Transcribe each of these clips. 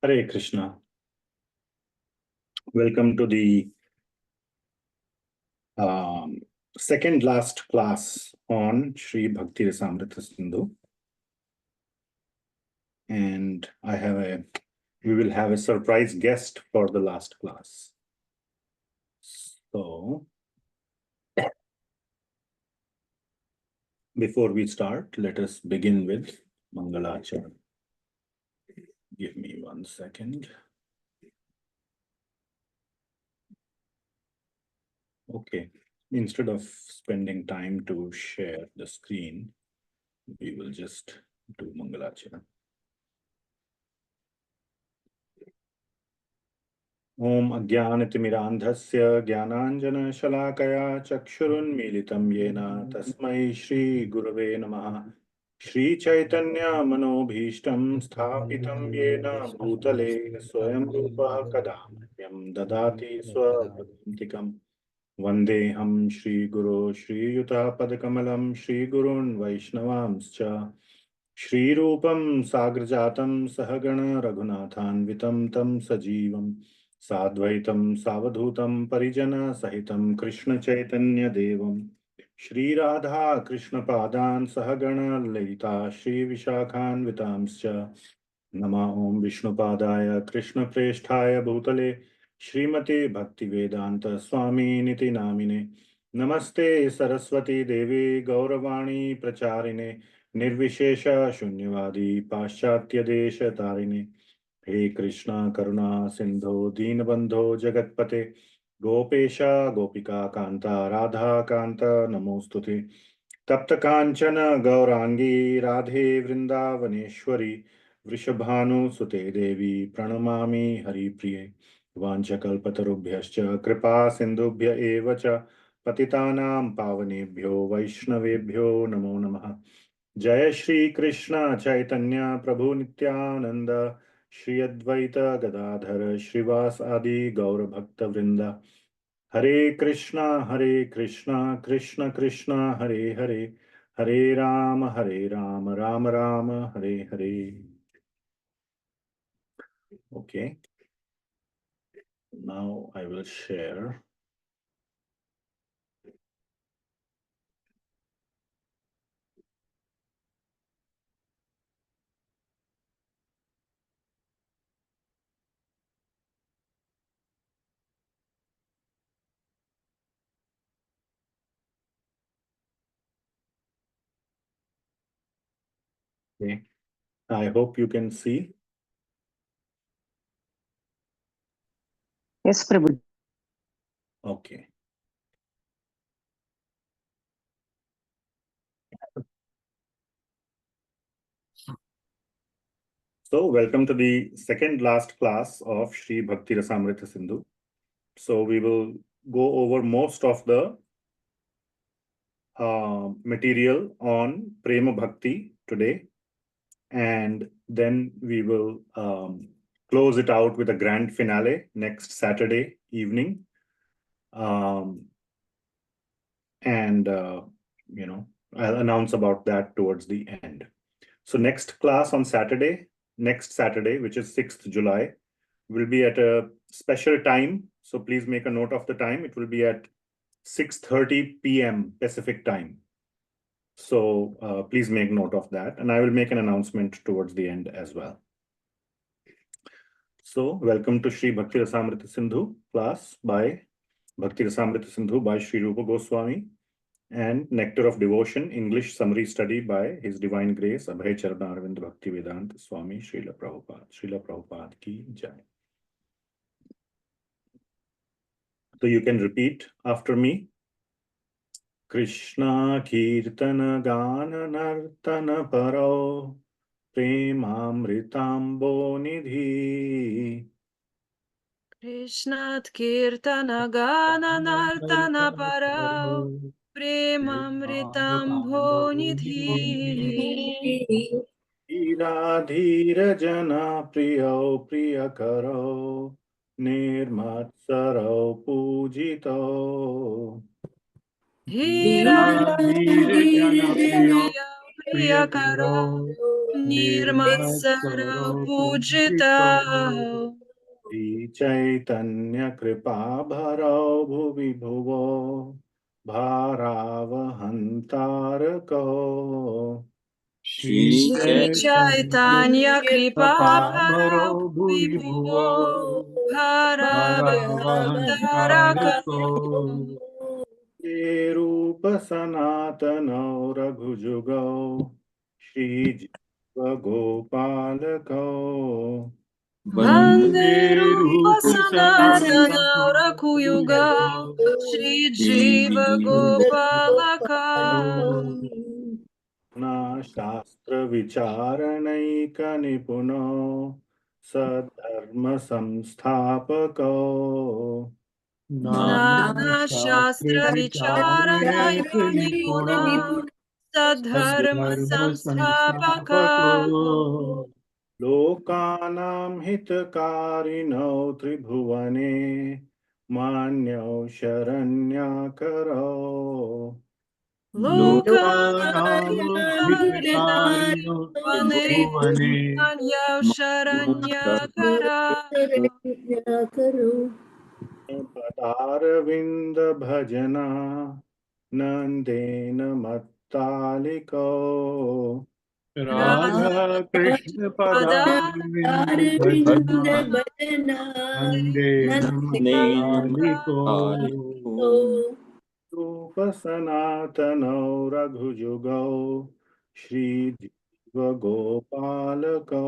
Hare Krishna. Welcome to the second last class on Śrī Bhakti-rasāmṛta-sindhuḥ. And we will have a surprise guest for the last class. So, before we start, let us begin with Mangalacharan. Give me 1 second. Okay, instead of spending time to share the screen, we will just do Mangalacharan. Om Ajnanatimirandhasya Jnananjana Shalakaya Chakshurunmilitam Yena Tasmai Shri Gurave Namaha. Shri Chaitanya Manobhishtam Sthapitam Yena Bhutale Swayam Rupa Kadam Dadati Swabhakantikam. Vandeham Shri Guru Shri Yuta Padakamalam Shri Gurun Vaishnavamscha. Shri Rupam Sagrajatam Sahagana Raghunathanvitam Tam Sajivam Sadvaitam Savadhutam Parijana Sahitam Krishna Chaitanya Devam Shri Radha Krishna Padan Sahagana Lalita Shri Vishakhan Vitamscha Nama Om Vishnu Padaya Krishna Presthaya Bhutale Shrimate Bhakti Vedanta Swami Niti Namine Namaste Saraswati Devi Gauravani Pracharine Nirvishesha Shunyavadi Paschatya Desha Tarini. He Krishna Karuna Sindhu Deenabandho Jagatpate Gopesha Gopika Kanta Radha Kanta Namostute Tapta Kanchana Gaurangi Radhe Vrindavaneshwari Vrishabhanu Sute Devi Pranamami Hari Priye Vanchakalpatarubhyascha Kripa Sindhubhya Evacha Patitanam Pavanebhyo Vaishnavebhyo Namo Namaha. Jaya Shri Krishna Chaitanya Prabhu Nityananda Shri Advaita Gadadhara Shrivas Adi Gaura Bhakta Vrinda. Hare Krishna Krishna Krishna Hare Hare Hare Rama Rama Rama Hare Hare. Okay, now I will share. Okay, I hope you can see. Yes, Prabhu. Okay. So, welcome to the second last class of Śrī Bhakti-rasāmṛta-sindhuḥ. So, we will go over most of the material on Prema Bhakti today, and then we will close it out with a grand finale next Saturday evening. I'll announce about that towards the end. So next class on Saturday, next Saturday, which is 6th July, will be at a special time. So please make a note of the time. It will be at 6:30 p.m. Pacific time. So please make note of that. And I will make an announcement towards the end as well. So welcome to Śrī Bhakti-rasāmṛta-sindhuḥ class by Bhakti-rasāmṛta-sindhuḥ by Sri Rupa Gosvami, and Nectar of Devotion, English summary study by His Divine Grace, Abhay Charanarvind Bhakti Vedanta Swami Srila Prabhupada. Srila Prabhupada ki jai. So you can repeat after me. Krishna Kirtana Gana Nartana Paro Premamritambo Nidhi. Krishna Kirtana Gana Nartana Parau Premamritambo Nidhi. Dhira Dhira Jana Priyo Priyakaro Nirmatsaro Pujito. Dhira Dhira Jana Priyo Priyakaro Nirmatsaro Pujita Shri Chaitanya Kripa Bharao Bhuvi Bhuvo Bharavahantarako Shri Chaitanya Kripa Bharao Bhuvi Bhuvo Bharavahantarako Rupa Sanatana Raghujugo Shri Jiva Gopalako Vande Rupa Sanatana Raghuyuga Shri Jiva Gopalaka Shastra Vicharanaika Nipuno Sadharma Samsthapako Nana Shastra Vicharanaika Nipuna Sadharma Samsthapaka Lokanam Hitakarino Tribhuvane Manyo Sharanyakaro Lokanam Hitakarino Tribhuvane Manyo Sharanyakara Padaravinda Bhajana Nandena Mattaliko Radha Krishna Padavinda Bhajana Nande Namastaliko Rupa Sanatano Raghujugo Shri Jiva Gopalako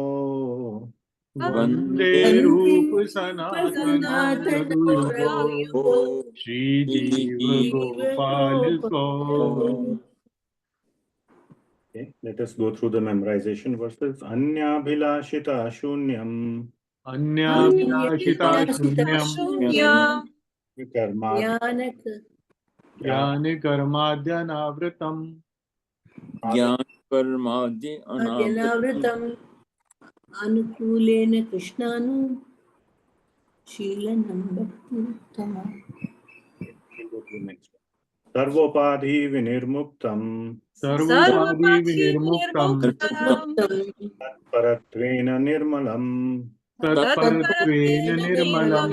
Vande Rupa Sanatana Raghuyo Shri Jiva Gopaliko. Okay, let us go through the memorization verses. Anyabhilashita shunyam Anyabhilashita Shunyam Jnani Karmadhyanavratam Adhyanavrtam Anukulena Krishnanu Sheelanam Bhakti Sarvopadhi vinirmuktam Sarvopadi Vinirmuktam Paratvena nirmalam Tatparatvena Nirmalam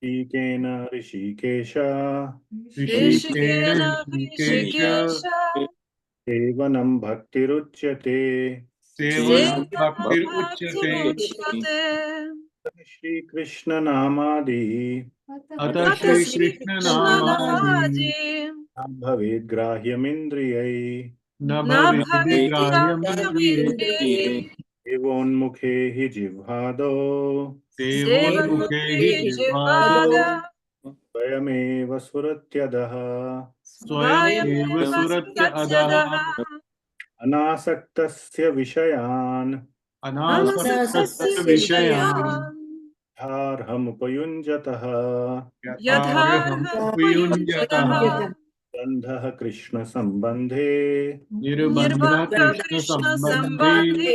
Ikena Rishikesha Rishikena Rishikesha Sevanam Bhaktiruchyate Sevanam Bhaktir Uchyate Shri Krishna Namadi Atha Shri Krishna Namadi Bhavid Grahyamindriyai Nabhavigrahyam Evonmukhe hi jivhado Devonmukhe Jivado Svayameva Suratyadaha Swayameva Suratya Adaḥ Anasaktasya Vishayan Anasaktasya Vishayan Dharham Upayunjataha Yathārham Upayunjataḥ Gandhaha Krishna Sambandhe Nirbandha Krishna Sambandhe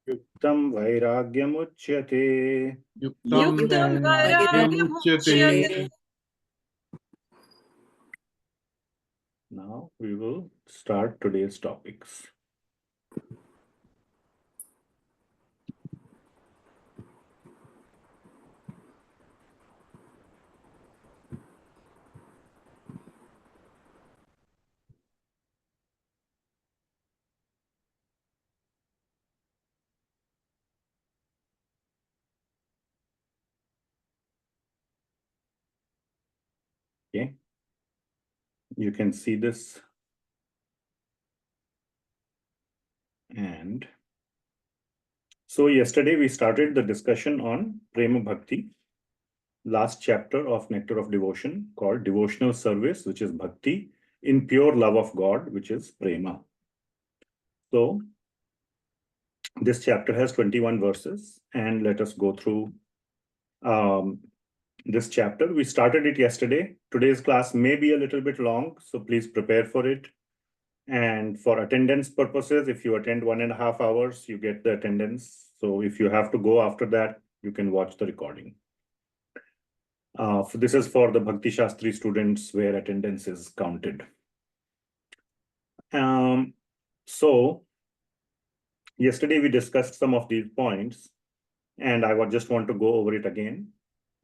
Yuktam Vairagyamuchyate. Yuktam Vairagyamuchyate. Now we will start today's topics. Okay, you can see this, and so yesterday we started the discussion on Prema Bhakti, last chapter of Nectar of Devotion, called Devotional Service, which is Bhakti in pure love of God, which is Prema. So this chapter has 21 verses, and let us go through this chapter. We started it yesterday. Today's class may be a little bit long, so please prepare for it. And for attendance purposes, if you attend 1.5 hours, you get the attendance. So if you have to go after that, you can watch the recording. This is for the Bhakti Shastri students where attendance is counted. So yesterday we discussed some of these points, and I would just want to go over it again,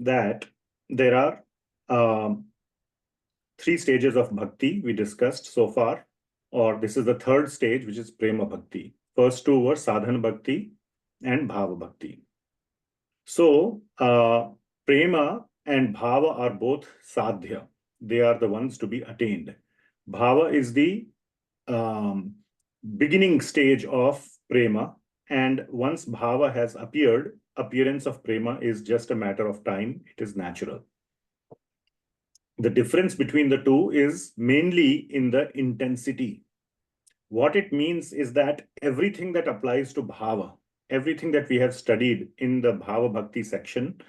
that there are 3 stages of bhakti we discussed so far, or this is the 3rd stage, which is Prema Bhakti. First 2 were Sadhana Bhakti and Bhava Bhakti. So Prema and Bhava are both sadhya. They are the ones to be attained. Bhava is the beginning stage of Prema, and once Bhava has appeared, appearance of Prema is just a matter of time. It is natural. The difference between the two is mainly in the intensity. What it means is that everything that applies to Bhava, everything that we have studied in the Bhava Bhakti section,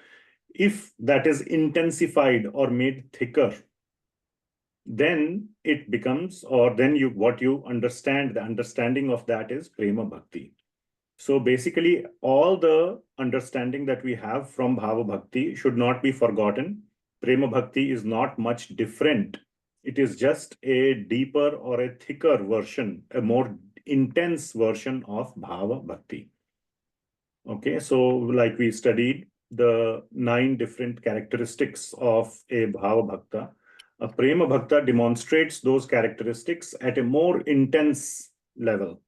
if that is intensified or made thicker, then it becomes, or then what you understand, the understanding of that is Prema Bhakti. So basically, all the understanding that we have from Bhava Bhakti should not be forgotten. Prema Bhakti is not much different. It is just a deeper or a thicker version, a more intense version of Bhava Bhakti. Okay, so like we studied the 9 different characteristics of a Bhava Bhakta. A Prema Bhakta demonstrates those characteristics at a more intense level.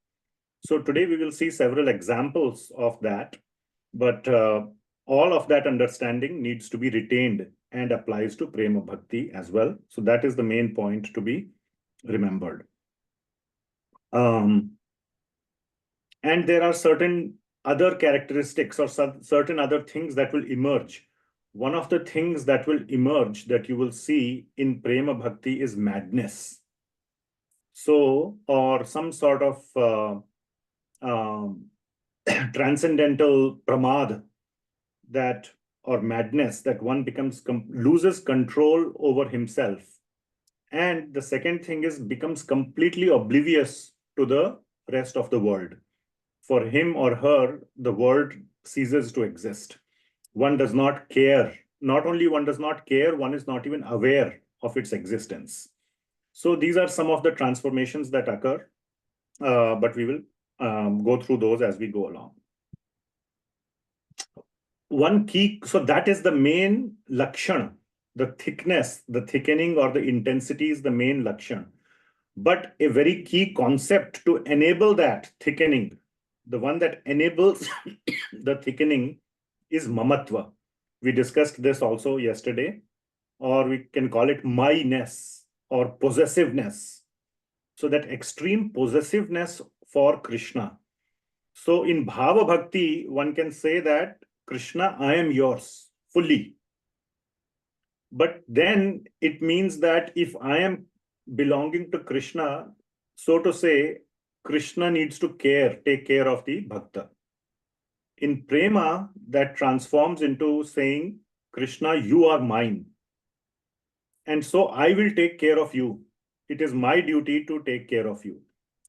So today we will see several examples of that, but all of that understanding needs to be retained and applies to Prema Bhakti as well. So that is the main point to be remembered. And there are certain other characteristics or certain other things that will emerge. One of the things that will emerge that you will see in Prema Bhakti is madness. So, or some sort of transcendental pramad, that, or madness, that one loses control over himself. And the second thing is becomes completely oblivious to the rest of the world. For him or her, the world ceases to exist. One does not care. Not only one does not care, one is not even aware of its existence. So these are some of the transformations that occur, but we will go through those as we go along. One key, so that is the main lakshana, the thickness, the thickening or the intensity is the main lakshana. But a very key concept to enable that thickening, the one that enables the thickening is Mamatva. We discussed this also yesterday, or we can call it my-ness or possessiveness. So that extreme possessiveness for Krishna. So in Bhava Bhakti, one can say that Krishna, I am yours fully. But then it means that if I am belonging to Krishna, so to say, Krishna needs to take care of the Bhakta. In Prema, that transforms into saying, Krishna, you are mine. And so I will take care of you. It is my duty to take care of you.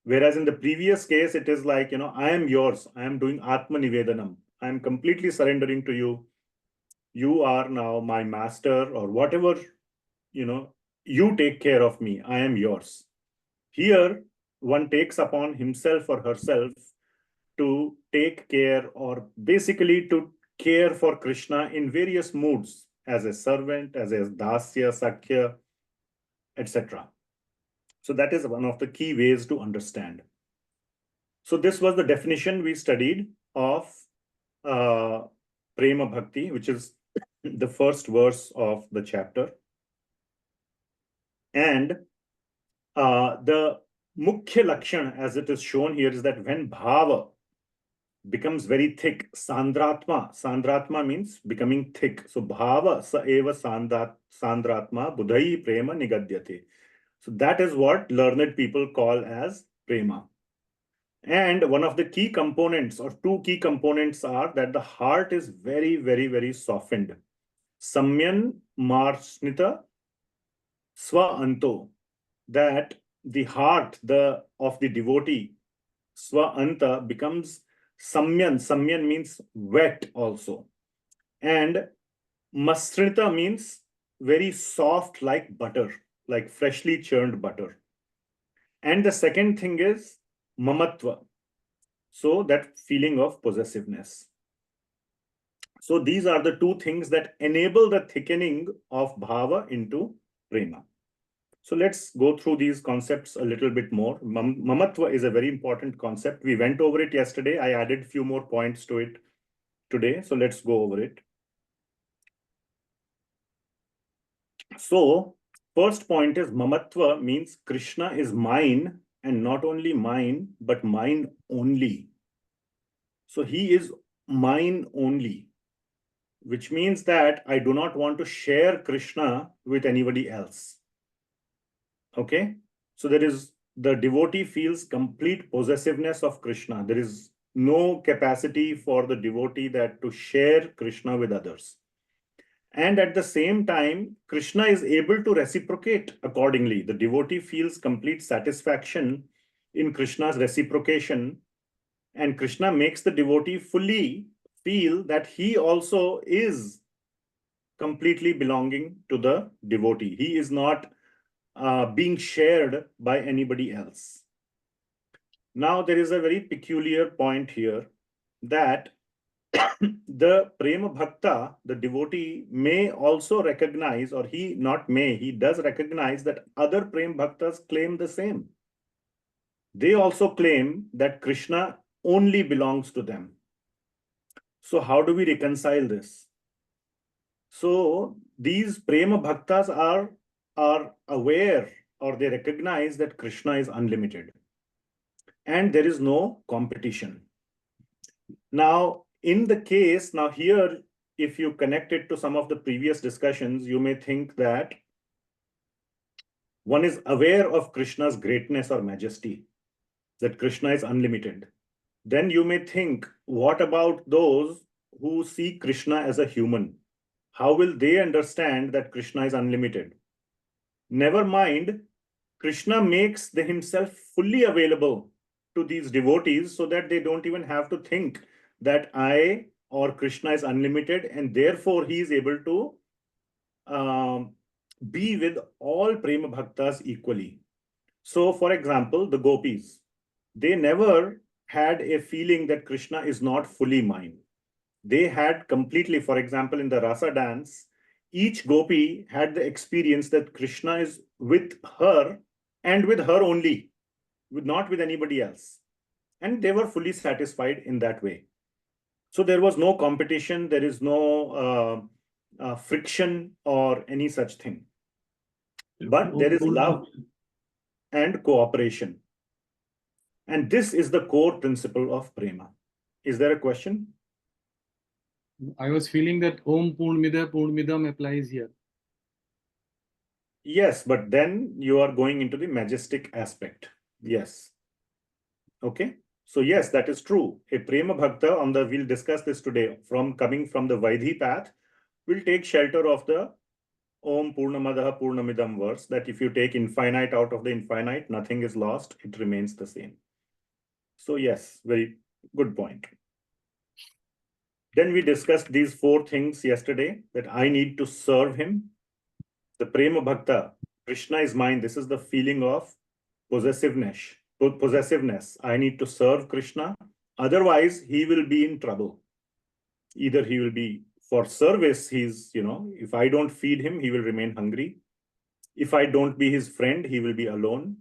Whereas in the previous case, it is like, I am yours. I am doing Atma Nivedanam. I am completely surrendering to you. You are now my master, or whatever, you take care of me. I am yours. Here, one takes upon himself or herself to take care, or basically to care for Krishna in various moods, as a servant, as a dasya, sakhya, etc. So that is one of the key ways to understand. So this was the definition we studied of Prema Bhakti, which is the first verse of the chapter. And the Mukhya Lakshana, as it is shown here, is that when Bhava becomes very thick, Sandratma means becoming thick. So Bhava sa eva Sandratma Budhai Prema Nigadyate. So that is what learned people call as Prema. And one of the key components, or 2 key components, are that the heart is very, very, very softened. Samyan Marsnita Swa Anto, that the heart of the devotee, Swa Anta, becomes Samyan. Samyan means wet also. And Masrita means very soft like butter, like freshly churned butter. And the second thing is Mamatva. So that feeling of possessiveness. So these are the two things that enable the thickening of bhava into prema. So let's go through these concepts a little bit more. Mamatva is a very important concept. We went over it yesterday. I added a few more points to it today. So let's go over it. So first point is Mamatva means Krishna is mine, and not only mine, but mine only. So he is mine only, which means that I do not want to share Krishna with anybody else. Okay, so there is, the devotee feels complete possessiveness of Krishna. There is no capacity for the devotee that to share Krishna with others. And at the same time, Krishna is able to reciprocate accordingly. The devotee feels complete satisfaction in Krishna's reciprocation, and Krishna makes the devotee fully feel that he also is completely belonging to the devotee. He is not being shared by anybody else. Now, there is a very peculiar point here that the Prema Bhakta, the devotee, may also recognize, or he not may, he does recognize that other Prema Bhaktas claim the same. They also claim that Krishna only belongs to them. So how do we reconcile this? So these Prema Bhaktas are aware, or they recognize that Krishna is unlimited and there is no competition. Now, in the case, now here, if you connect it to some of the previous discussions, you may think that one is aware of Krishna's greatness or majesty, that Krishna is unlimited. Then you may think, what about those who see Krishna as a human? How will they understand that Krishna is unlimited? Never mind, Krishna makes himself fully available to these devotees so that they don't even have to think that I or Krishna is unlimited, and therefore he is able to be with all Prema Bhaktas equally. So, for example, the gopis, they never had a feeling that Krishna is not fully mine. They had completely, for example, in the rasa dance, each gopi had the experience that Krishna is with her and with her only, not with anybody else. And they were fully satisfied in that way. So there was no competition, there is no friction or any such thing. But there is love and cooperation. And this is the core principle of Prema. Is there a question? I was feeling that Om Purnamida Purnamidam applies here. Yes, but then you are going into the majestic aspect. Yes. Okay. So yes, that is true. A Prema Bhakta, we'll discuss this today, coming from the Vaidhi path, will take shelter of the Om Purnamadaha Purnamidam verse, that if you take infinite out of the infinite, nothing is lost, it remains the same. So yes, very good point. Then we discussed these four things yesterday, that I need to serve him. The Prema Bhakta, Krishna is mine. This is the feeling of possessiveness. I need to serve Krishna. Otherwise, he will be in trouble. Either he will be for service, if I don't feed him, he will remain hungry. If I don't be his friend, he will be alone.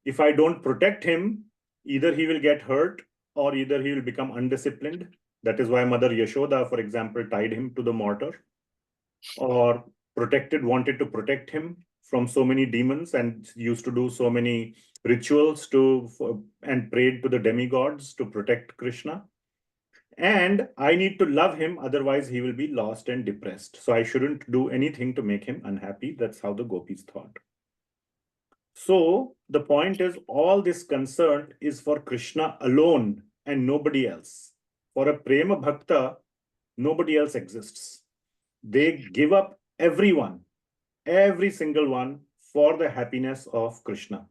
If I don't protect him, either he will get hurt or either he will become undisciplined. That is why Mother Yashoda, for example, tied him to the mortar, or wanted to protect him from so many demons, and used to do so many rituals and prayed to the demigods to protect Krishna. And I need to love him, otherwise he will be lost and depressed. So I shouldn't do anything to make him unhappy. That's how the gopis thought. So the point is, all this concern is for Krishna alone and nobody else. For a Prema Bhakta, nobody else exists. They give up everyone, every single one, for the happiness of Krishna.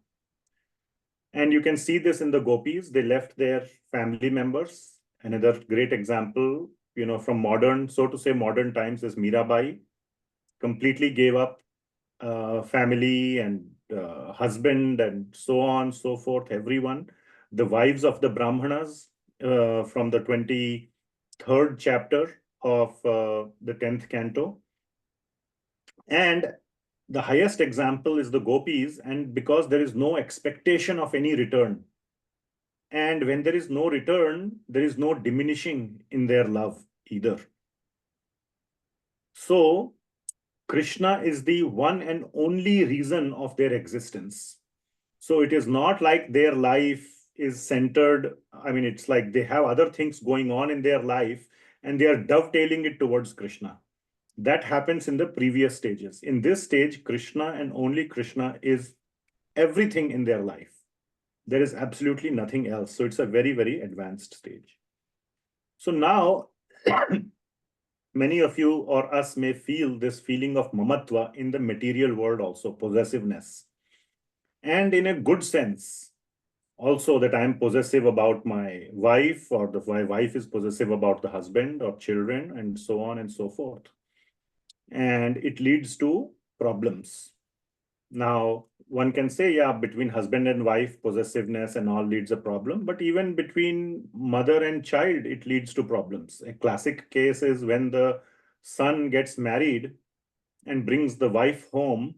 And you can see this in the gopis. They left their family members. Another great example, from modern times, is Mirabai. Completely gave up family and husband and so on, so forth, everyone. the wives of the Brahmanas from the 23rd chapter of the 10th canto. And the highest example is the gopis, and because there is no expectation of any return. And when there is no return, there is no diminishing in their love either. So Krishna is the one and only reason of their existence. So it is not like their life is centered. I mean, it's like they have other things going on in their life and they are dovetailing it towards Krishna. That happens in the previous stages. In this stage, Krishna and only Krishna is everything in their life. There is absolutely nothing else. So it's a very, very advanced stage. So now, many of you or us may feel this feeling of Mamatva in the material world also, possessiveness. And in a good sense, also that I am possessive about my wife, or my wife is possessive about the husband or children, and so on and so forth. And it leads to problems. Now, one can say, yeah, between husband and wife, possessiveness and all leads a problem. But even between mother and child, it leads to problems. A classic case is when the son gets married and brings the wife home.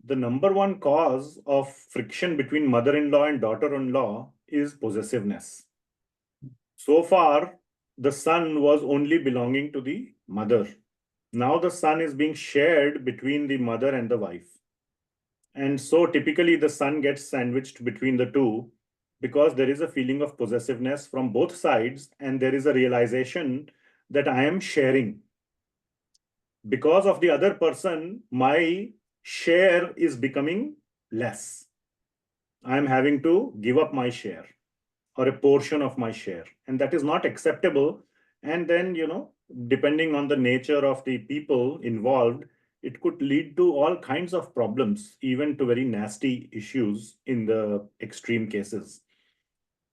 The number one cause of friction between mother-in-law and daughter-in-law is possessiveness. So far, the son was only belonging to the mother. Now the son is being shared between the mother and the wife. And so typically the son gets sandwiched between the two because there is a feeling of possessiveness from both sides, and there is a realization that I am sharing. Because of the other person, my share is becoming less. I am having to give up my share or a portion of my share, and that is not acceptable. And then, depending on the nature of the people involved, it could lead to all kinds of problems, even to very nasty issues in the extreme cases.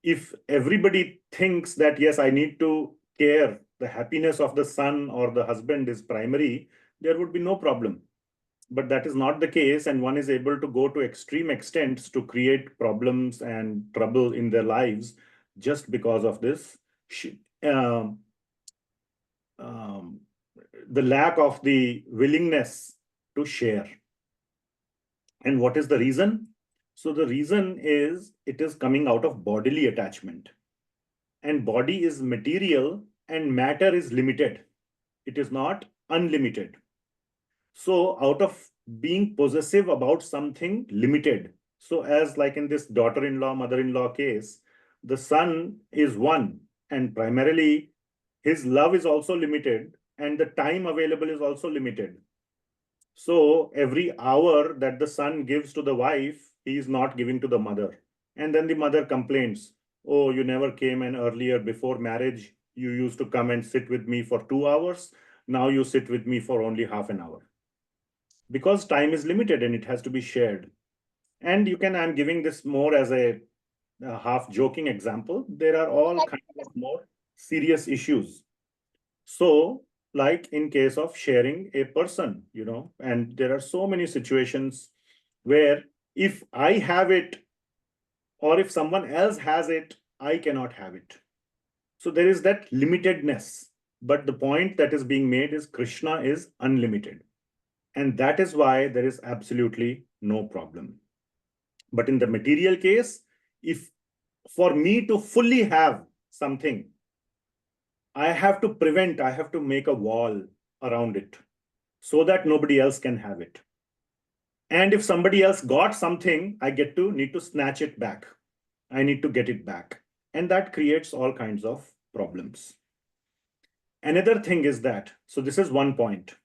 If everybody thinks that, yes, I need to care, the happiness of the son or the husband is primary, there would be no problem. But that is not the case, and one is able to go to extreme extents to create problems and trouble in their lives just because of this the lack of the willingness to share. And what is the reason? So the reason is it is coming out of bodily attachment. And body is material and matter is limited. It is not unlimited. So out of being possessive about something limited, so as like in this daughter-in-law, mother-in-law case, the son is one, and primarily his love is also limited, and the time available is also limited. So every hour that the son gives to the wife, he is not giving to the mother. And then the mother complains, oh, you never came in earlier. Before marriage, you used to come and sit with me for 2 hours. Now you sit with me for only half an hour. Because time is limited and it has to be shared. And I'm giving this more as a half joking example. There are all kinds of more serious issues. So like in case of sharing a person, and there are so many situations where if I have it or if someone else has it, I cannot have it. So there is that limitedness. But the point that is being made is Krishna is unlimited. And that is why there is absolutely no problem. But in the material case, if for me to fully have something, I have to make a wall around it so that nobody else can have it. And if somebody else got something, I need to snatch it back. I need to get it back. And that creates all kinds of problems. Another thing is that, so this is one point.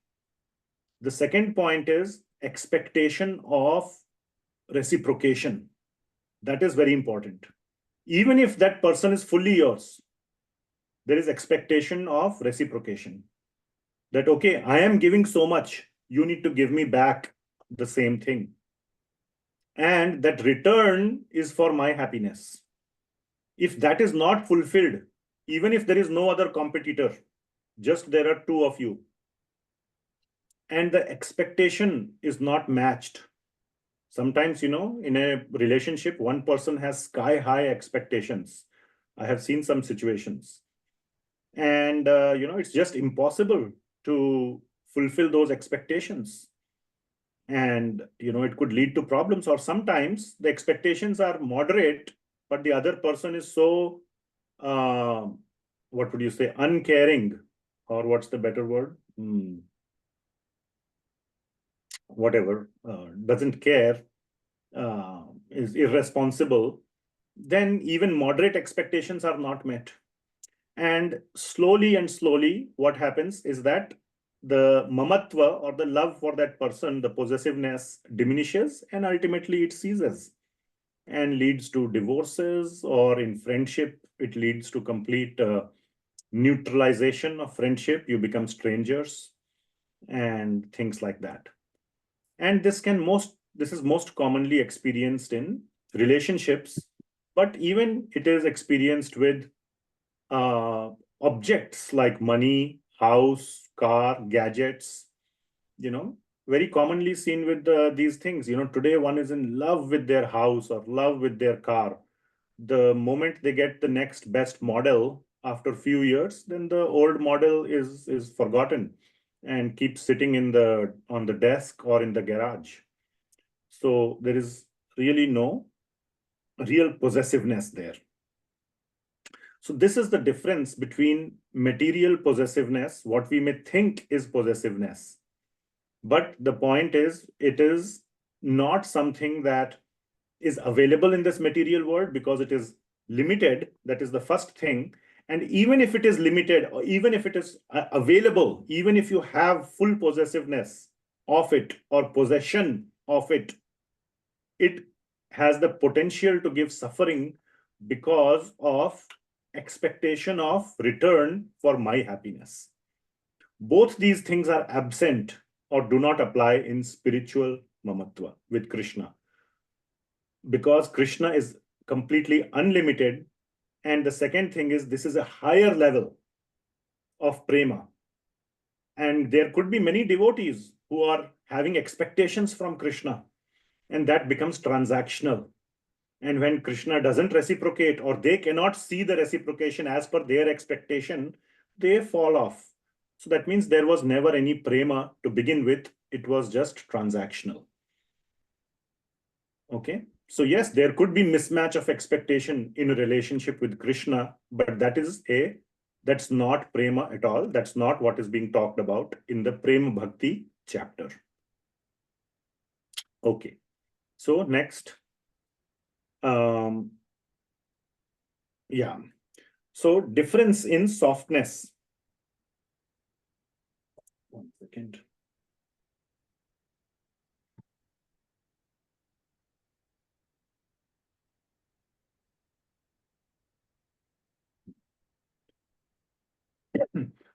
The second point is expectation of reciprocation. That is very important. Even if that person is fully yours, there is expectation of reciprocation. That, okay, I am giving so much, you need to give me back the same thing. And that return is for my happiness. If that is not fulfilled, even if there is no other competitor, just there are two of you, and the expectation is not matched, Sometimes, in a relationship, one person has sky-high expectations. I have seen some situations. And, it's just impossible to fulfill those expectations. And, it could lead to problems. Or sometimes the expectations are moderate, but the other person is so, what would you say, uncaring, or what's the better word? Whatever, doesn't care, is irresponsible, then even moderate expectations are not met. And slowly, what happens is that the mamatva, or the love for that person, the possessiveness, diminishes, and ultimately it ceases and leads to divorces, or in friendship, it leads to complete neutralization of friendship. You become strangers and things like that. And this is most commonly experienced in relationships, but even it is experienced with objects like money, house, car, gadgets, very commonly seen with these things. Today one is in love with their house or love with their car. The moment they get the next best model after a few years, then the old model is forgotten and keeps sitting on the desk or in the garage. So there is really no real possessiveness there. So this is the difference between material possessiveness, what we may think is possessiveness. But the point is, it is not something that is available in this material world because it is limited. That is the first thing. And even if it is limited, or even if it is available, even if you have full possessiveness of it or possession of it, it has the potential to give suffering because of expectation of return for my happiness. Both these things are absent or do not apply in spiritual mamatva with Krishna, because Krishna is completely unlimited. And the second thing is, this is a higher level of prema. And there could be many devotees who are having expectations from Krishna, and that becomes transactional. And when Krishna doesn't reciprocate, or they cannot see the reciprocation as per their expectation, they fall off. So that means there was never any prema to begin with. It was just transactional. Okay. So yes, there could be mismatch of expectation in a relationship with Krishna, but that's not prema at all. That's not what is being talked about in the Prema Bhakti chapter. Okay. So next. Yeah. So difference in softness. 1 second.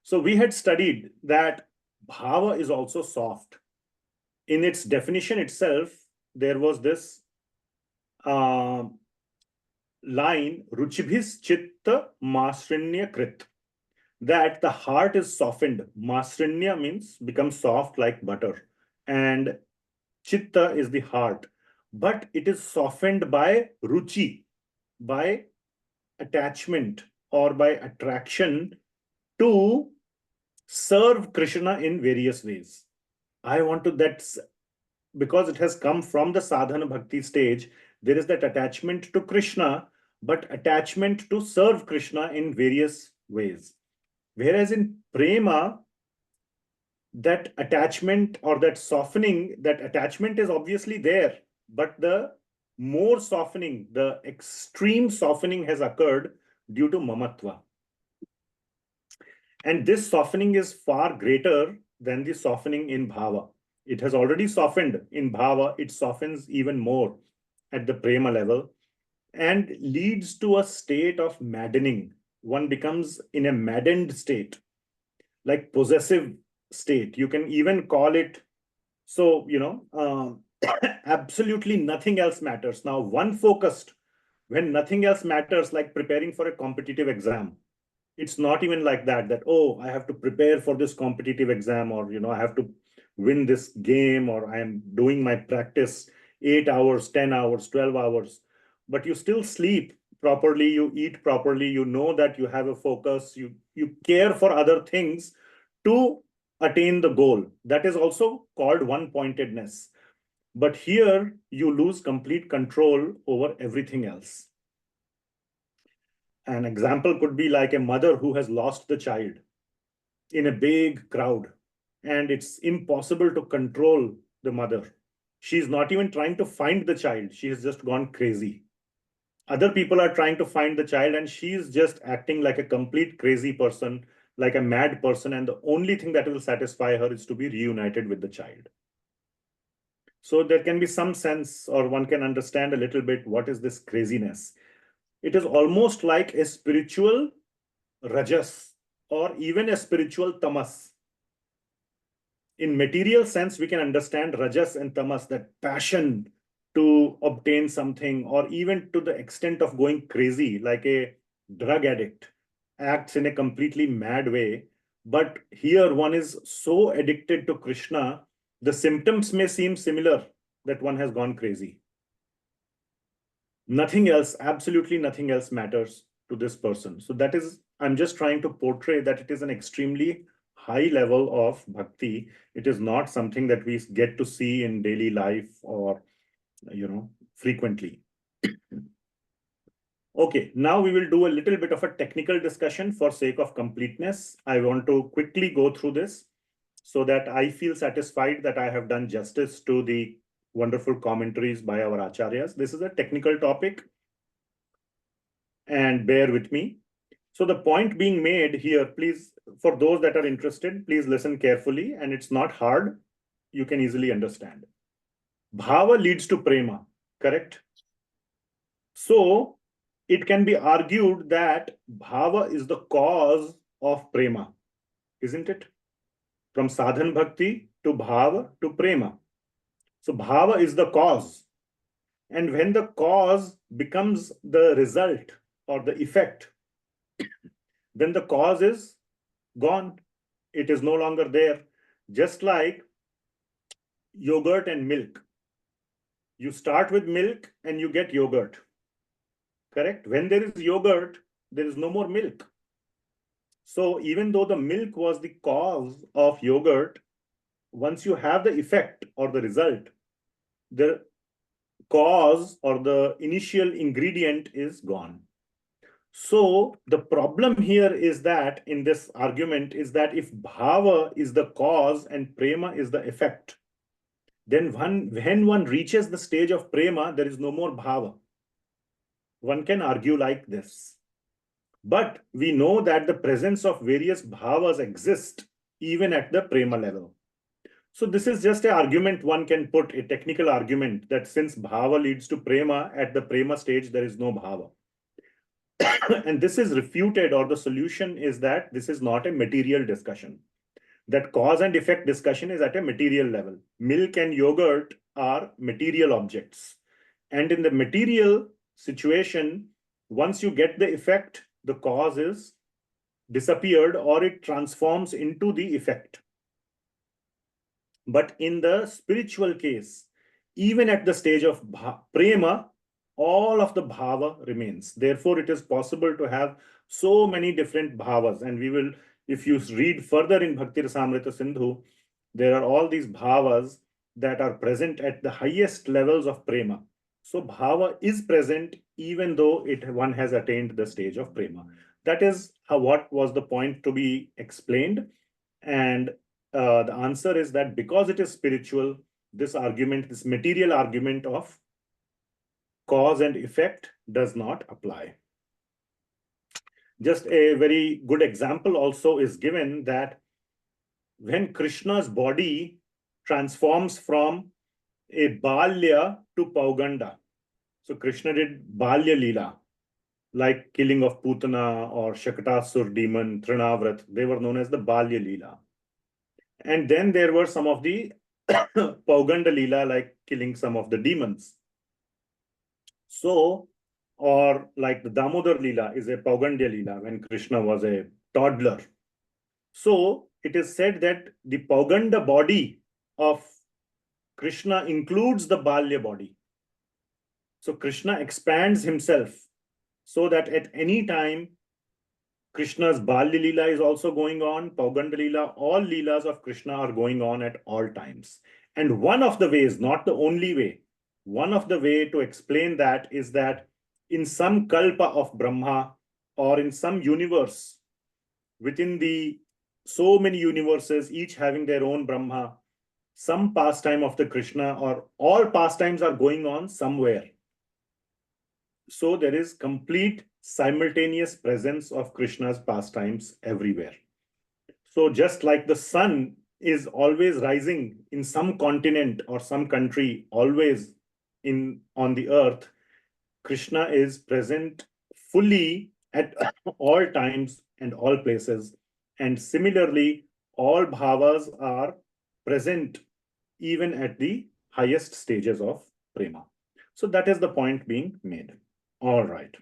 So we had studied that bhava is also soft. In its definition itself, there was this line, Ruchibhis chitta masrinya krit, that the heart is softened. Masrinya means becomes soft like butter, and chitta is the heart, but it is softened by ruchi, by attachment or by attraction to serve Krishna in various ways. I want to, that's because it has come from the sadhana bhakti stage, there is that attachment to Krishna, but attachment to serve Krishna in various ways. Whereas in prema, that attachment or that softening, that attachment is obviously there, but the more softening, the extreme softening has occurred due to mamatva. And this softening is far greater than the softening in bhava. It has already softened in bhava, it softens even more at the prema level and leads to a state of maddening. One becomes in a maddened state, like possessive state. You can even call it, so, absolutely nothing else matters. Now, one focused, when nothing else matters, like preparing for a competitive exam. It's not even like that, oh, I have to prepare for this competitive exam, or, I have to win this game, or I am doing my practice 8 hours, 10 hours, 12 hours, but you still sleep properly, you eat properly, you know that you have a focus, you care for other things to attain the goal. That is also called one-pointedness. But here you lose complete control over everything else. An example could be like a mother who has lost the child in a big crowd, and it's impossible to control the mother. She's not even trying to find the child. She has just gone crazy. Other people are trying to find the child, and she's just acting like a complete crazy person, like a mad person. And the only thing that will satisfy her is to be reunited with the child. So there can be some sense, or one can understand a little bit, what is this craziness? It is almost like a spiritual rajas, or even a spiritual tamas. In material sense, we can understand rajas and tamas, that passion to obtain something, or even to the extent of going crazy, like a drug addict acts in a completely mad way. But here one is so addicted to Krishna, the symptoms may seem similar, that one has gone crazy. Nothing else, absolutely nothing else matters to this person. So that is, I'm just trying to portray that it is an extremely high level of bhakti. It is not something that we get to see in daily life or, frequently. Okay, now we will do a little bit of a technical discussion for sake of completeness. I want to quickly go through this so that I feel satisfied that I have done justice to the wonderful commentaries by our acharyas. This is a technical topic, and bear with me. So the point being made here, please, for those that are interested, please listen carefully, and it's not hard. You can easily understand. Bhava leads to prema, correct? So it can be argued that bhava is the cause of prema, isn't it? From sadhan bhakti to bhava to prema. So bhava is the cause. And when the cause becomes the result or the effect, then the cause is gone. It is no longer there. Just like yogurt and milk. You start with milk and you get yogurt. Correct? When there is yogurt, there is no more milk. So even though the milk was the cause of yogurt, once you have the effect or the result, the cause or the initial ingredient is gone. So the problem here is that in this argument is that if bhava is the cause and prema is the effect, then when one reaches the stage of prema, there is no more bhava. One can argue like this. But we know that the presence of various bhavas exist even at the prema level. So this is just an argument one can put, a technical argument, that since bhava leads to prema, at the prema stage, there is no bhava. And this is refuted, or the solution is that this is not a material discussion. That cause and effect discussion is at a material level. Milk and yogurt are material objects. And in the material situation, once you get the effect, the cause is disappeared or it transforms into the effect. But in the spiritual case, even at the stage of prema, all of the bhava remains. Therefore, it is possible to have so many different bhavas. And we will, if you read further in Bhakti-rasāmṛta-sindhuḥ, there are all these bhavas that are present at the highest levels of prema. So bhava is present even though one has attained the stage of prema. That is what was the point to be explained. And the answer is that because it is spiritual, this argument, this material argument of cause and effect does not apply. Just a very good example also is given that when Krishna's body transforms from a balya to pauganda. So Krishna did balya lila, like killing of Putana or Shakatasur demon, Trinavrat. They were known as the balya lila. And then there were some of the pauganda lila, like killing some of the demons. So, or like the Damodar lila is a paugandya lila when Krishna was a toddler. So it is said that the pauganda body of Krishna includes the Balya body. So Krishna expands himself so that at any time, Krishna's Balya Leela is also going on, Pauganda Leela, all Leelas of Krishna are going on at all times. And one of the ways, not the only way, one of the way to explain that is that in some kalpa of Brahma or in some universe, within the so many universes, each having their own Brahma, some pastime of the Krishna or all pastimes are going on somewhere. So there is complete simultaneous presence of Krishna's pastimes everywhere. So just like the sun is always rising in some continent or some country, always on the earth, Krishna is present fully at all times and all places. And similarly, all bhavas are present even at the highest stages of prema. So that is the point being made. All right.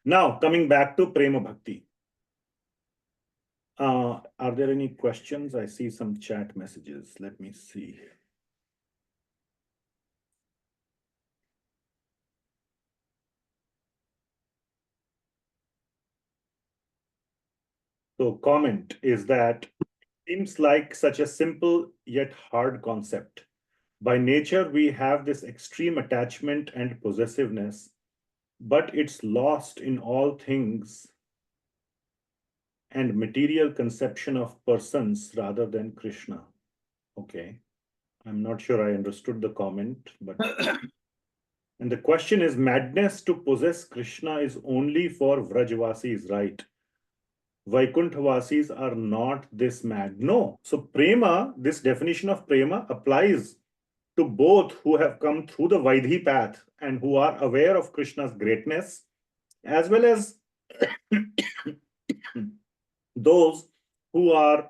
Now, coming back to Prema Bhakti. Are there any questions? I see some chat messages. Let me see. So comment is that seems like such a simple yet hard concept. By nature, we have this extreme attachment and possessiveness, but it's lost in all things and material conception of persons rather than Krishna. Okay. I'm not sure I understood the comment, but and the question is, madness to possess Krishna is only for Vrajavasis, right? Vaikunthavasi are not this mad. No. So Prema, this definition of Prema applies to both who have come through the Vaidhi path and who are aware of Krishna's greatness, as well as those who are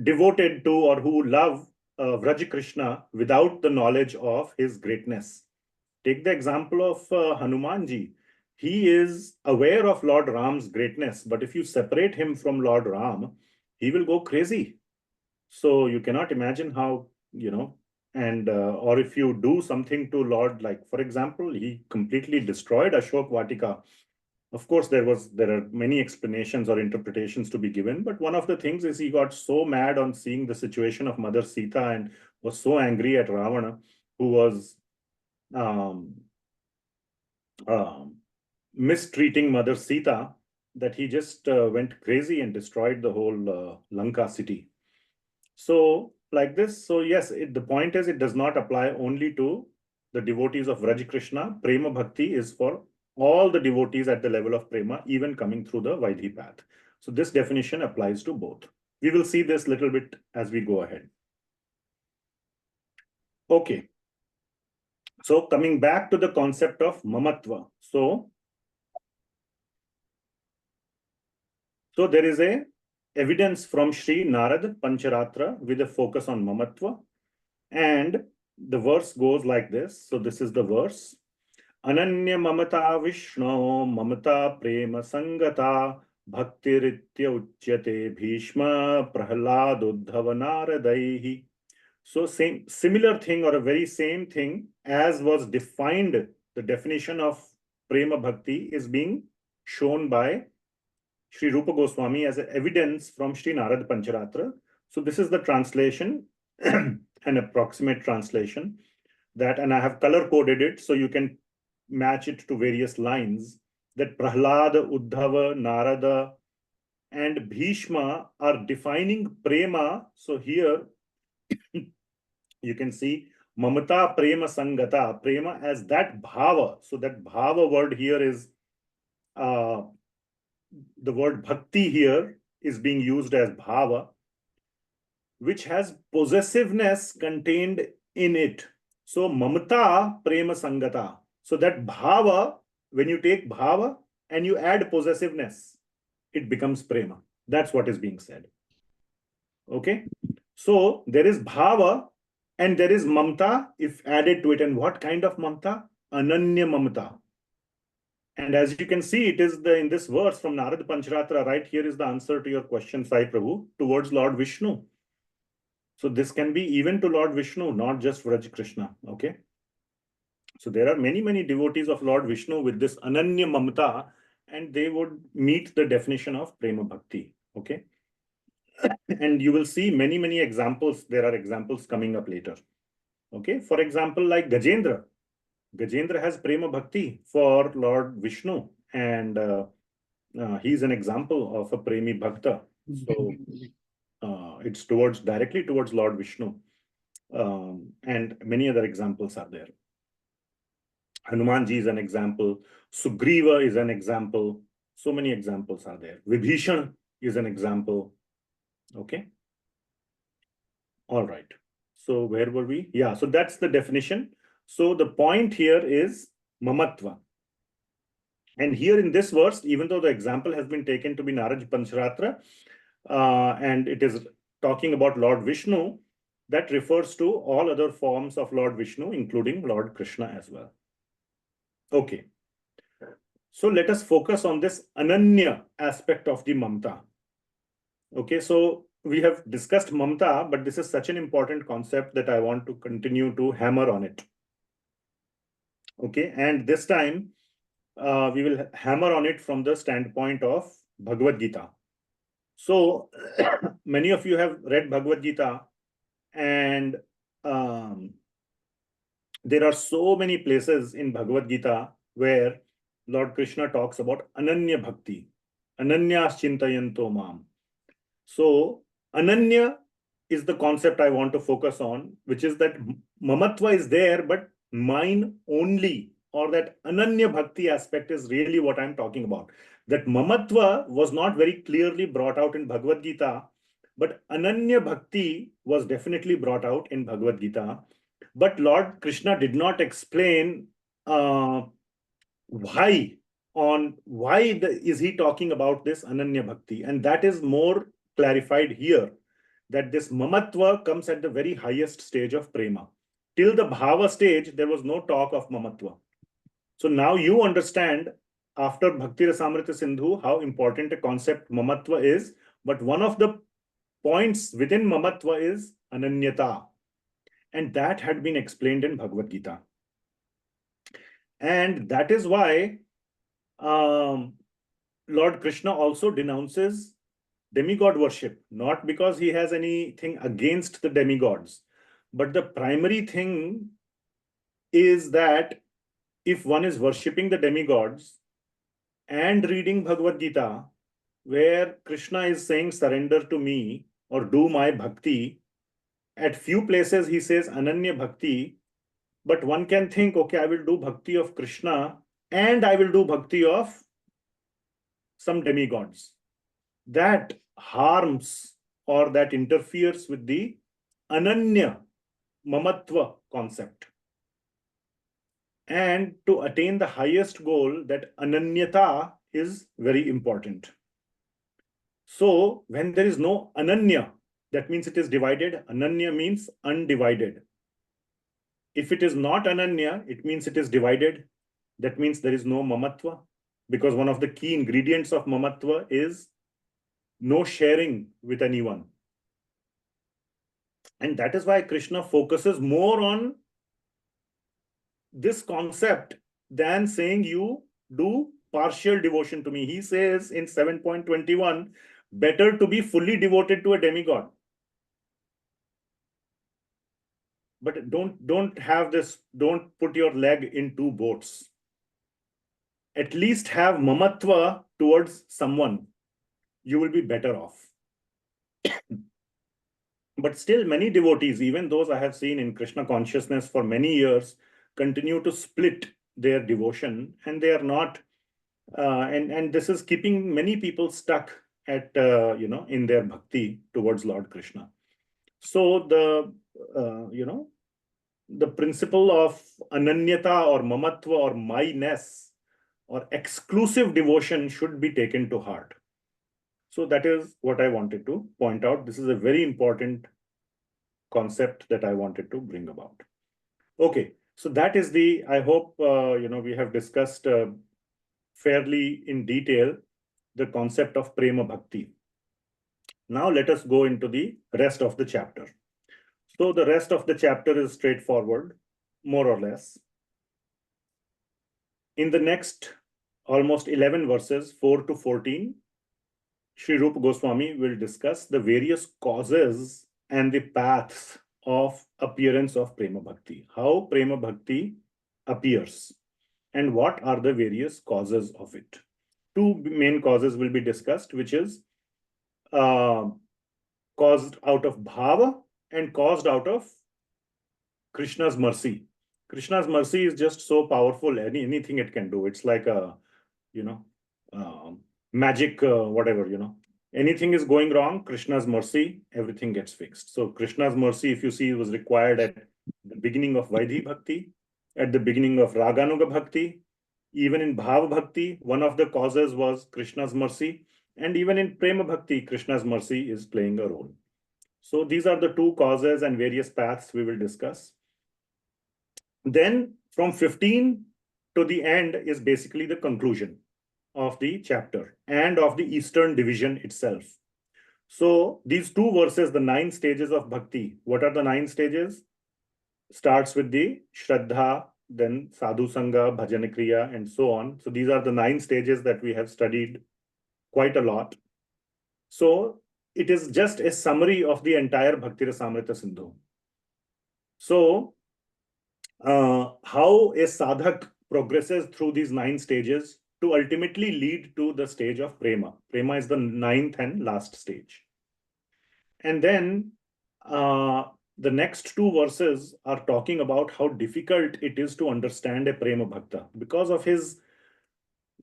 devoted to or who love Vraj Krishna without the knowledge of his greatness. Take the example of Hanumanji. He is aware of Lord Ram's greatness, but if you separate him from Lord Ram, he will go crazy. So you cannot imagine how, and or if you do something to Lord, like for example, he completely destroyed Ashok Vatika. Of course, there are many explanations or interpretations to be given, but one of the things is he got so mad on seeing the situation of Mother Sita and was so angry at Ravana, who was mistreating Mother Sita, that he just went crazy and destroyed the whole Lanka city. So like this, so yes, the point is it does not apply only to the devotees of Vraj Krishna. Prema Bhakti is for all the devotees at the level of Prema, even coming through the Vaidhi path. So this definition applies to both. We will see this little bit as we go ahead. Okay. So coming back to the concept of Mamatva. So there is a evidence from Sri Narad Pancharatra with a focus on Mamatva. And the verse goes like this. So this is the verse. Ananya mamata Vishnu mamata prema sangata bhaktiritya uchyate bhishma prahlad uddhava naradaihi. So similar thing or a very same thing as was defined, the definition of Prema Bhakti is being shown by Sri Rupa Goswami as evidence from Sri Narad Pancharatra. So this is the translation, an approximate translation that, and I have color coded it so you can match it to various lines, that Prahlada, Uddhava, Narada, and Bhishma are defining Prema. So here you can see Mamata Prema Sangata, Prema as that bhava. So that bhava word here is, the word bhakti here is being used as bhava, which has possessiveness contained in it. So Mamata Prema Sangata. So that bhava, when you take bhava and you add possessiveness, it becomes prema. That's what is being said. Okay. So there is bhava and there is mamta if added to it. And what kind of mamta? Ananya mamta. And as you can see, it is in this verse from Narad Pancharatra, right here is the answer to your question, Sai Prabhu, towards Lord Vishnu. So this can be even to Lord Vishnu, not just Vraj Krishna. Okay. So there are many, many devotees of Lord Vishnu with this ananya mamata, and they would meet the definition of prema bhakti. Okay. And you will see many, many examples. There are examples coming up later. Okay. For example, like Gajendra. Gajendra has prema bhakti for Lord Vishnu, and he's an example of a premi bhakta. So it's directly towards Lord Vishnu. And many other examples are there. Hanumanji is an example. Sugriva is an example. So many examples are there. Vibhishan is an example. Okay. All right. So where were we? Yeah. So that's the definition. So the point here is Mamatva. And here in this verse, even though the example has been taken to be Naraj Pancharatra, and it is talking about Lord Vishnu, that refers to all other forms of Lord Vishnu, including Lord Krishna as well. Okay. So let us focus on this Ananya aspect of the Mamta. Okay, so we have discussed Mamta, but this is such an important concept that I want to continue to hammer on it. Okay, and this time we will hammer on it from the standpoint of Bhagavad Gita. So many of you have read Bhagavad Gita, and there are so many places in Bhagavad Gita where Lord Krishna talks about Ananya Bhakti, Ananyas Chintayanto Mam. So Ananya is the concept I want to focus on, which is that Mamatva is there, but mine only, or that Ananya Bhakti aspect is really what I'm talking about. That Mamatva was not very clearly brought out in Bhagavad Gita, but Ananya Bhakti was definitely brought out in Bhagavad Gita. But Lord Krishna did not explain why is he talking about this Ananya Bhakti. And that is more clarified here, that this Mamatva comes at the very highest stage of Prema. Till the bhava stage, there was no talk of Mamatva. So now you understand after Bhakti-rasāmṛta-sindhuḥ how important a concept Mamatva is. But one of the points within Mamatva is Ananyata. And that had been explained in Bhagavad Gita. And that is why Lord Krishna also denounces demigod worship, not because he has anything against the demigods, but the primary thing is that if one is worshipping the demigods and reading Bhagavad Gita, where Krishna is saying surrender to me or do my bhakti, at few places he says Ananya Bhakti, but one can think, okay, I will do bhakti of Krishna and I will do bhakti of some demigods. That harms or that interferes with the Ananya Mamatva concept. And to attain the highest goal, that Ananyata is very important. So when there is no Ananya, that means it is divided. Ananya means undivided. If it is not Ananya, it means it is divided. That means there is no Mamatva, because one of the key ingredients of Mamatva is no sharing with anyone. And that is why Krishna focuses more on this concept than saying you do partial devotion to me. He says in 7.21, better to be fully devoted to a demigod. But don't have this, don't put your leg in two boats. At least have Mamatva towards someone. You will be better off. But still many devotees, even those I have seen in Krishna consciousness for many years, continue to split their devotion, and they are not, and this is keeping many people stuck at, in their bhakti towards Lord Krishna. So the, the principle of ananyata or mamatva or myness or exclusive devotion should be taken to heart. So that is what I wanted to point out. This is a very important concept that I wanted to bring about. Okay, so that is the, I hope, we have discussed fairly in detail the concept of Prema Bhakti. Now let us go into the rest of the chapter. So the rest of the chapter is straightforward, more or less. In the next almost 11 verses, 4 to 14, Sri Rupa Goswami will discuss the various causes and the paths of appearance of Prema Bhakti. How Prema Bhakti appears and what are the various causes of it. Two main causes will be discussed, which is caused out of bhava and caused out of Krishna's mercy. Krishna's mercy is just so powerful, anything it can do. It's like a, magic, whatever, anything is going wrong, Krishna's mercy, everything gets fixed. So Krishna's mercy, if you see, was required at the beginning of Vaidhi Bhakti, at the beginning of Raganuga Bhakti, even in Bhava Bhakti, one of the causes was Krishna's mercy, and even in Prema Bhakti, Krishna's mercy is playing a role. So these are the two causes and various paths we will discuss. Then from 15 to the end is basically the conclusion of the chapter and of the Eastern division itself. So these two verses, the 9 stages of bhakti, what are the 9 stages? Starts with the Shraddha, then Sadhu Sangha, Bhajan Kriya, and so on. So these are the 9 stages that we have studied quite a lot. So it is just a summary of the entire Bhakti-rasāmṛta-sindhu. So how a sadhak progresses through these 9 stages to ultimately lead to the stage of Prema. Prema is the 9th and last stage. And then the next 2 verses are talking about how difficult it is to understand a Prema Bhakta. Because of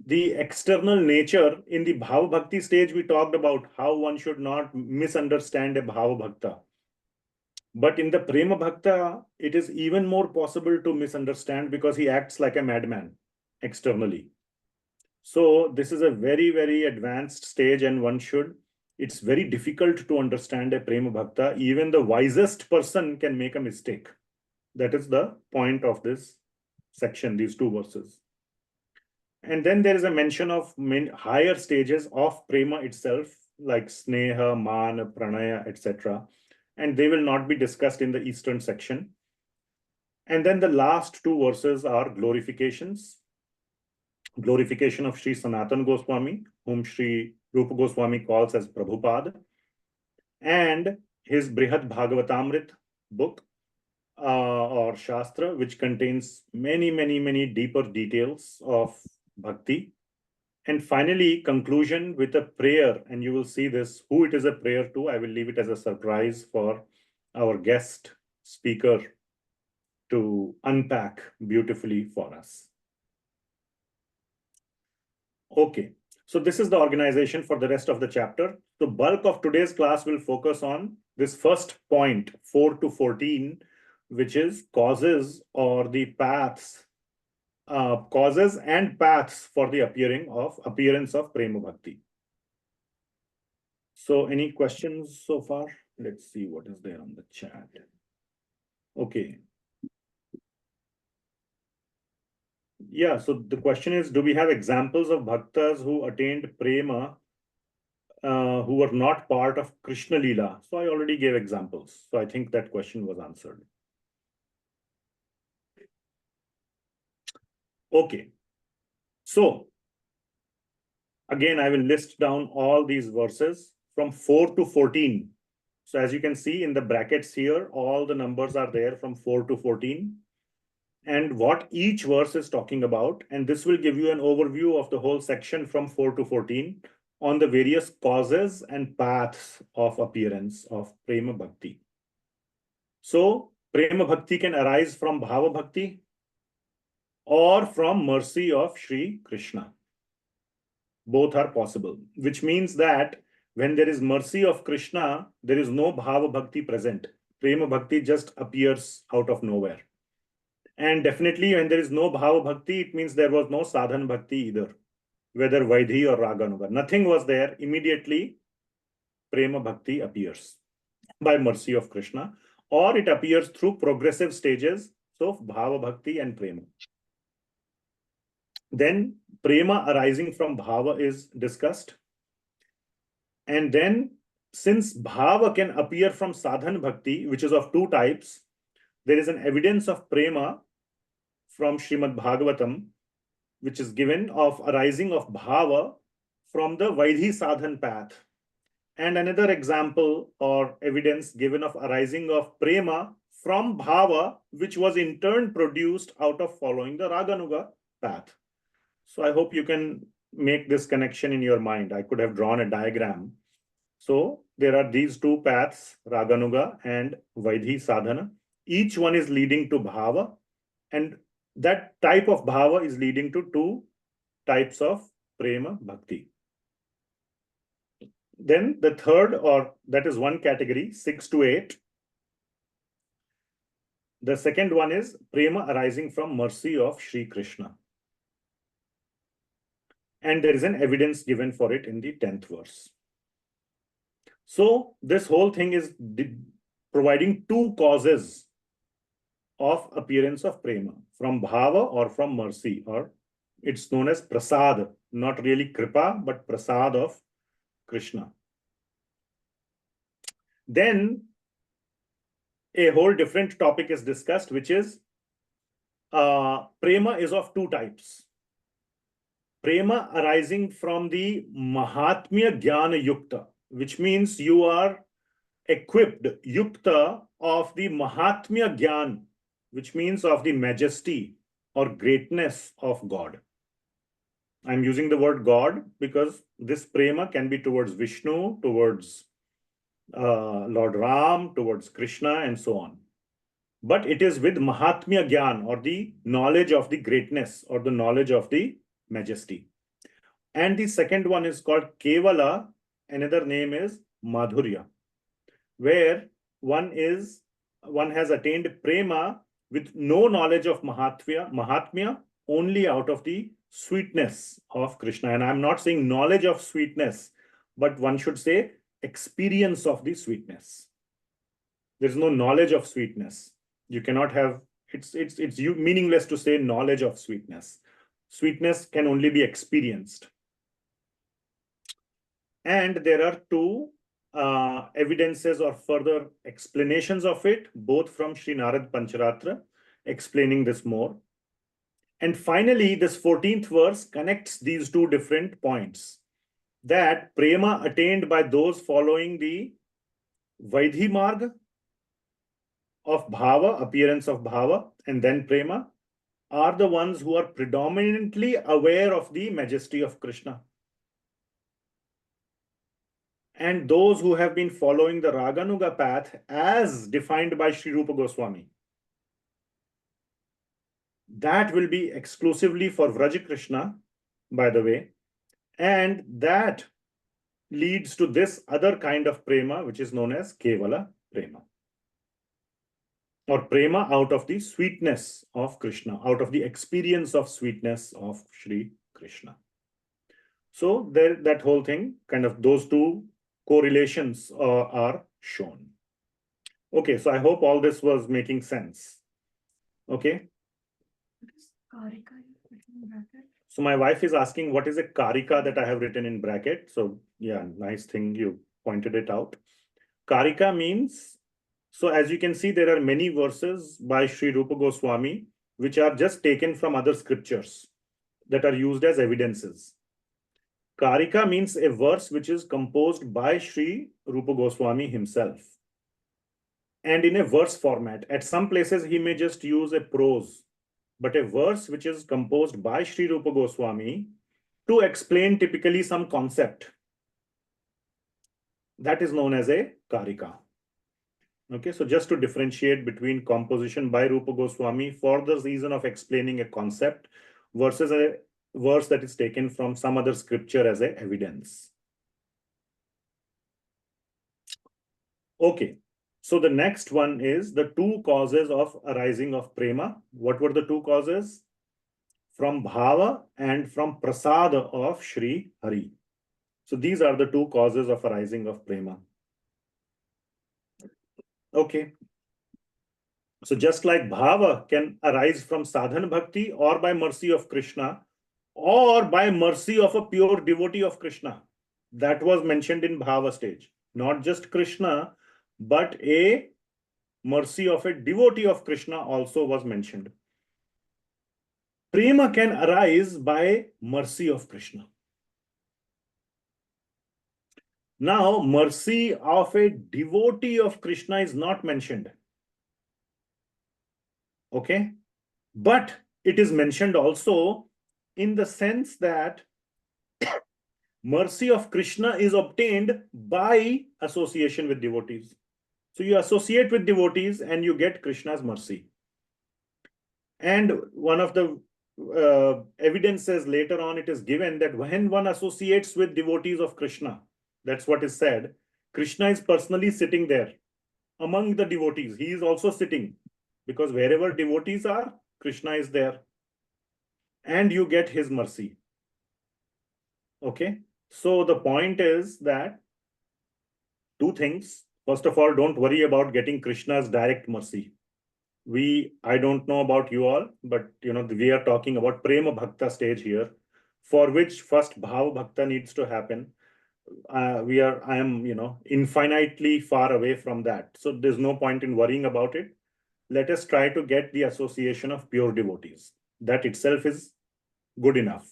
the external nature, in the Bhava Bhakti stage, we talked about how one should not misunderstand a Bhava Bhakta. But in the Prema Bhakta, it is even more possible to misunderstand because he acts like a madman externally. So this is a very, very advanced stage, and it's very difficult to understand a Prema Bhakta. Even the wisest person can make a mistake. That is the point of this section, these 2 verses. And then there is a mention of higher stages of Prema itself, like Sneha, Man, Pranaya, etc. And they will not be discussed in the Eastern section. And then the last 2 verses are glorifications. Glorification of Sri Sanatana Goswami, whom Sri Rupa Goswami calls as Prabhupada, and his Brihad Bhagavatamrit book or Shastra, which contains many, many, many deeper details of bhakti. And finally, conclusion with a prayer, and you will see this, who it is a prayer to. I will leave it as a surprise for our guest speaker to unpack beautifully for us. Okay, so this is the organization for the rest of the chapter. The bulk of today's class will focus on this first point, 4 to 14, which is causes or the paths, causes and paths for the appearance of Prema Bhakti. So any questions so far? Let's see what is there on the chat. Okay. Yeah, so the question is, do we have examples of bhaktas who attained Prema who were not part of Krishna Leela? So I already gave examples. So I think that question was answered. Okay. So again, I will list down all these verses from 4 to 14. So as you can see in the brackets here, all the numbers are there from 4 to 14. And what each verse is talking about. And this will give you an overview of the whole section from 4 to 14 on the various causes and paths of appearance of Prema Bhakti. So Prema Bhakti can arise from Bhava Bhakti or from mercy of Sri Krishna. Both are possible, which means that when there is mercy of Krishna, there is no Bhava Bhakti present. Prema Bhakti just appears out of nowhere. And definitely when there is no Bhava Bhakti, it means there was no Sadhan Bhakti either, whether Vaidhi or Raganuga. Nothing was there. Immediately, Prema Bhakti appears by mercy of Krishna, or it appears through progressive stages of Bhava Bhakti and Prema. Then Prema arising from Bhava is discussed. And then since bhava can appear from sadhan bhakti, which is of two types, there is an evidence of prema from Srimad Bhagavatam, which is given of arising of bhava from the Vaidhi sadhan path. And another example or evidence given of arising of prema from bhava, which was in turn produced out of following the Raganuga path. So I hope you can make this connection in your mind. I could have drawn a diagram. So there are these two paths, Raganuga and Vaidhi sadhana. Each one is leading to bhava, and that type of bhava is leading to two types of prema bhakti. Then the third, or that is one category, 6 to 8. The second one is prema arising from mercy of Sri Krishna. And there is an evidence given for it in the 10th verse. So this whole thing is providing two causes of appearance of prema, from bhava or from mercy, or it's known as prasad, not really kripa, but prasad of Krishna. Then a whole different topic is discussed, which is prema is of two types. Prema arising from the Mahatmya Jnana Yukta, which means you are equipped, Yukta, of the Mahatmya Jnana, which means of the majesty or greatness of God. I'm using the word God because this prema can be towards Vishnu, towards Lord Ram, towards Krishna, and so on. But it is with Mahatmya Gyan, or the knowledge of the greatness, or the knowledge of the majesty. And the second one is called Kevala. Another name is Madhurya, where one has attained prema with no knowledge of Mahatmya, only out of the sweetness of Krishna. And I'm not saying knowledge of sweetness, but one should say experience of the sweetness. There's no knowledge of sweetness. You cannot have, it's meaningless to say knowledge of sweetness. Sweetness can only be experienced. And there are two evidences or further explanations of it, both from Sri Narad Pancharatra, explaining this more. And finally, this 14th verse connects these two different points, that prema attained by those following the Vaidhi Marga of bhava, appearance of bhava, and then prema, are the ones who are predominantly aware of the majesty of Krishna. And those who have been following the Raganuga path as defined by Sri Rupa Goswami, that will be exclusively for Vraj Krishna, by the way, and that leads to this other kind of prema, which is known as Kevala prema, or prema out of the sweetness of Krishna, out of the experience of sweetness of Sri Krishna. So there, that whole thing, kind of those two correlations are shown. Okay, so I hope all this was making sense. Okay. So my wife is asking what is a karika that I have written in bracket. So yeah, nice thing you pointed it out. Karika means, so as you can see, there are many verses by Sri Rupa Goswami which are just taken from other scriptures that are used as evidences. Karika means a verse which is composed by Sri Rupa Goswami himself, and in a verse format. At some places he may just use a prose, but a verse which is composed by Sri Rupa Goswami to explain typically some concept, that is known as a karika. Okay, so just to differentiate between composition by Rupa Goswami for the reason of explaining a concept versus a verse that is taken from some other scripture as a evidence. Okay, so the next one is the two causes of arising of prema. What were the two causes? From bhava and from prasada of Shri Hari. So these are the two causes of arising of prema. Okay. So just like bhava can arise from sadhana bhakti or by mercy of Krishna, or by mercy of a pure devotee of Krishna, that was mentioned in bhava stage. Not just Krishna, but a mercy of a devotee of Krishna also was mentioned. Prema can arise by mercy of Krishna. Now, mercy of a devotee of Krishna is not mentioned. Okay? But it is mentioned also in the sense that mercy of Krishna is obtained by association with devotees. So you associate with devotees and you get Krishna's mercy. And one of the evidences later on, it is given that when one associates with devotees of Krishna, that's what is said, Krishna is personally sitting there among the devotees. He is also sitting, because wherever devotees are, Krishna is there. And you get his mercy. Okay? So the point is that two things. First of all, don't worry about getting Krishna's direct mercy. I don't know about you all, but we are talking about Prema Bhakta stage here, for which first Bhava Bhakta needs to happen. I am, infinitely far away from that. So there's no point in worrying about it. Let us try to get the association of pure devotees. That itself is good enough.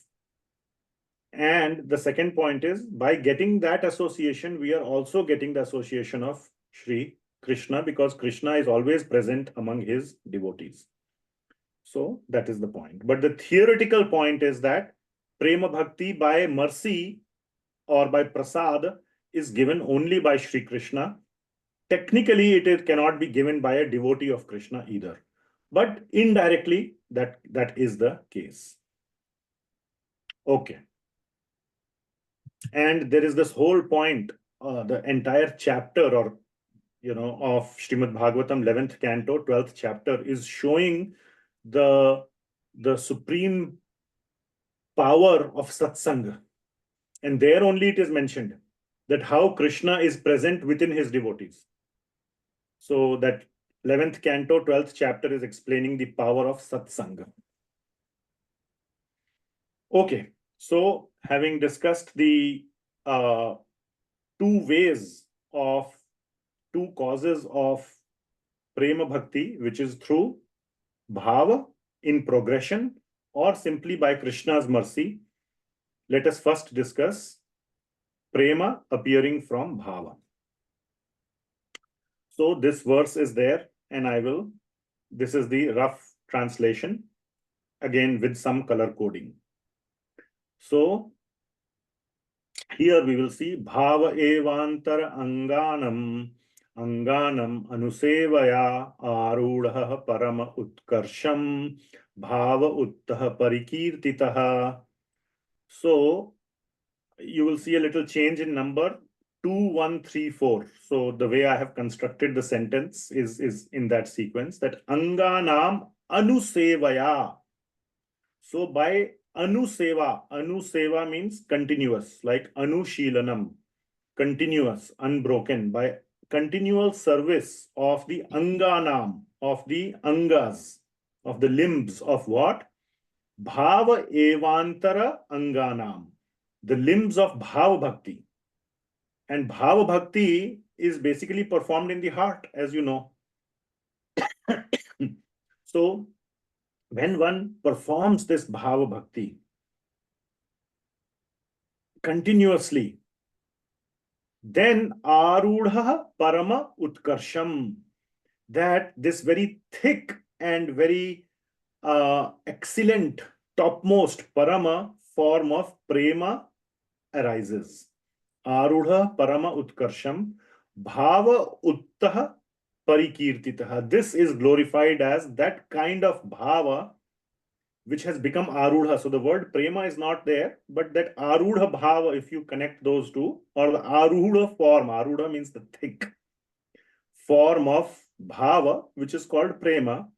And the second point is, by getting that association, we are also getting the association of Sri Krishna, because Krishna is always present among his devotees. So that is the point. But the theoretical point is that Prema Bhakti by mercy or by prasad is given only by Sri Krishna. Technically, it cannot be given by a devotee of Krishna either. But indirectly, that is the case. Okay. And there is this whole point, the entire chapter of Srimad Bhagavatam, 11th canto, 12th chapter, is showing the supreme power of satsanga. And there only it is mentioned that how Krishna is present within his devotees. So that 11th canto, 12th chapter is explaining the power of satsanga. Okay. So, having discussed the two causes of Prema Bhakti, which is through bhava in progression or simply by Krishna's mercy, let us first discuss Prema appearing from bhava. So this verse is there, and this is the rough translation, again with some color coding. So here we will see bhava evantara anganam anusevaya arudha parama utkarsham bhava uttah parikirtitah. So you will see a little change in number 2134. So the way I have constructed the sentence is in that sequence, that anganam anusevaya. So by anuseva means continuous, like anushilanam, continuous, unbroken, by continual service of the anganam, of the angas, of the limbs of what? Bhava evantara anganam, the limbs of bhava bhakti. And bhava bhakti is basically performed in the heart, as you know. So when one performs this bhava bhakti continuously, then arudha parama utkarsham, that this very thick and very excellent topmost parama form of prema arises. Arudha parama utkarsham bhava uttah parikirtitah. This is glorified as that kind of bhava which has become arudha. So the word prema is not there, but that arudha bhava, if you connect those two, or the arudha form, arudha means the thick form of bhava, which is called prema,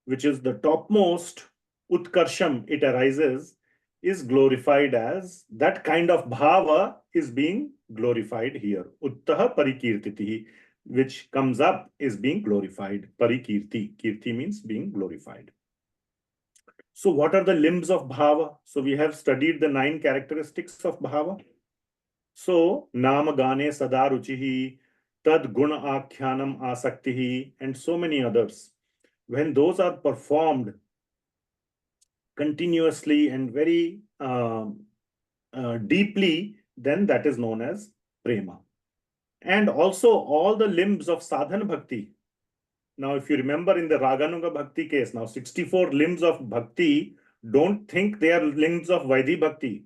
which is the topmost utkarsham, it arises, is glorified as that kind of bhava is being glorified here. Uttah parikirtitihi, which comes up, is being glorified. Parikirti. Kirti means being glorified. So what are the limbs of bhava? So we have studied the 9 characteristics of bhava. So, Nama Gane Sada Ruchihi, Tad Guna Akyanam Asaktihi, and so many others. When those are performed continuously and very deeply, then that is known as Prema. And also all the limbs of sadhana bhakti. Now, if you remember in the Raganuga Bhakti case, now 64 limbs of bhakti, don't think they are limbs of Vaidhi Bhakti.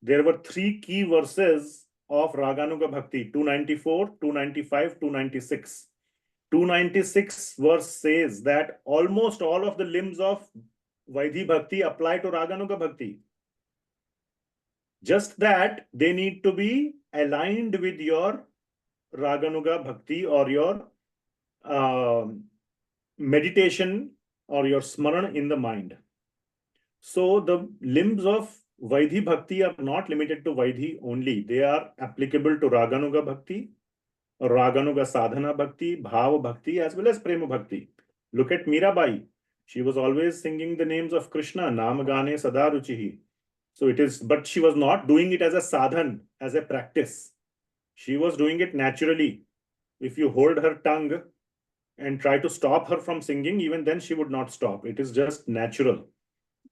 There were 3 key verses of Raganuga Bhakti, 294, 295, 296. 296 verse says that almost all of the limbs of Vaidhi Bhakti apply to Raganuga Bhakti. Just that they need to be aligned with your Raganuga Bhakti or your meditation or your smaran in the mind. So the limbs of Vaidhi Bhakti are not limited to Vaidhi only. They are applicable to Raganuga Bhakti, Raganuga Sadhana Bhakti, Bhava Bhakti, as well as Prema Bhakti. Look at Mirabai. She was always singing the names of Krishna, Namagane Sada Ruchihi. So it is, but she was not doing it as a sadhan, as a practice. She was doing it naturally. If you hold her tongue and try to stop her from singing, even then she would not stop. It is just natural.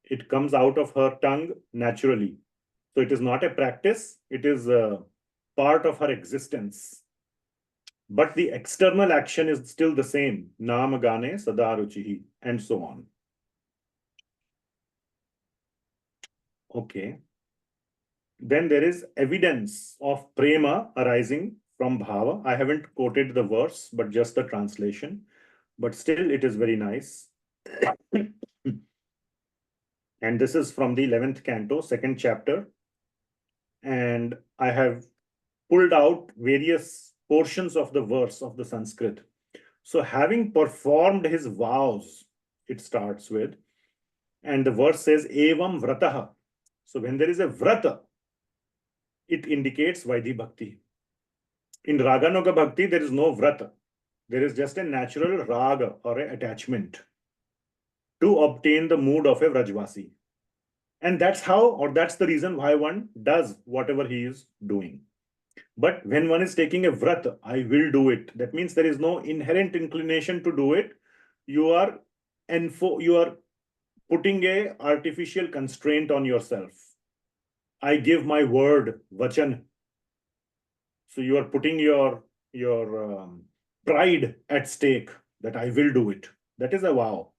It comes out of her tongue naturally. So it is not a practice. It is a part of her existence. But the external action is still the same. Namagane Sadaruchihi, and so on. Okay. Then there is evidence of prema arising from bhava. I haven't quoted the verse, but just the translation. But still, it is very nice. And this is from the 11th canto, 2nd chapter. And I have pulled out various portions of the verse of the Sanskrit. So having performed his vows, it starts with, and the verse says, Evam vrataha. So when there is a vrata, it indicates Vaidhi Bhakti. In Raganuga Bhakti, there is no vrata. There is just a natural raga or an attachment to obtain the mood of a Vrajavasi. And that's how, or that's the reason why one does whatever he is doing. But when one is taking a vrata, I will do it. That means there is no inherent inclination to do it. You are putting a artificial constraint on yourself. I give my word, vachan. So you are putting your pride at stake that I will do it. That is a vow.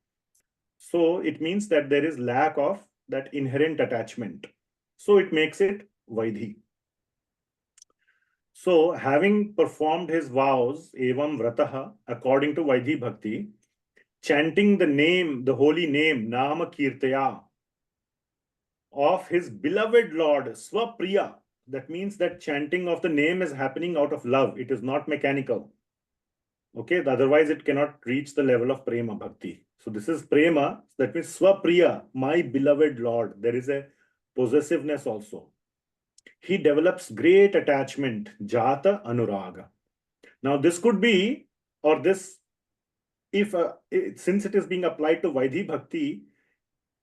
So it means that there is lack of that inherent attachment. So it makes it Vaidhi. So having performed his vows, evam vrataha, according to Vaidhi Bhakti, chanting the name, the holy name, Nama Kirtaya, of his beloved Lord, Swapriya. That means that chanting of the name is happening out of love. It is not mechanical. Okay, otherwise it cannot reach the level of Prema Bhakti. So this is Prema, that means Swapriya, my beloved Lord. There is a possessiveness also. He develops great attachment, Jata Anuraga. Now this could be, or this, if since it is being applied to Vaidhi Bhakti,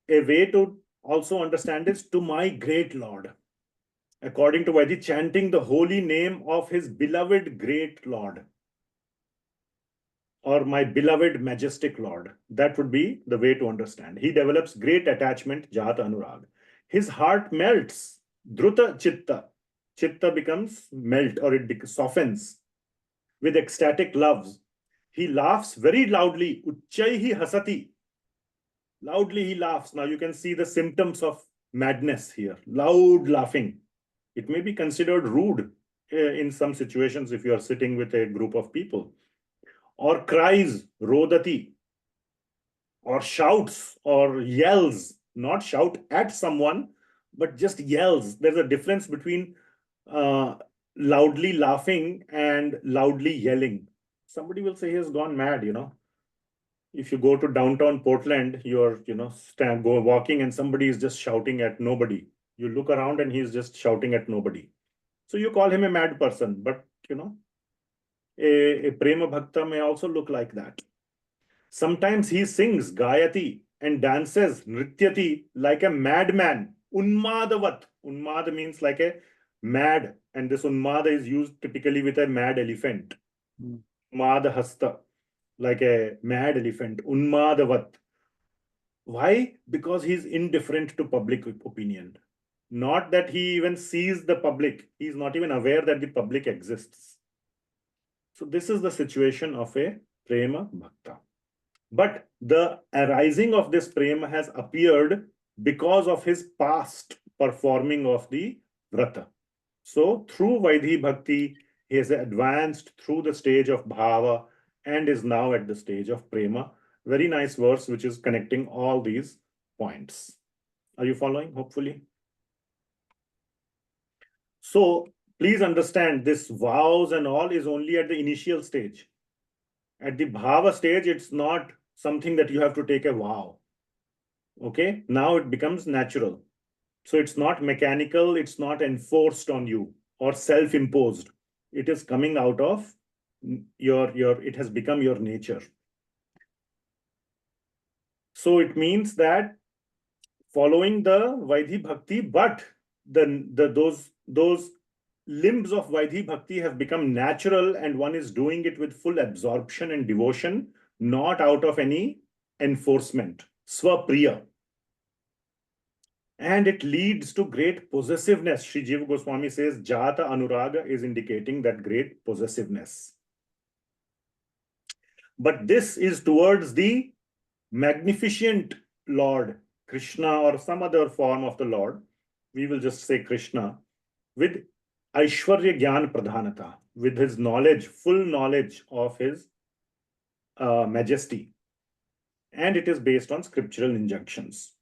a way to also understand is to my great Lord. According to Vaidhi, chanting the holy name of his beloved great Lord, or my beloved majestic Lord. That would be the way to understand. He develops great attachment, Jata Anurag. His heart melts, Druta Chitta. Chitta becomes melt, or it softens with ecstatic loves. He laughs very loudly, Uchchaihi Hasati. Loudly he laughs. Now you can see the symptoms of madness here. Loud laughing. It may be considered rude in some situations if you are sitting with a group of people. Or cries, rodati, or shouts, or yells, not shout at someone, but just yells. There's a difference between loudly laughing and loudly yelling. Somebody will say he has gone mad, you know. If you go to downtown Portland, you're, go walking and somebody is just shouting at nobody. You look around and he's just shouting at nobody. So you call him a mad person, but, a Prema Bhakta may also look like that. Sometimes he sings Gayati and dances Nrityati like a madman. Unmadavat. Unmad means like a mad, and this unmada is used typically with a mad elephant. Mada hasta, like a mad elephant, unmadavat. Why? Because he's indifferent to public opinion. Not that he even sees the public. He's not even aware that the public exists. So this is the situation of a Prema Bhakta. But the arising of this Prema has appeared because of his past performing of the Vrata. So through Vaidhi Bhakti, he has advanced through the stage of Bhava and is now at the stage of Prema. Very nice verse which is connecting all these points. Are you following? Hopefully. So please understand this vows and all is only at the initial stage. At the Bhava stage, it's not something that you have to take a vow. Okay, now it becomes natural. So it's not mechanical, it's not enforced on you or self-imposed. It is coming out of it has become your nature. So it means that following the Vaidhi Bhakti, but those limbs of Vaidhi Bhakti have become natural and one is doing it with full absorption and devotion, not out of any enforcement, swapriya. And it leads to great possessiveness. Sri Jiva Goswami says, Jata Anuraga is indicating that great possessiveness. But this is towards the magnificent Lord Krishna or some other form of the Lord. We will just say Krishna with Aishwarya Gyan Pradhanata, with his knowledge, full knowledge of his majesty. And it is based on scriptural injunctions.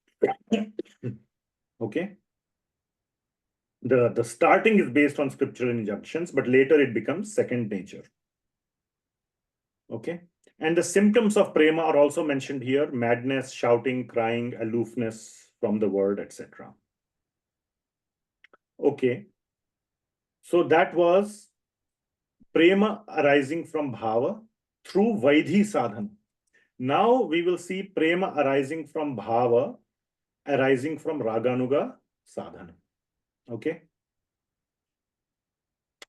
Okay. The starting is based on scriptural injunctions, but later it becomes second nature. Okay. And the symptoms of prema are also mentioned here: madness, shouting, crying, aloofness from the word, etc. Okay. So that was prema arising from bhava through vaidhi sadhana. Now we will see prema arising from bhava, arising from raganuga sadhana. Okay.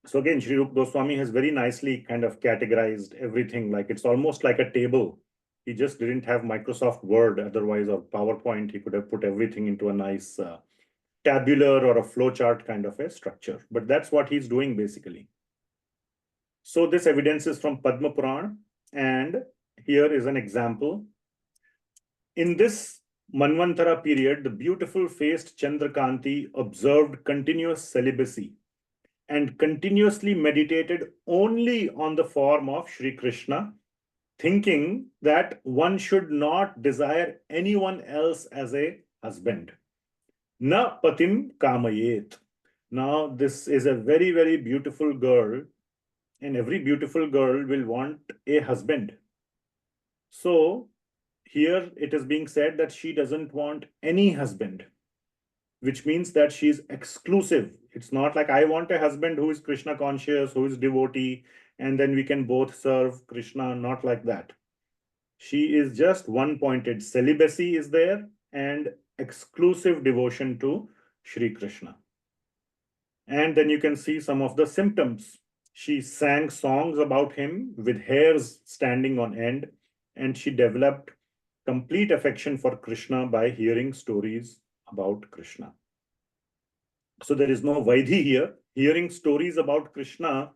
So again, Śrī Rupa Goswami has very nicely kind of categorized everything. Like it's almost like a table. He just didn't have Microsoft Word otherwise, or PowerPoint. He could have put everything into a nice tabular or a flowchart kind of a structure. But that's what he's doing basically. So this evidence is from Padma Purana. And here is an example. In this Manvantara period, the beautiful faced Chandrakanti observed continuous celibacy and continuously meditated only on the form of Sri Krishna, thinking that one should not desire anyone else as a husband. Na patim kamayet. Now, this is a very, very beautiful girl, and every beautiful girl will want a husband. So, here it is being said that she doesn't want any husband, which means that she is exclusive. It's not like I want a husband who is Krishna conscious, who is devotee, and then we can both serve Krishna. Not like that. She is just one-pointed. Celibacy is there and exclusive devotion to Sri Krishna. And then you can see some of the symptoms. She sang songs about him with hairs standing on end, and she developed complete affection for Krishna by hearing stories about Krishna. So there is no Vaidhi here. Hearing stories about Krishna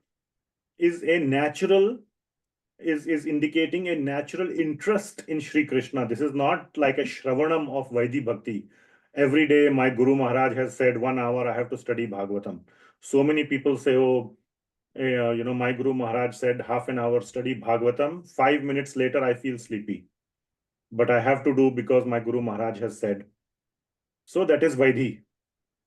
is a natural, is indicating a natural interest in Sri Krishna. This is not like a Shravanam of Vaidhi Bhakti. Every day my Guru Maharaj has said 1 hour I have to study Bhagavatam. So many people say, oh, my Guru Maharaj said half an hour study Bhagavatam. 5 minutes later I feel sleepy. But I have to do because my Guru Maharaj has said. So that is Vaidhi.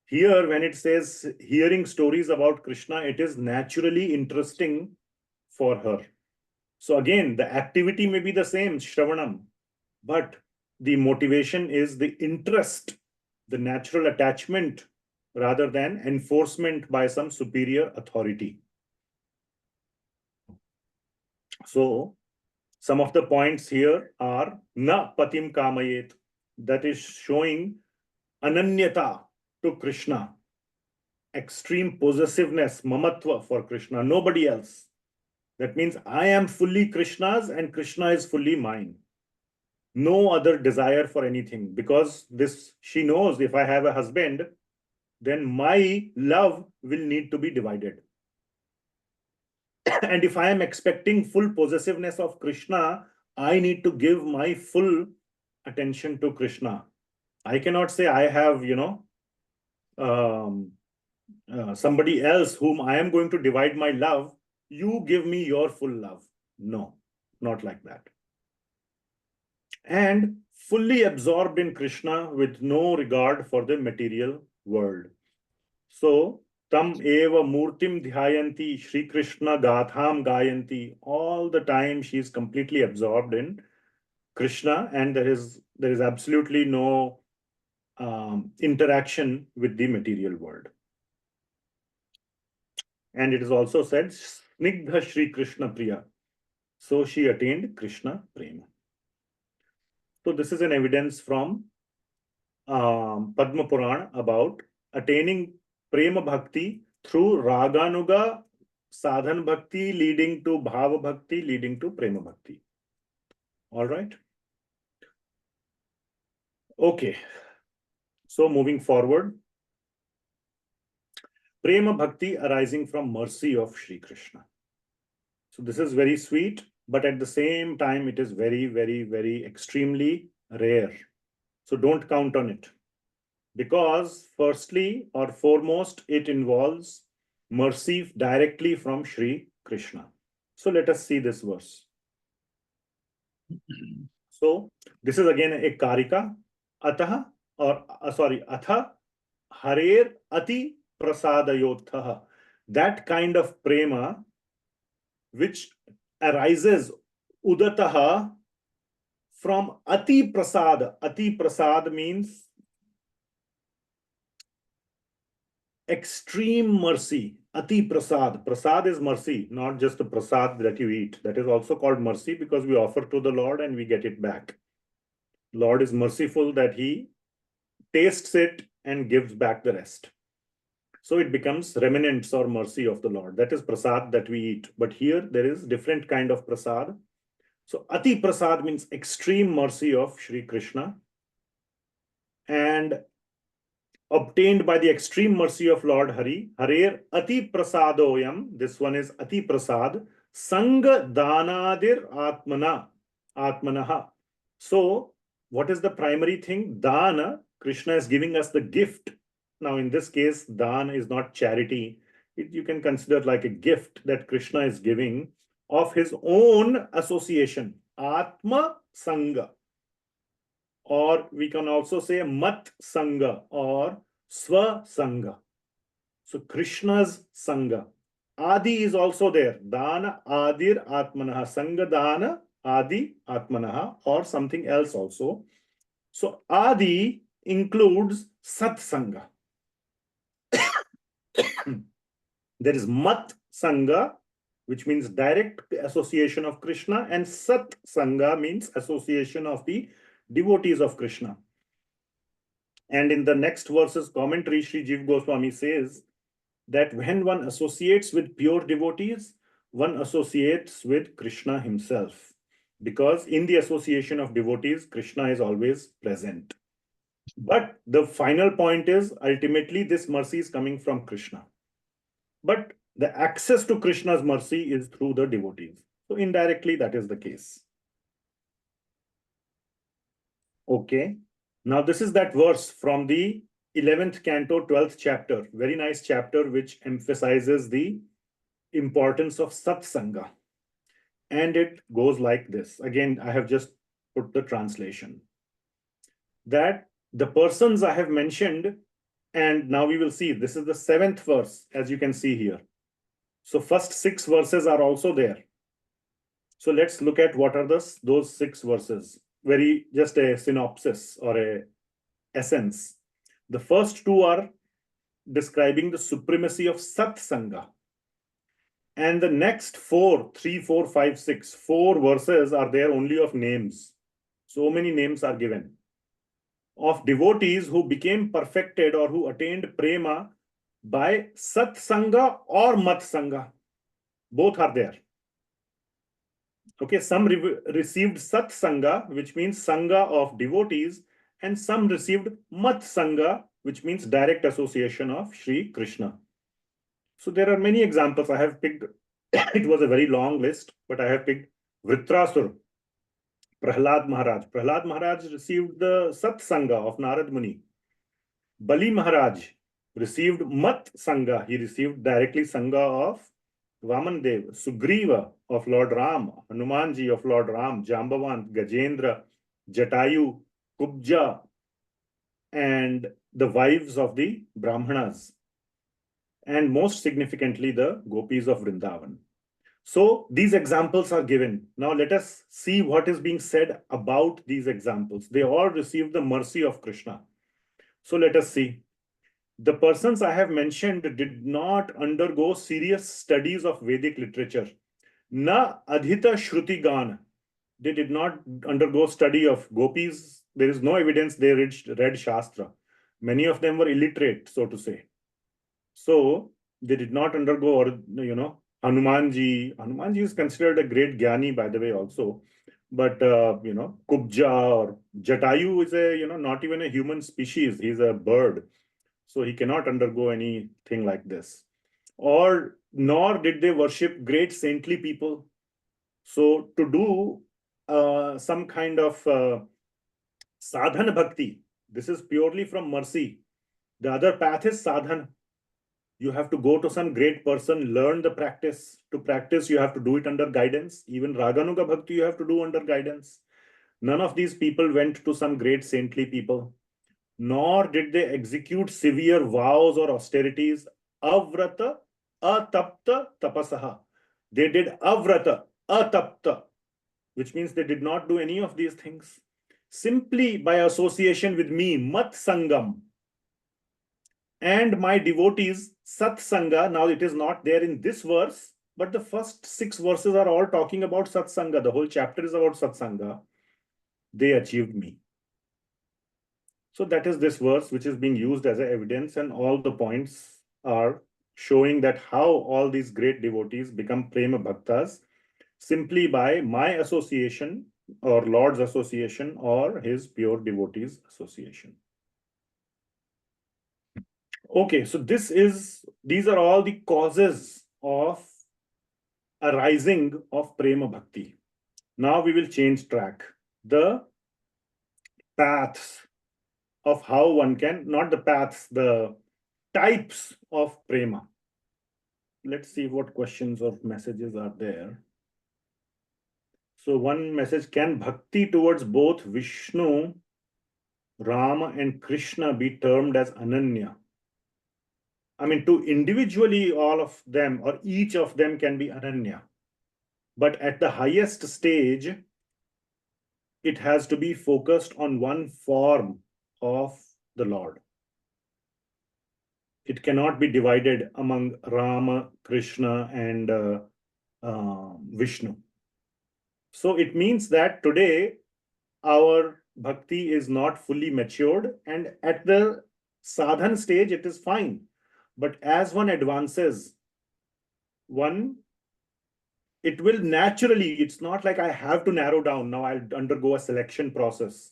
Here, when it says hearing stories about Krishna, it is naturally interesting for her. So again, the activity may be the same, Shravanam, but the motivation is the interest, the natural attachment, rather than enforcement by some superior authority. So, some of the points here are na patim kamayet, that is showing ananyata to Krishna. extreme possessiveness, Mamatva for Krishna, nobody else. That means I am fully Krishna's and Krishna is fully mine. No other desire for anything, because this, she knows if I have a husband, then my love will need to be divided. And if I am expecting full possessiveness of Krishna, I need to give my full attention to Krishna. I cannot say I have, somebody else whom I am going to divide my love. You give me your full love. No, not like that. And fully absorbed in Krishna with no regard for the material world. So, tam eva murtim dhyayanti, Sri Krishna gatham gayanti. All the time she is completely absorbed in Krishna, and there is absolutely no interaction with the material world. And it is also said, Snigdha Sri Krishna Priya. So she attained Krishna Prema. So this is an evidence from Padma Purana about attaining Prema Bhakti through Raganuga Sadhan Bhakti leading to Bhava Bhakti leading to Prema Bhakti. All right. Okay. So moving forward, Prema Bhakti arising from mercy of Sri Krishna. So this is very sweet, but at the same time, it is very, very, very extremely rare. So don't count on it. Because firstly or foremost, it involves mercy directly from Sri Krishna. So let us see this verse. So this is again a karika. Atha, Atha Harer Ati Prasadayotha. That kind of prema which arises udataha from Ati Prasad. Ati Prasad means extreme mercy. Ati Prasad. Prasad is mercy, not just the prasad that you eat. That is also called mercy because we offer to the Lord and we get it back. Lord is merciful that he tastes it and gives back the rest. So it becomes remnants or mercy of the Lord. That is prasad that we eat. But here there is different kind of prasad. So Ati Prasad means extreme mercy of Sri Krishna, and obtained by the extreme mercy of Lord Hari. Harer Ati Prasadoyam. This one is Ati Prasad. Sanga Danadir Atmanaha. So what is the primary thing? Dana. Krishna is giving us the gift. Now, in this case, Dan is not charity. You can consider like a gift that Krishna is giving of his own association, Atma Sangha. Or we can also say Mat Sangha or Swa Sangha. So Krishna's Sangha. Adi is also there. Dana Adir Atmanaha. Sangha Dana Adi Atmanaha, or something else also. So Adi includes Sat Sangha. There is Mat Sangha, which means direct association of Krishna, and Sat Sangha means association of the devotees of Krishna. And in the next verses commentary, Sri Gosvami says that when one associates with pure devotees, one associates with Krishna himself. Because in the association of devotees, Krishna is always present. But the final point is, ultimately, this mercy is coming from Krishna. But the access to Krishna's mercy is through the devotees. So indirectly, that is the case. Okay. Now, this is that verse from the 11th canto, 12th chapter. Very nice chapter, which emphasizes the importance of Satsanga. And it goes like this. Again, I have just put the translation. That the persons I have mentioned, and now we will see, this is the 7th verse, as you can see here. So first 6 verses are also there. So let's look at what are those 6 verses. Very just a synopsis or a essence. The first 2 are describing the supremacy of Sat Sangha. And the next 4 verses are there only of names. So many names are given of devotees who became perfected or who attained prema by Sat Sangha or Mat Sangha. Both are there. Okay, some received Sat Sangha, which means Sangha of devotees, and some received Mat Sangha, which means direct association of Sri Krishna. So there are many examples I have picked. It was a very long list, but I have picked Vritrasur, Prahlad Maharaj. Prahlad Maharaj received the Sat Sangha of Narad Muni. Bali Maharaj received Mat Sangha. He received directly Sangha of Vaman Dev. Sugriva of Lord Ram, Hanumanji of Lord Ram, Jambavant, Gajendra, Jatayu, Kubja, and the wives of the Brahmanas. And most significantly, the gopis of Vrindavan. So these examples are given. Now let us see what is being said about these examples. They all received the mercy of Krishna. So let us see. The persons I have mentioned did not undergo serious studies of Vedic literature. Na adhita shruti gan. They did not undergo study of gopis. There is no evidence they read Shastra. Many of them were illiterate, so to say. So they did not undergo, or Hanumanji. Hanumanji is considered a great Jnani, by the way, also. But Kubja or Jatayu is a not even a human species. He's a bird, so he cannot undergo anything like this. Or nor did they worship great saintly people. So to do some kind of sadhana bhakti, this is purely from mercy. The other path is sadhana. You have to go to some great person, learn the practice. To practice, you have to do it under guidance. Even Raganuga Bhakti, you have to do under guidance. None of these people went to some great saintly people, nor did they execute severe vows or austerities. Avrata, atapta, tapasaha. They did avrata, atapta, which means they did not do any of these things. Simply by association with me, mat sangam, and my devotees, Sat Sangha. Now it is not there in this verse, but the first 6 verses are all talking about Sat Sangha. The whole chapter is about Sat Sangha. They achieved me. So that is this verse which is being used as evidence, and all the points are showing that how all these great devotees become Prema Bhaktas simply by my association or Lord's association or his pure devotees association. Okay, so these are all the causes of arising of Prema Bhakti. Now we will change track. The paths of how one can, not the paths, the types of Prema. Let's see what questions or messages are there. So one message, can Bhakti towards both Vishnu, Rama and Krishna be termed as Ananya? I mean, to individually all of them or each of them can be Ananya. But at the highest stage, it has to be focused on one form of the Lord. It cannot be divided among Rama, Krishna, and Vishnu. So it means that today our bhakti is not fully matured, and at the sadhan stage, it is fine. But as one advances, it will naturally, it's not like I have to narrow down. Now I'll undergo a selection process.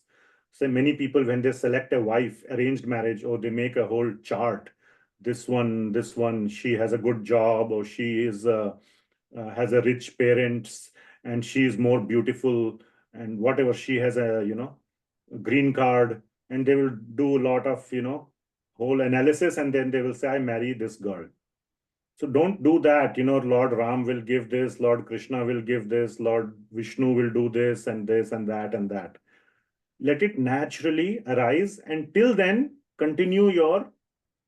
So many people, when they select a wife, arranged marriage, or they make a whole chart. This one, she has a good job, or she is has a rich parents, and she is more beautiful, and whatever, she has a green card, and they will do a lot of whole analysis, and then they will say, I marry this girl. So don't do that. Lord Ram will give this, Lord Krishna will give this, Lord Vishnu will do this and that and that. Let it naturally arise, and till then continue your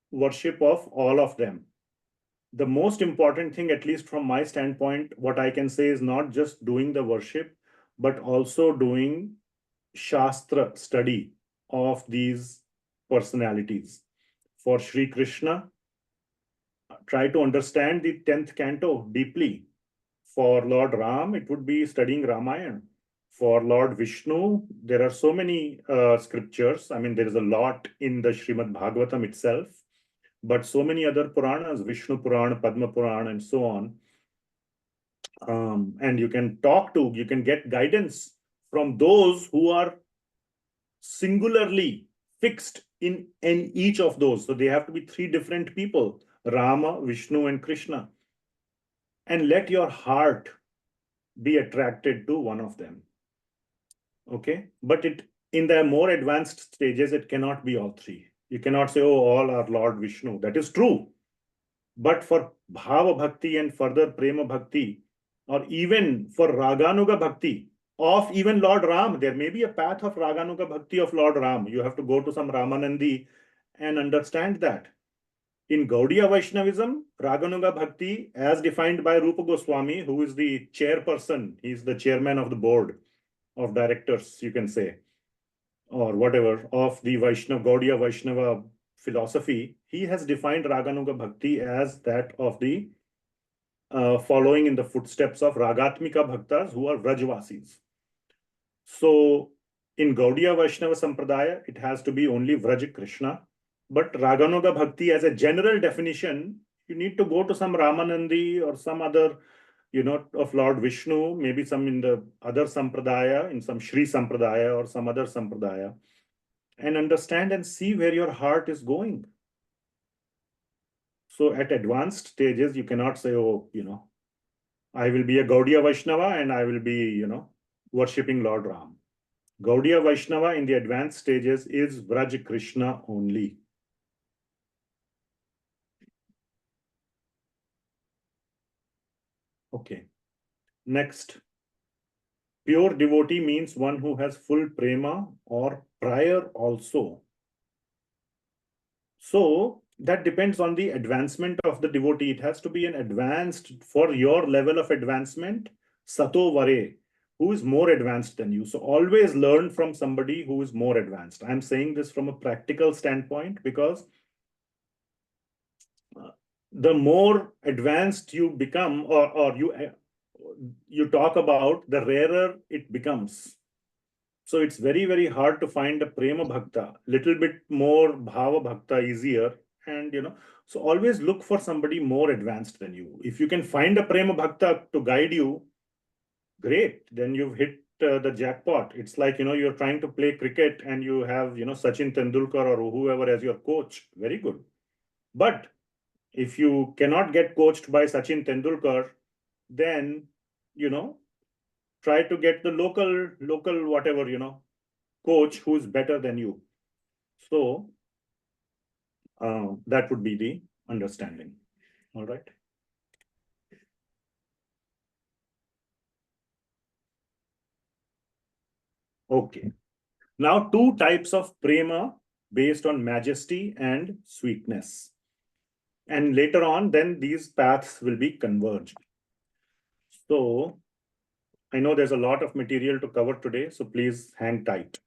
worship of all of them. The most important thing, at least from my standpoint, what I can say is not just doing the worship, but also doing Shastra study of these personalities. For Sri Krishna, try to understand the 10th canto deeply. For Lord Ram, it would be studying Ramayana. For Lord Vishnu, there are so many scriptures. I mean, there is a lot in the Srimad Bhagavatam itself. But so many other Puranas, Vishnu Purana, Padma Purana, and so on. And you can get guidance from those who are singularly fixed in each of those. So they have to be three different people, Rama, Vishnu, and Krishna. And let your heart be attracted to one of them. Okay, but in the more advanced stages, it cannot be all three. You cannot say, oh, all are Lord Vishnu. That is true. But for bhava bhakti and further prema bhakti, or even for raganuga bhakti of even Lord Ram, there may be a path of raganuga bhakti of Lord Ram. You have to go to some Ramanandi and understand that. In Gaudiya Vaishnavism, Raganuga Bhakti, as defined by Rupa Goswami, who is the chairperson, he's the chairman of the board of directors, you can say, or whatever, of the Gaudiya Vaishnava philosophy, he has defined Raganuga Bhakti as that of the following in the footsteps of Ragatmika Bhaktas, who are Vrajavasis. So in Gaudiya Vaishnava Sampradaya, it has to be only Vraj Krishna. But Raganuga Bhakti, as a general definition, you need to go to some Ramanandi or some other, of Lord Vishnu, maybe some in the other Sampradaya, in some Śrī Sampradaya or some other Sampradaya, and understand and see where your heart is going. So at advanced stages, you cannot say, oh, I will be a Gaudiya Vaishnava and I will be, worshipping Lord Ram. Gaudiya Vaishnava in the advanced stages is Vraj Krishna only. Okay. Next. Pure devotee means one who has full prema or prior also. So that depends on the advancement of the devotee. It has to be an advanced, for your level of advancement, sato vare, who is more advanced than you. So always learn from somebody who is more advanced. I'm saying this from a practical standpoint because the more advanced you become or you talk about, the rarer it becomes. So it's very, very hard to find a prema bhakta, little bit more bhava bhakta easier. And, so always look for somebody more advanced than you. If you can find a prema bhakta to guide you, great. Then you've hit the jackpot. It's like, you're trying to play cricket and you have, Sachin Tendulkar or whoever as your coach. Very good. But if you cannot get coached by Sachin Tendulkar, then, try to get the local whatever, coach who's better than you. So that would be the understanding. All right. Okay. Now, two types of prema based on majesty and sweetness. And later on, then these paths will be converged. So I know there's a lot of material to cover today, so please hang tight.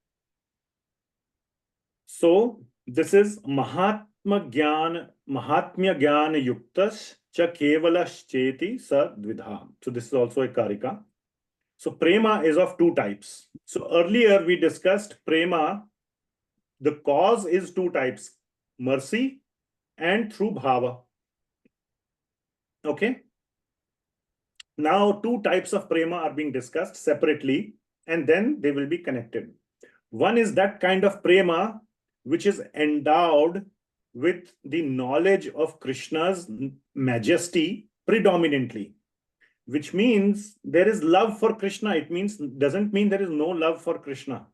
So this is Mahatmya Gyan Yuktas Cha Kevalas Cheti Sa Dvidham. So this is also a Karika. So prema is of two types. So earlier we discussed prema, the cause is two types, mercy and through bhava. Okay. Now two types of prema are being discussed separately and then they will be connected. One is that kind of prema which is endowed with the knowledge of Krishna's majesty predominantly, which means there is love for Krishna. It doesn't mean there is no love for Krishna.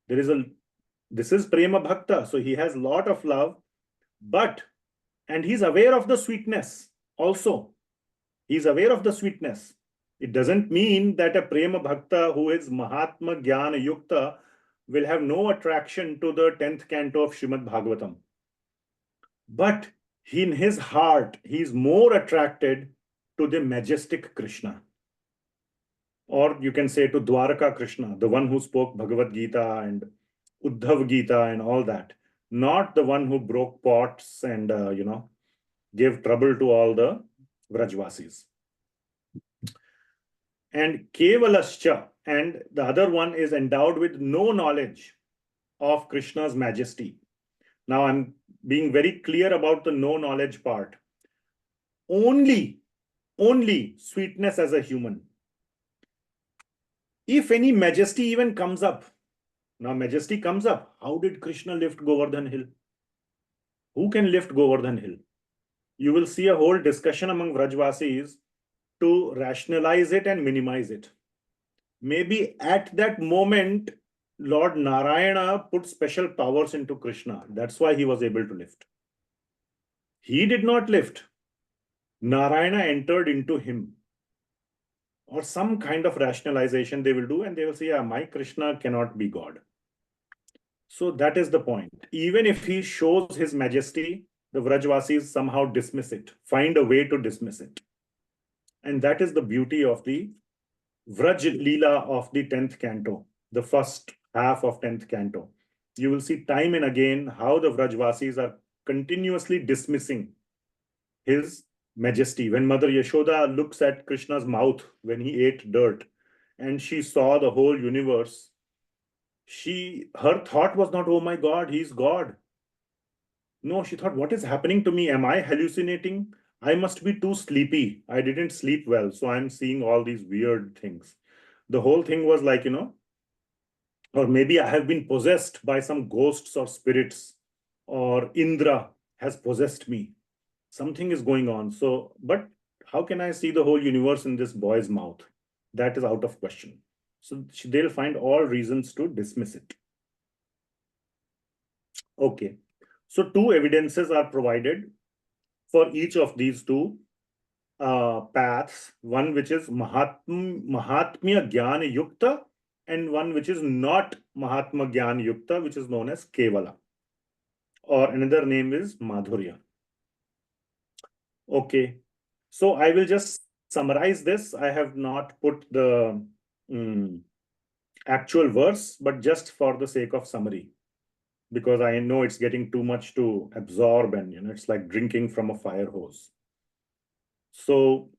This is prema bhakta. So he has a lot of love, and he's aware of the sweetness also. He's aware of the sweetness. It doesn't mean that a prema bhakta who is Mahatma Jnana Yukta will have no attraction to the 10th canto of Srimad Bhagavatam. But in his heart, he's more attracted to the majestic Krishna. Or you can say to Dwaraka Krishna, the one who spoke Bhagavad Gita and Uddhav Gita and all that. Not the one who broke pots and, gave trouble to all the Vrajavasis. And Kevalascha, and the other one is endowed with no knowledge of Krishna's majesty. Now I'm being very clear about the no knowledge part. Only sweetness as a human. If any majesty even comes up, now majesty comes up, how did Krishna lift Govardhan Hill? Who can lift Govardhan Hill? You will see a whole discussion among Vrajavasis to rationalize it and minimize it. Maybe at that moment, Lord Narayana put special powers into Krishna. That's why he was able to lift. He did not lift. Narayana entered into him. Or some kind of rationalization they will do, and they will say, yeah, my Krishna cannot be God. So that is the point. Even if he shows his majesty, the Vrajavasis somehow dismiss it, find a way to dismiss it. And that is the beauty of the Vraj Leela of the 10th canto, the first half of 10th canto. You will see time and again how the Vrajavasis are continuously dismissing his majesty. When Mother Yashoda looks at Krishna's mouth when he ate dirt and she saw the whole universe, her thought was not, oh my God, he's God. No, she thought, what is happening to me? Am I hallucinating? I must be too sleepy. I didn't sleep well, so I'm seeing all these weird things. The whole thing was like, or maybe I have been possessed by some ghosts or spirits, or Indra has possessed me. Something is going on. So, but how can I see the whole universe in this boy's mouth? That is out of question. So they'll find all reasons to dismiss it. Okay. So two evidences are provided for each of these two paths. One which is Mahatmya Jnana Yukta, and one which is not Mahatma Jnana Yukta, which is known as Kevala. Or another name is Madhurya. Okay. So I will just summarize this. I have not put the actual verse, but just for the sake of summary, because I know it's getting too much to absorb, and it's like drinking from a fire hose. So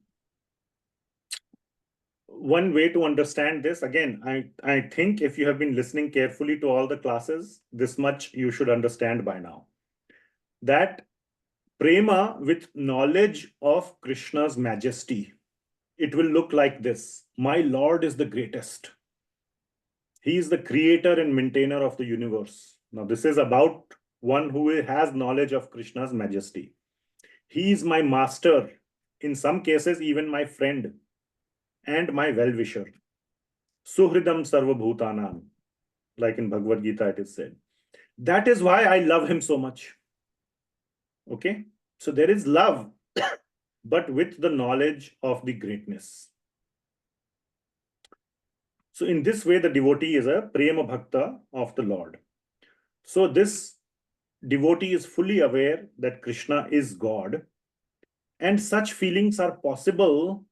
one way to understand this, again, I think if you have been listening carefully to all the classes, this much you should understand by now. That Prema with knowledge of Krishna's majesty, it will look like this. My Lord is the greatest. He is the creator and maintainer of the universe. Now, this is about one who has knowledge of Krishna's majesty. He is my master, in some cases, even my friend and my well-wisher. Suhridam sarva bhutanam, like in Bhagavad Gita it is said. That is why I love him so much. Okay? So there is love, but with the knowledge of the greatness. So in this way, the devotee is a Prema Bhakta of the Lord. So this devotee is fully aware that Krishna is God, and such feelings are possible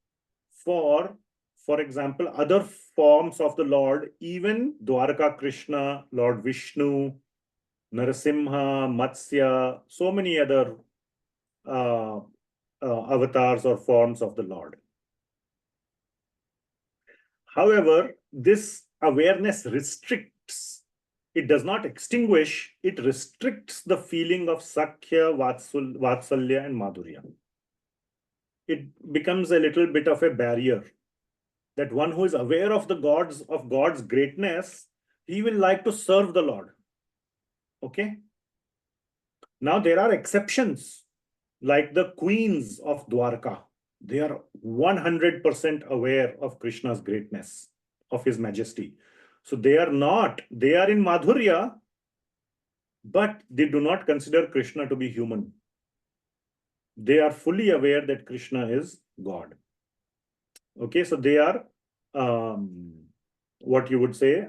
for example, other forms of the Lord, even Dwarka Krishna, Lord Vishnu, Narasimha, Matsya, so many other avatars or forms of the Lord. However, this awareness restricts, it does not extinguish, it restricts the feeling of Sakhya, Vatsalya, and Madhurya. It becomes a little bit of a barrier, that one who is aware of God's greatness, he will like to serve the Lord. Okay? Now there are exceptions, like the queens of Dwarka. They are 100% aware of Krishna's greatness, of his majesty. So they are in Madhurya, but they do not consider Krishna to be human. They are fully aware that Krishna is God. Okay, so they are what you would say,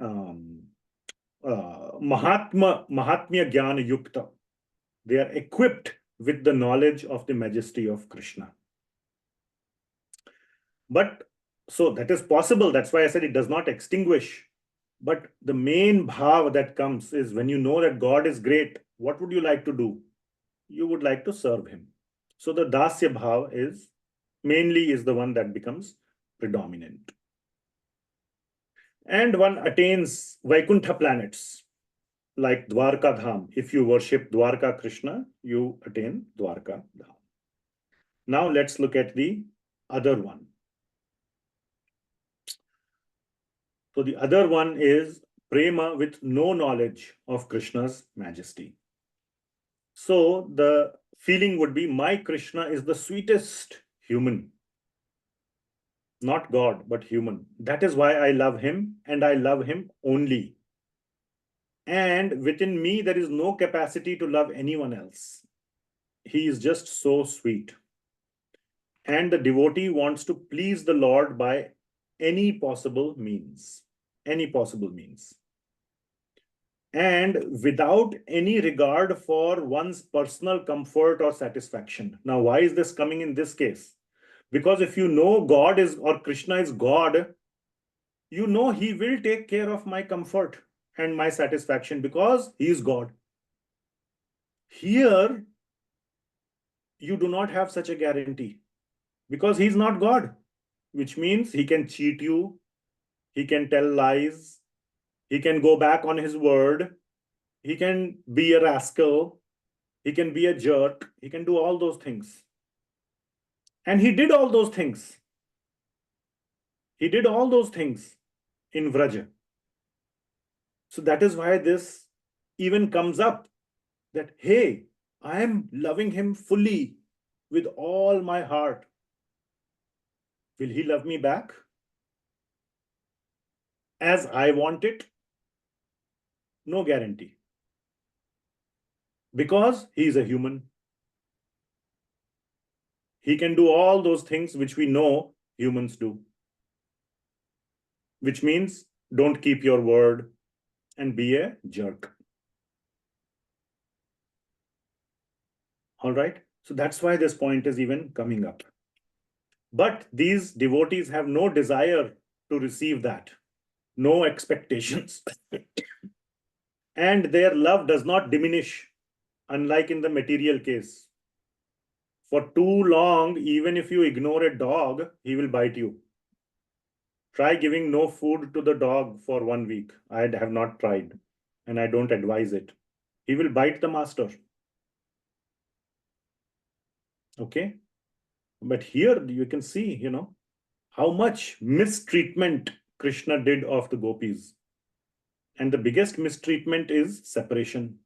Mahatmya Jnana Yukta. They are equipped with the knowledge of the majesty of Krishna. But so that is possible. That's why I said it does not extinguish. But the main bhava that comes is when you know that God is great, what would you like to do? You would like to serve him. So the dasya bhava is the one that becomes predominant. And one attains Vaikuntha planets, like Dwarka Dham. If you worship Dwarka Krishna, you attain Dwarka Dham. Now let's look at the other one. So the other one is Prema with no knowledge of Krishna's majesty. So the feeling would be, my Krishna is the sweetest human. Not God, but human. That is why I love him, and I love him only. And within me, there is no capacity to love anyone else. He is just so sweet. And the devotee wants to please the Lord by any possible means. Any possible means. And without any regard for one's personal comfort or satisfaction. Now, why is this coming in this case? Because if you know God is, or Krishna is God, you know he will take care of my comfort and my satisfaction because he is God. Here, you do not have such a guarantee because he is not God, which means he can cheat you, he can tell lies, he can go back on his word, he can be a rascal, he can be a jerk, he can do all those things. And he did all those things. He did all those things in Vraja. So that is why this even comes up that, hey, I am loving him fully with all my heart. Will he love me back as I want it? No guarantee. Because he is a human. He can do all those things which we know humans do. Which means don't keep your word and be a jerk. All right. So that's why this point is even coming up. But these devotees have no desire to receive that. No expectations. And their love does not diminish, unlike in the material case. For too long, even if you ignore a dog, he will bite you. Try giving no food to the dog for 1 week. I have not tried, and I don't advise it. He will bite the master. Okay? But here you can see, how much mistreatment Krishna did of the gopis. And the biggest mistreatment is separation.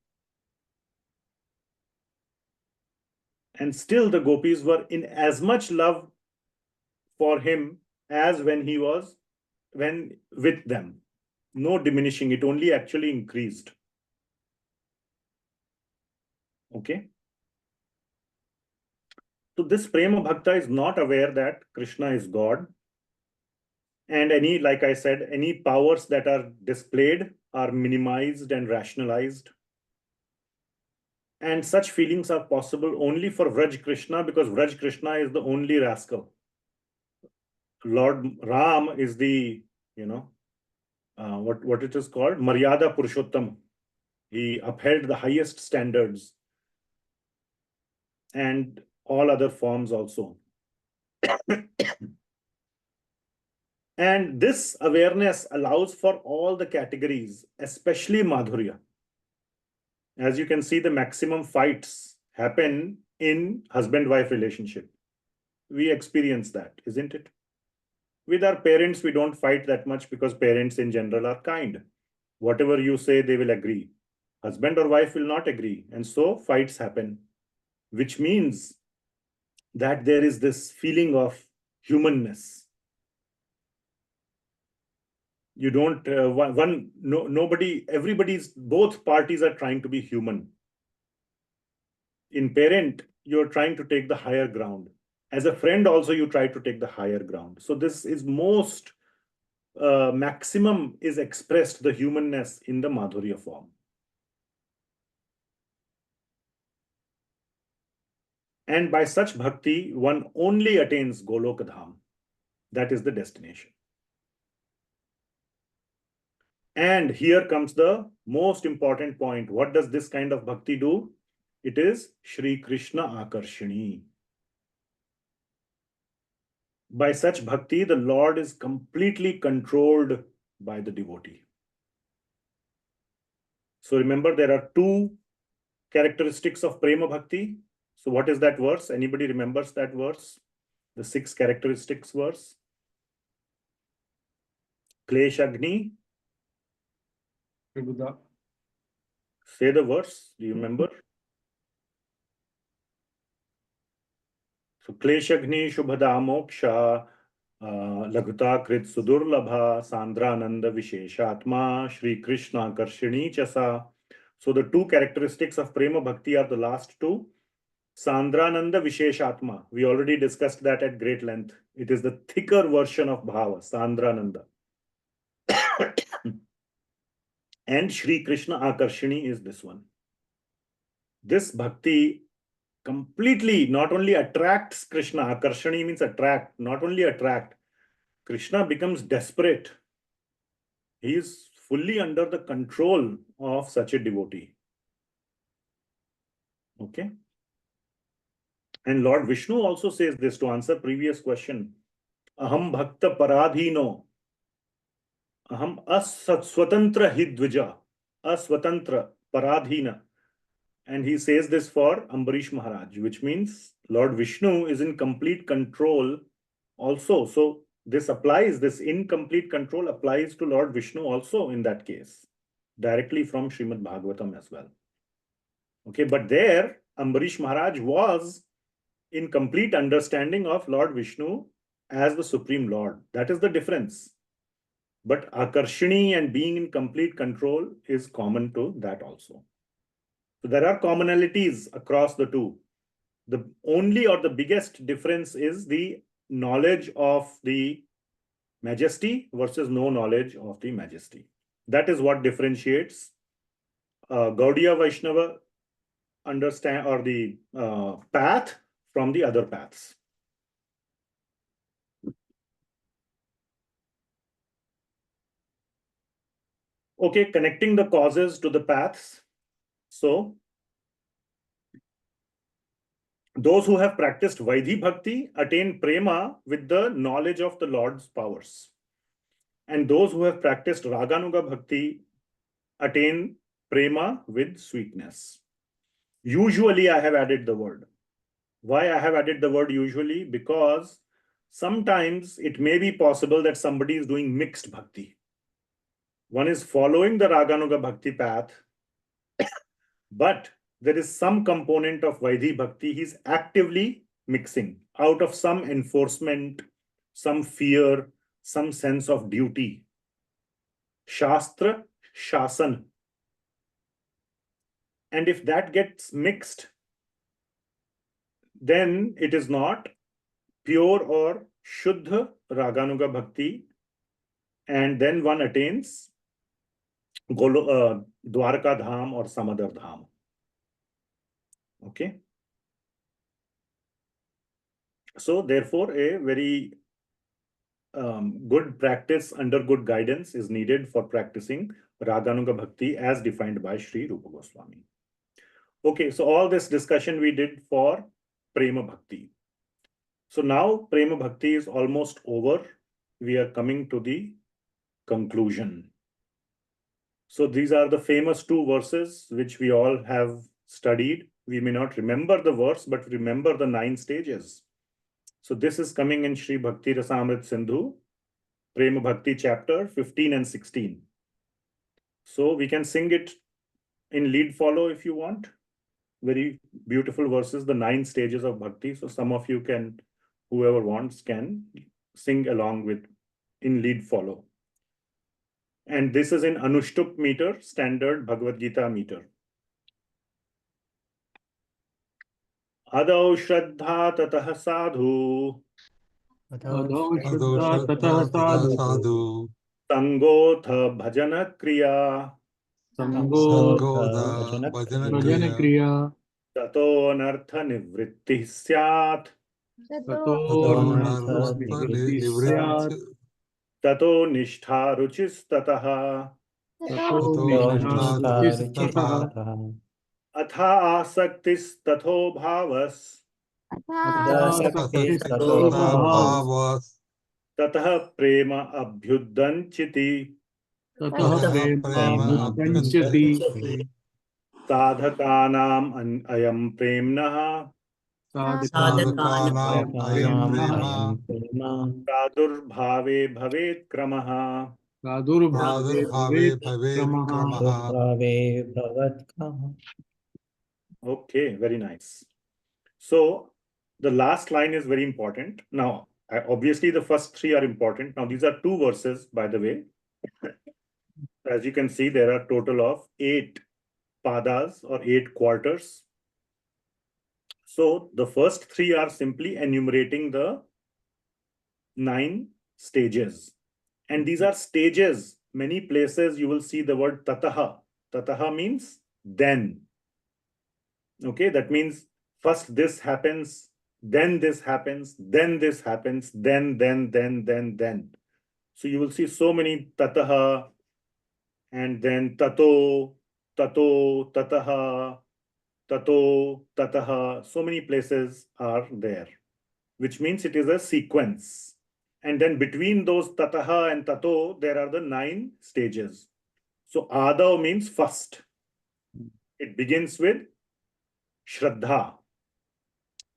And still the gopis were in as much love for him as when he was with them. No diminishing, it only actually increased. Okay. So this Prema Bhakta is not aware that Krishna is God. And like I said, any powers that are displayed are minimized and rationalized. And such feelings are possible only for Vraj Krishna because Vraj Krishna is the only rascal. Lord Ram is the, what it is called, Maryada Purushottam. He upheld the highest standards and all other forms also. And this awareness allows for all the categories, especially Madhurya. As you can see, the maximum fights happen in husband-wife relationship. We experience that, isn't it? With our parents, we don't fight that much because parents in general are kind. Whatever you say, they will agree. Husband or wife will not agree. And so fights happen, which means that there is this feeling of humanness. You don't, both parties are trying to be human. In parent, you're trying to take the higher ground. As a friend also, you try to take the higher ground. So this is maximum is expressed, the humanness in the Madhurya form. And by such bhakti, one only attains Goloka Dham. That is the destination. And here comes the most important point. What does this kind of bhakti do? It is Sri Krishna Akarshini. By such bhakti, the Lord is completely controlled by the devotee. So remember, there are two characteristics of Prema Bhakti. So what is that verse? Anybody remembers that verse? The 6 characteristics verse. Kleshagni. Prabhupada. Say the verse. Do you remember? So Kleshagni Shubhada Moksha Laghuta Krit Sudurlabha Sandrananda Visheshatma Sri Krishna Karshini Chasa. So the two characteristics of Prema Bhakti are the last two. Sandrananda Visheshatma. We already discussed that at great length. It is the thicker version of bhava, Sandrananda. And Sri Krishna Akarshini is this one. This bhakti completely not only attracts Krishna. Akarshani means attract, not only attract. Krishna becomes desperate. He is fully under the control of such a devotee. Okay. And Lord Vishnu also says this to answer previous question. Aham bhakta paradhino. Aham aswatantra hidvija. Aswatantra paradhina. And he says this for Ambarish Maharaj, which means Lord Vishnu is in complete control also. So this applies, this incomplete control applies to Lord Vishnu also in that case, directly from Srimad Bhagavatam as well. Okay, but there Ambarish Maharaj was in complete understanding of Lord Vishnu as the Supreme Lord. That is the difference. But Akarshini and being in complete control is common to that also. So there are commonalities across the two. The only or the biggest difference is the knowledge of the majesty versus no knowledge of the majesty. That is what differentiates Gaudiya Vaishnava understand or the path from the other paths. Okay, connecting the causes to the paths. So those who have practiced Vaidhi Bhakti attain Prema with the knowledge of the Lord's powers. And those who have practiced Raganuga Bhakti attain Prema with sweetness. Usually I have added the word. Why I have added the word usually? Because sometimes it may be possible that somebody is doing mixed Bhakti. One is following the Raganuga Bhakti path, but there is some component of Vaidhi Bhakti he's actively mixing out of some enforcement, some fear, some sense of duty. Shastra, Shasan. And if that gets mixed, then it is not pure or Shuddha Raganuga Bhakti, and then one attains Dwarka Dham or some other Dham. Okay. So therefore, a very good practice under good guidance is needed for practicing Raganuga Bhakti as defined by Sri Rupa Goswami. Okay, so all this discussion we did for Prema Bhakti. So now Prema Bhakti is almost over. We are coming to the conclusion. So these are the famous two verses which we all have studied. We may not remember the verse, but remember the 9 stages. So this is coming in Śrī Bhakti-rasāmṛta-sindhuḥ, Prema Bhakti chapter 15 and 16. So we can sing it in lead follow if you want. Very beautiful verses, the 9 stages of Bhakti. So some of you can, whoever wants, can sing along with in lead follow. And this is in Anushtup meter, standard Bhagavad Gita meter. Adaḥ Shraddha Tatah Sadhu Adaḥ Shraddha Tatah Sadhu Sangotha Bhajana Kriya Sangotha Bhajana Kriya Tato Anartha Nivritti Syat Tato Nartha Nivritti Syat Tato Nishtha Ruchis Tataha Tato Nishtha Ruchis Tataha Atha Asaktis Tatho Bhavas Atha Saktis Tato Bhavas Tatah Prema Abhyudanchiti Tatah prema apyanchati. Sadhakanam ayam premnaha Sadhakanam ayam Sadhakanam prema. pradurbhave bhavet kramaha. Pradurbhave Pradurbhave bhavet bhavet kramaha. kramaha. Okay, very nice. So the last line is very important. Now, obviously the first three are important. Now, these are two verses, by the way. As you can see, there are total of 8 padas or 8 quarters. So the first three are simply enumerating the 9 stages. And these are stages. Many places you will see the word tataha. Tataha means then. Okay, that means first this happens, then this happens, then this happens, then. So you will see so many tataha, and then tato, tataha, tataha. So many places are there, which means it is a sequence. And then between those tataha and tato, there are the 9 stages. So adaḥ means first. It begins with Shraddha.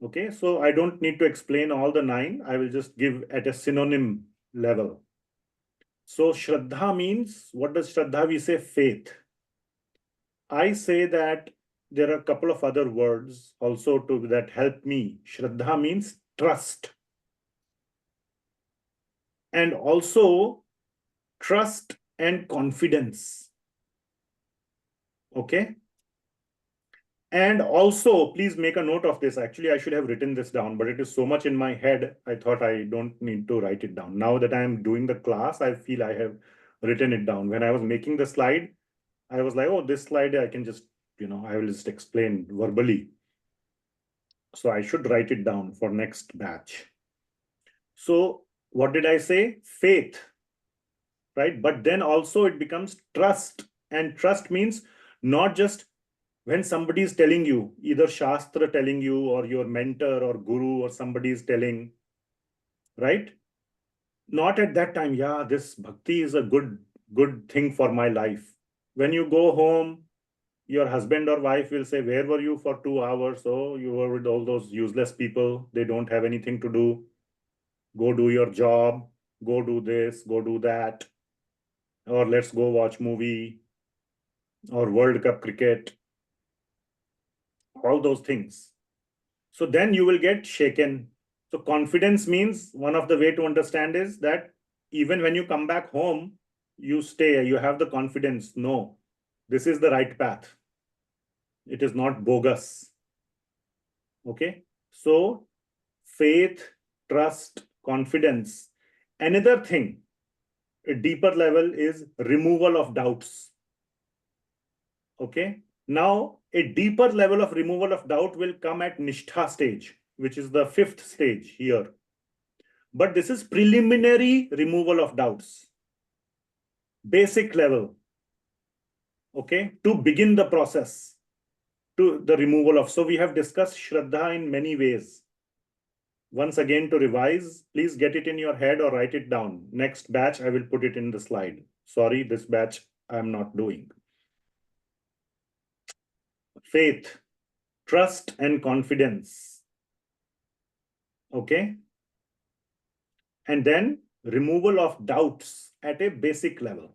Okay, so I don't need to explain all the 9. I will just give at a synonym level. So Shraddha means, what does Shraddha? We say faith. I say that there are a couple of other words also that help me. Shraddha means trust. And also trust and confidence. Okay. And also, please make a note of this. Actually, I should have written this down, but it is so much in my head, I thought I don't need to write it down. Now that I am doing the class, I feel I have written it down. When I was making the slide, I was like, oh, this slide, I can just, I will just explain verbally. So I should write it down for next batch. So what did I say? Faith, right? But then also it becomes trust. And trust means not just when somebody is telling you, either Shastra telling you or your mentor or guru or somebody is telling, right? Not at that time, yeah, this bhakti is a good thing for my life. When you go home, your husband or wife will say, where were you for 2 hours? Oh, you were with all those useless people. They don't have anything to do. Go do your job. Go do this, go do that. Or let's go watch movie or World Cup cricket. All those things. So then you will get shaken. So confidence means, one of the way to understand is that even when you come back home, you stay, you have the confidence. No, this is the right path. It is not bogus. Okay. So faith, trust, confidence. Another thing, a deeper level is removal of doubts. Okay. Now, a deeper level of removal of doubt will come at Nishtha stage, which is the 5th stage here. But this is preliminary removal of doubts. Basic level. Okay. To begin the process, to the removal of. So we have discussed Shraddha in many ways. Once again, to revise, please get it in your head or write it down. Next batch, I will put it in the slide. Sorry, this batch I am not doing. Faith, trust, and confidence. Okay. And then removal of doubts at a basic level.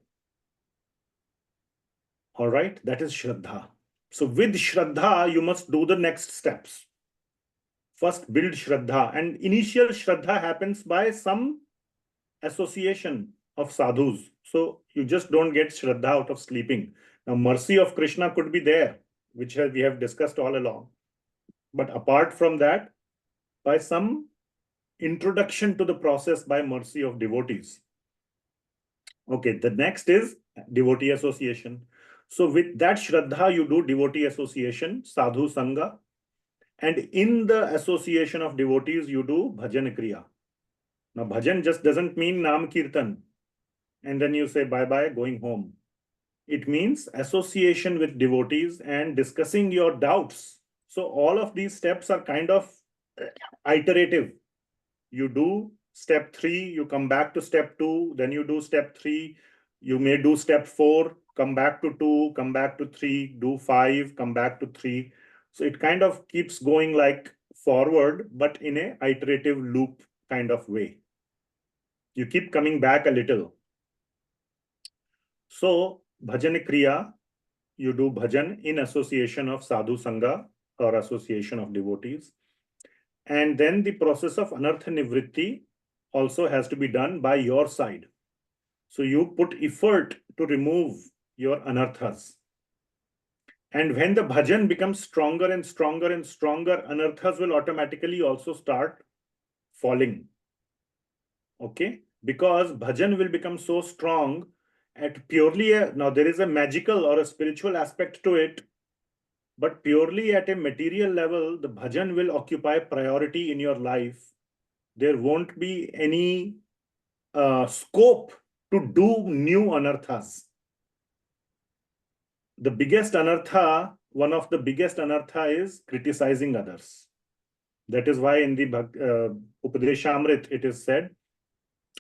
All right, that is Shraddha. So with Shraddha, you must do the next steps. First, build Shraddha. And initial Shraddha happens by some association of sadhus. So you just don't get Shraddha out of sleeping. Now, mercy of Krishna could be there, which we have discussed all along. But apart from that, by some introduction to the process by mercy of devotees. Okay, the next is devotee association. So with that Shraddha, you do devotee association, sadhu sangha. And in the association of devotees, you do bhajan kriya. Now, bhajan just doesn't mean Nam Kirtan. And then you say bye-bye, going home. It means association with devotees and discussing your doubts. So all of these steps are kind of iterative. You do step 3, you come back to step 2, then you do step 3, You may do step 4, come back to 2, come back to 3, do 5, come back to 3. So it kind of keeps going like forward, but in a iterative loop kind of way. You keep coming back a little. So bhajan kriya, you do bhajan in association of sadhu sangha or association of devotees. And then the process of anartha nivritti also has to be done by your side. So you put effort to remove your anarthas. And when the bhajan becomes stronger and stronger and stronger, anarthas will automatically also start falling. Okay? Because bhajan will become so strong at purely, now there is a magical or a spiritual aspect to it, but purely at a material level, the bhajan will occupy priority in your life. There won't be any scope to do new anarthas. The biggest anartha, one of the biggest anartha is criticizing others. That is why in the Upadeshamrit it is said,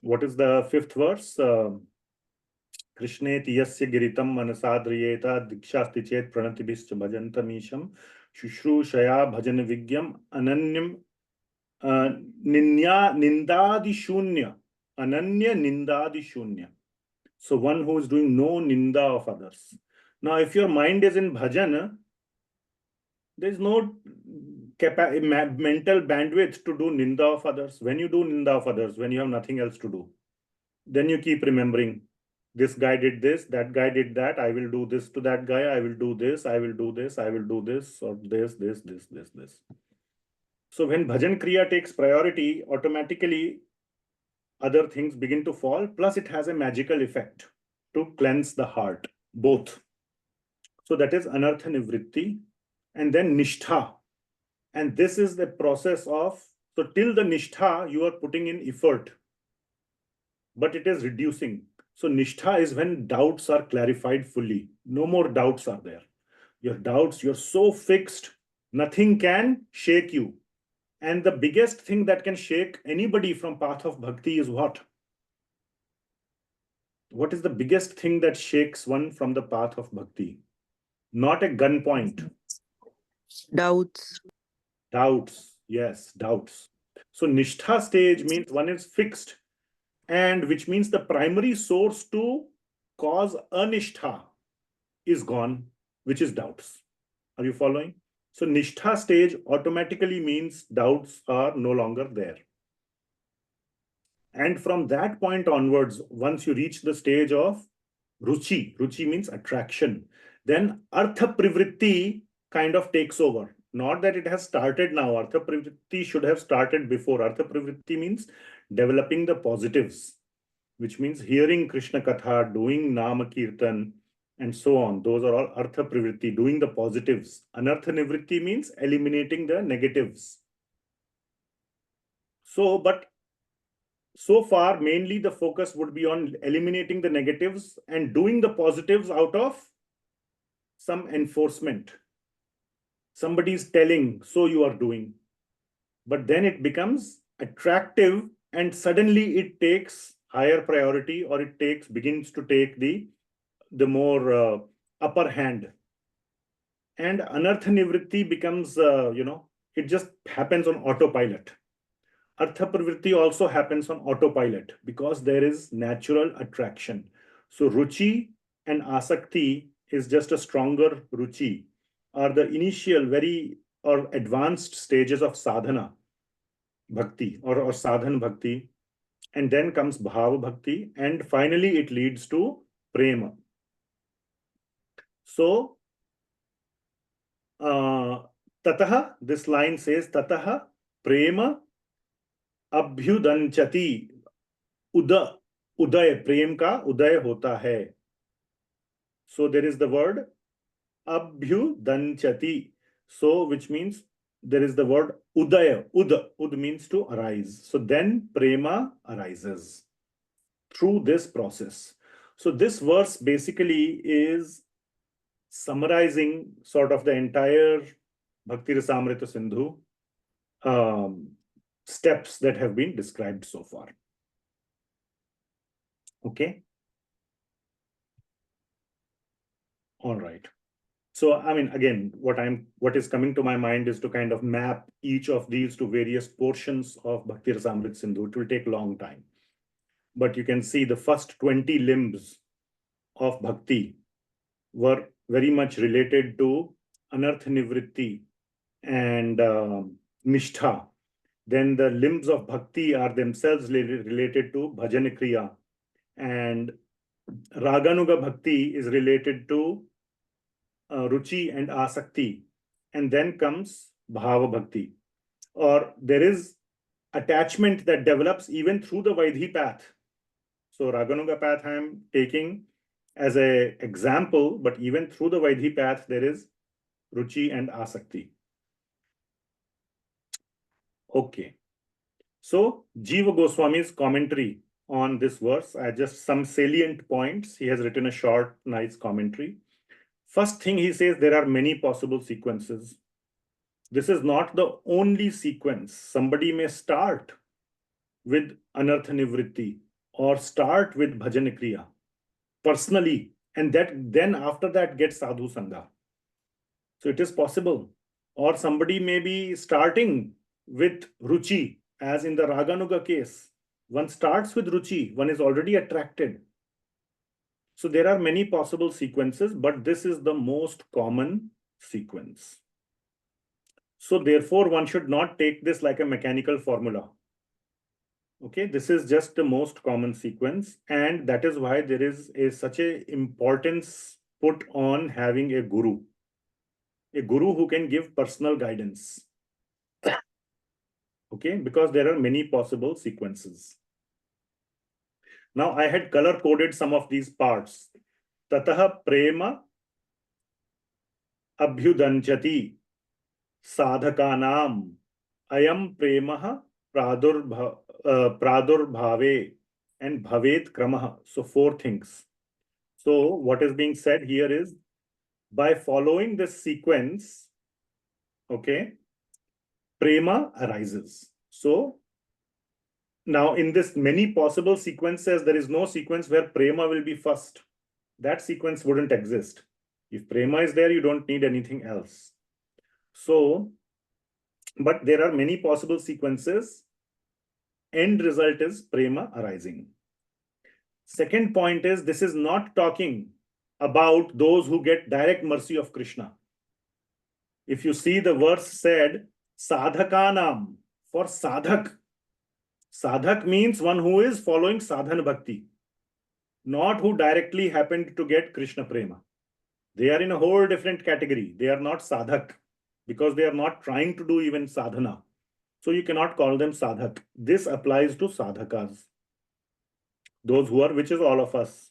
what is the 5th verse? Krishne tiyasya giritam manasadriyeta dikshasti chet pranatibhischa bhajantamisham shushrūshaya bhajan vigyam ananyam ninya nindadi shunya. Ananya nindadi shunya. So one who is doing no ninda of others. Now, if your mind is in bhajan, there is no mental bandwidth to do ninda of others. When you do ninda of others, when you have nothing else to do, then you keep remembering, this guy did this, that guy did that, I will do this to that guy, I will do this, I will do this, I will do this, or this. So when bhajan kriya takes priority, automatically other things begin to fall, plus it has a magical effect to cleanse the heart, both. So that is anartha nivritti, and then nishtha. And this is the process of, so till the nishtha, you are putting in effort, but it is reducing. So nishtha is when doubts are clarified fully. No more doubts are there. Your doubts, you're so fixed, nothing can shake you. And the biggest thing that can shake anybody from path of bhakti is what? What is the biggest thing that shakes one from the path of bhakti? Not a gunpoint. Doubts. Doubts, yes, doubts. So nishtha stage means one is fixed, and which means the primary source to cause anishtha is gone, which is doubts. Are you following? So nishtha stage automatically means doubts are no longer there. And from that point onwards, once you reach the stage of ruchi, ruchi means attraction, then artha privritti kind of takes over. Not that it has started now. Artha privritti should have started before. Artha privritti means developing the positives, which means hearing Krishna Katha, doing Nama Kirtan, and so on. Those are all artha privritti, doing the positives. Anartha nivritti means eliminating the negatives. So, but so far, mainly the focus would be on eliminating the negatives and doing the positives out of some enforcement. Somebody is telling, so you are doing. But then it becomes attractive and suddenly it takes higher priority, or it begins to take the more upper hand. And anartha nivritti becomes, it just happens on autopilot. Artha pravritti also happens on autopilot because there is natural attraction. So ruchi and asakti is just a stronger ruchi, are the initial or advanced stages of sadhana bhakti or sadhan bhakti. And then comes bhava bhakti, and finally it leads to prema. So tataha, this line says tataha prema abhyudanchati, उदय, प्रेम का उदय होता है. So there is the word abhyudanchati, so which means there is the word udaya. Ud means to arise. So then prema arises through this process. So this verse basically is summarizing sort of the entire Bhakti-rasāmṛta-sindhu steps that have been described so far. Okay. All right. So, I mean, again, what is coming to my mind is to kind of map each of these to various portions of Bhakti-rasāmṛta-sindhu. It will take a long time. But you can see the first 20 limbs of bhakti were very much related to anartha nivritti and nishtha. Then the limbs of bhakti are themselves related to bhajana kriya, and raganuga bhakti is related to ruchi and asakti, and then comes bhava bhakti, or there is attachment that develops even through the vaidhi path. So raganuga path I am taking as an example, but even through the vaidhi path there is ruchi and asakti. Okay. So Jiva Goswami's commentary on this verse, just some salient points. He has written a short, nice commentary. First thing he says, there are many possible sequences. This is not the only sequence. Somebody may start with anartha nivritti or start with bhajana kriya personally, and then after that get sadhu sangha. So it is possible. Or somebody may be starting with ruchi, as in the raganuga case. One starts with ruchi, one is already attracted. So there are many possible sequences, but this is the most common sequence. So therefore, one should not take this like a mechanical formula. Okay, this is just the most common sequence, and that is why there is such a importance put on having a guru who can give personal guidance. Okay, because there are many possible sequences. Now I had color coded some of these parts. Tataha prema abhyudanchati sadhakanam ayam premaha pradurbhave and bhavet kramaha. So 4 things. So what is being said here is, by following this sequence, okay, prema arises. So now in this many possible sequences, there is no sequence where prema will be first. That sequence wouldn't exist. If prema is there, you don't need anything else. So, but there are many possible sequences. End result is prema arising. Second point is, this is not talking about those who get direct mercy of Krishna. If you see, the verse said sadhakanam, for sadhak. Sadhak means one who is following sadhana bhakti, not who directly happened to get Krishna prema. They are in a whole different category. They are not sadhak because they are not trying to do even sadhana. So you cannot call them sadhak. This applies to sadhakas, those who are, which is all of us.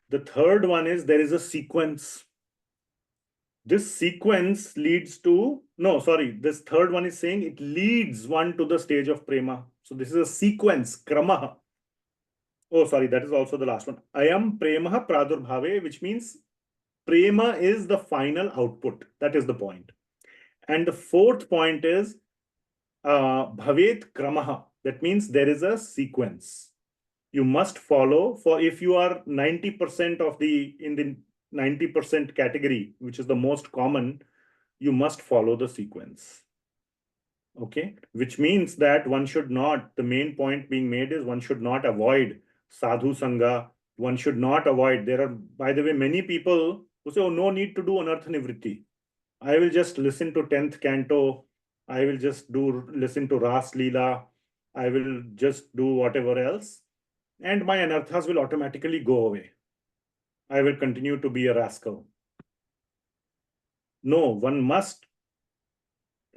The third one is, there is a sequence. This sequence leads to, no, sorry, this third one is saying it leads one to the stage of prema. So this is a sequence, kramaha. Oh, sorry, that is also the last one. Ayam premaha pradurbhave, which means prema is the final output. That is the point. And the fourth point is bhavet kramaha. That means there is a sequence. You must follow. For if you are 90% of in the 90% category, which is the most common, you must follow the sequence. Okay, which means that one should not, the main point being made is, one should not avoid sadhu sangha. One should not avoid, there are, by the way, many people who say, oh, no need to do anartha nivritti. I will just listen to 10th canto. I will just listen to Ras Leela. I will just do whatever else, and my anarthas will automatically go away. I will continue to be a rascal. No, one must,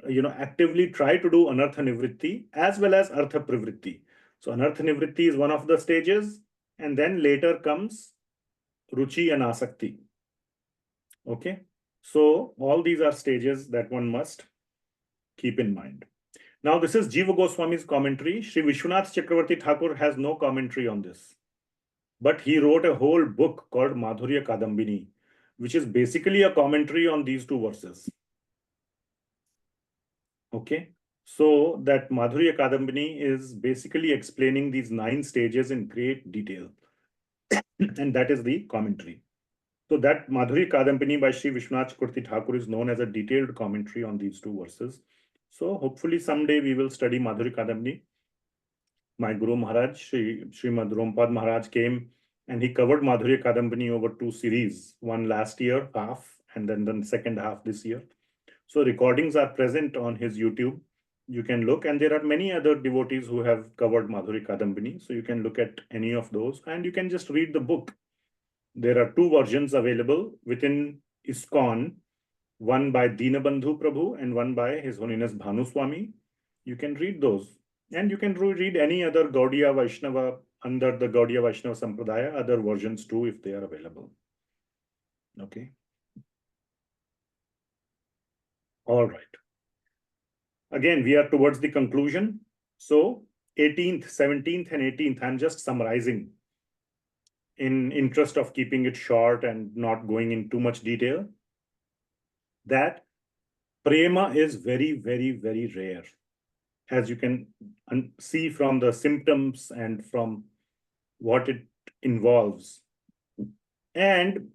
actively try to do anartha nivritti as well as artha pravritti. So anartha nivritti is one of the stages, and then later comes ruchi and asakti. Okay, so all these are stages that one must keep in mind. Now this is Jiva Goswami's commentary. Sri Vishwanath Chakravarti Thakur has no commentary on this, but he wrote a whole book called Madhurya Kadambini, which is basically a commentary on these 2 verses. Okay, so that Madhurya Kadambini is basically explaining these 9 stages in great detail. And that is the commentary. So that Madhuri Kadambini by Sri Vishwanath Kurti Thakur is known as a detailed commentary on these two verses. So hopefully someday we will study Madhuri Kadambini. My Guru Maharaj, Srimad Rompad Maharaj came and he covered Madhuri Kadambini over two series, one last year, half, and then the second half this year. So recordings are present on his YouTube. You can look, and there are many other devotees who have covered Madhuri Kadambini. So you can look at any of those and you can just read the book. There are two versions available within ISKCON, one by Dinabandhu Prabhu and one by His Holiness Bhanu Swami. You can read those. And you can read any other Gaudiya Vaishnava under the Gaudiya Vaishnava Sampradaya, other versions too, if they are available. Okay. All right. Again, we are towards the conclusion. So 18th, 17th, and 18th, I'm just summarizing in interest of keeping it short and not going in too much detail, that Prema is very, very, very rare. As you can see from the symptoms and from what it involves. And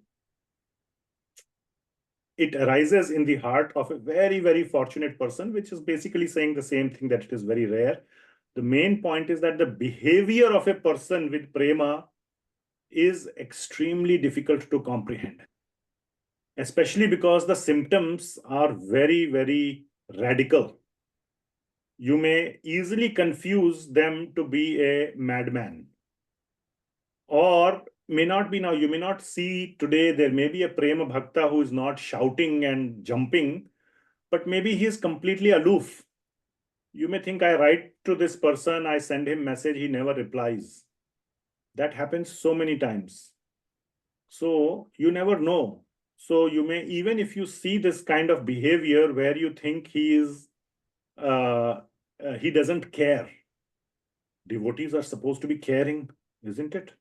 it arises in the heart of a very, very fortunate person, which is basically saying the same thing, that it is very rare. The main point is that the behavior of a person with Prema is extremely difficult to comprehend, especially because the symptoms are very, very radical. You may easily confuse them to be a madman, or may not be. Now, you may not see today, there may be a Prema Bhakta who is not shouting and jumping, but maybe he is completely aloof. You may think, I write to this person, I send him message, he never replies. That happens so many times. So you never know. So you may, even if you see this kind of behavior where you think he is, he doesn't care. Devotees are supposed to be caring, isn't it?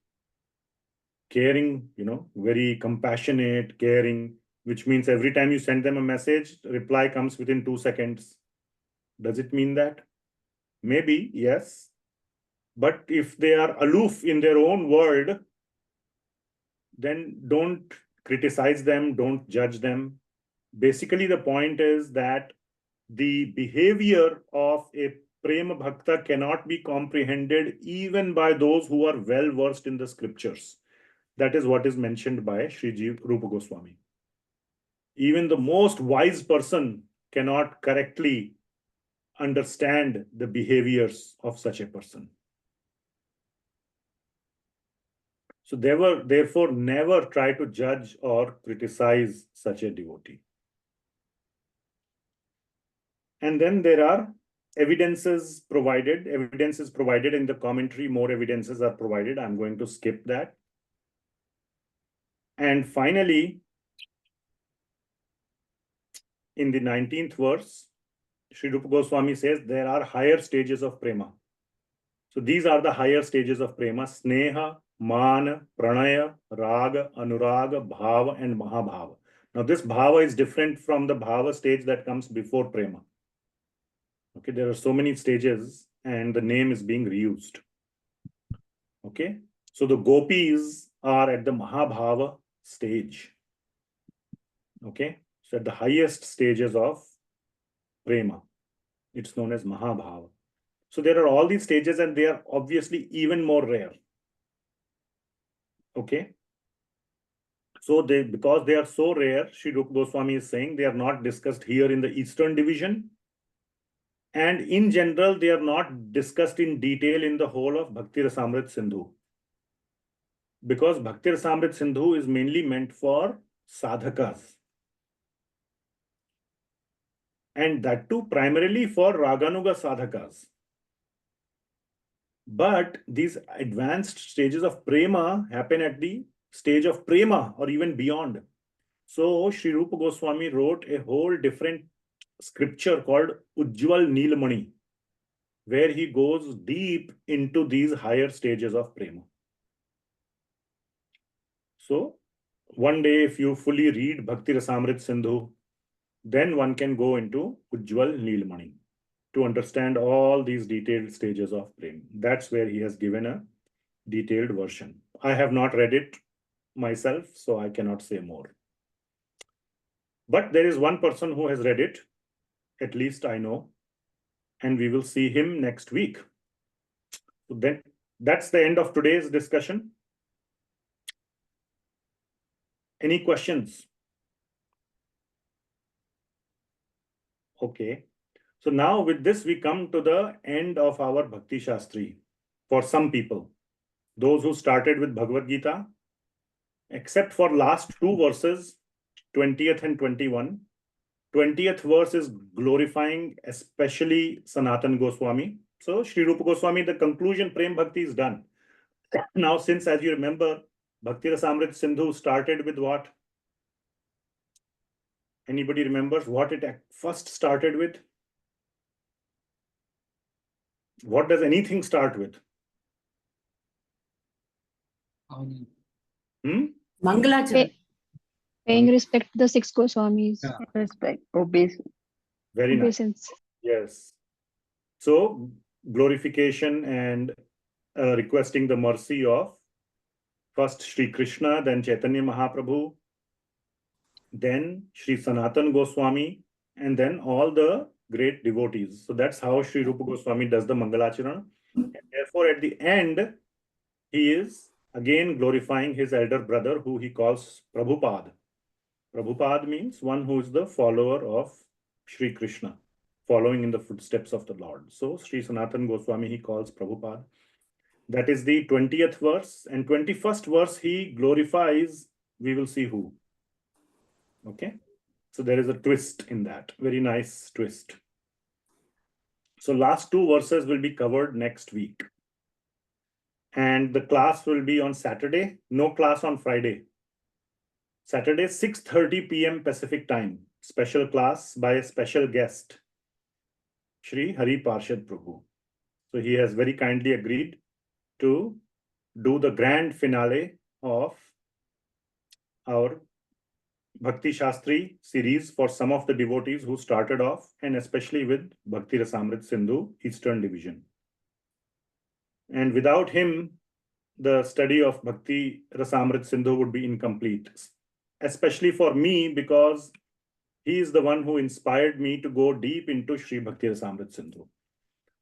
Caring, very compassionate, caring, which means every time you send them a message, reply comes within 2 seconds. Does it mean that? Maybe, yes. But if they are aloof in their own world, then don't criticize them, don't judge them. Basically, the point is that the behavior of a Prema Bhakta cannot be comprehended even by those who are well versed in the scriptures. That is what is mentioned by Sri Rupa Goswami. Even the most wise person cannot correctly understand the behaviors of such a person. So therefore, never try to judge or criticize such a devotee. And then there are evidences provided. Evidence is provided in the commentary. More evidences are provided. I'm going to skip that. And finally, in the 19th verse, Sri Rupa Goswami says there are higher stages of Prema. So these are the higher stages of Prema: Sneha, Man, Pranaya, Raga, Anuraga, Bhava, and Mahabhava. Now this Bhava is different from the Bhava stage that comes before Prema. Okay, there are so many stages and the name is being reused. Okay, so the gopis are at the Mahabhava stage. Okay, so at the highest stages of Prema, it's known as Mahabhava. So there are all these stages and they are obviously even more rare. Okay, so because they are so rare, Sri Rupa Goswami is saying they are not discussed here in the Eastern division. And in general, they are not discussed in detail in the whole of Bhakti-rasāmṛta-sindhu. Because Bhakti-rasāmṛta-sindhu is mainly meant for sadhakas. And that too primarily for Raganuga sadhakas. But these advanced stages of Prema happen at the stage of Prema or even beyond. So Sri Rupa Goswami wrote a whole different scripture called Ujjwal Neelamani, where he goes deep into these higher stages of Prema. So one day, if you fully read Bhakti-rasāmṛta-sindhu, then one can go into Ujjwal Neelamani to understand all these detailed stages of Prema. That's where he has given a detailed version. I have not read it myself, so I cannot say more. But there is one person who has read it, at least I know, and we will see him next week. So then that's the end of today's discussion. Any questions? Okay. So now with this, we come to the end of our Bhakti Shastri. For some people, those who started with Bhagavad Gita, except for last two verses, 20th and 21. 20th verse is glorifying especially Sanatana Goswami. So Śrī Rupa Goswami, the conclusion, Prem Bhakti is done. Now, since as you remember, Bhakti-rasāmṛta-sindhuḥ started with what? Anybody remembers what it first started with? What does anything start with? Mangalacharan. Paying respect to the six Goswamis. Yeah. Respect, obeisance. Very nice. Obeisance. Yes. So glorification and requesting the mercy of first Sri Krishna, then Chaitanya Mahaprabhu, then Sri Sanatana Goswami, and then all the great devotees. So that's how Sri Rupa Goswami does the Mangalacharan. And therefore, at the end, he is again glorifying his elder brother, who he calls Prabhupada. Prabhupada means one who is the follower of Sri Krishna, following in the footsteps of the Lord. So Sri Sanatana Goswami he calls Prabhupada. That is the 20th verse. And 21st verse, he glorifies, we will see who. Okay. So there is a twist in that. Very nice twist. So last two verses will be covered next week. And the class will be on Saturday. No class on Friday. Saturday, 6:30 p.m. Pacific time. Special class by a special guest, Shri Hari Parshad Prabhu. So he has very kindly agreed to do the grand finale of our Bhakti Shastri series for some of the devotees who started off, and especially with Bhakti-rasāmṛta-sindhuḥ, Eastern Division. And without him, the study of Bhakti-rasāmṛta-sindhuḥ would be incomplete, especially for me, because he is the one who inspired me to go deep into Śrī Bhakti-rasāmṛta-sindhuḥ.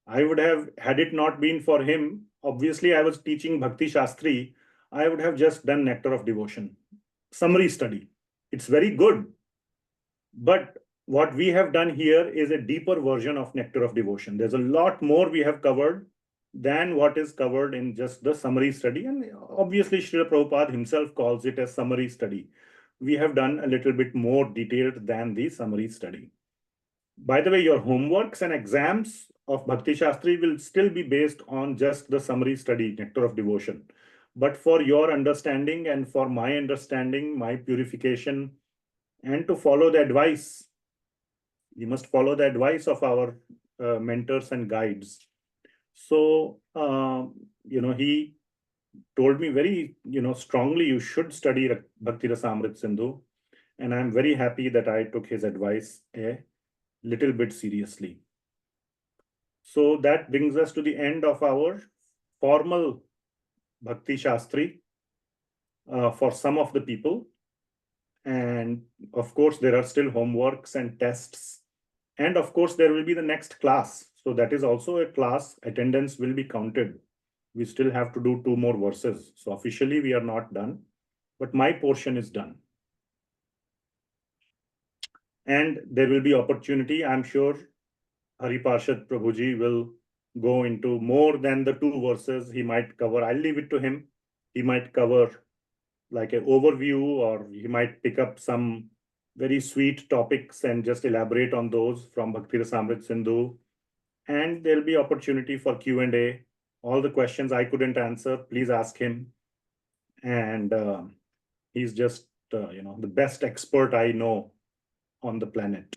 I would have, had it not been for him, obviously I was teaching Bhakti Shastri, I would have just done Nectar of Devotion, summary study. It's very good. But what we have done here is a deeper version of Nectar of Devotion. There's a lot more we have covered than what is covered in just the summary study. And obviously, Srila Prabhupada himself calls it a summary study. We have done a little bit more detailed than the summary study. By the way, your homeworks and exams of Bhakti Shastri will still be based on just the summary study, Nectar of Devotion. But for your understanding and for my understanding, my purification, and to follow the advice, we must follow the advice of our mentors and guides. So, he told me very, strongly, you should study Bhakti-rasāmṛta-sindhuḥ. And I'm very happy that I took his advice a little bit seriously. So that brings us to the end of our formal Bhakti Shastri for some of the people. And of course, there are still homeworks and tests. And of course, there will be the next class. So that is also a class. Attendance will be counted. We still have to do 2 more verses. So officially, we are not done. But my portion is done. And there will be opportunity. I'm sure Hari Parshad Prabhuji will go into more than the 2 verses he might cover. I'll leave it to him. He might cover like an overview, or he might pick up some very sweet topics and just elaborate on those from Bhakti-rasāmṛta-sindhuḥ. And there'll be opportunity for Q&A. All the questions I couldn't answer, please ask him. And he's just, the best expert I know on the planet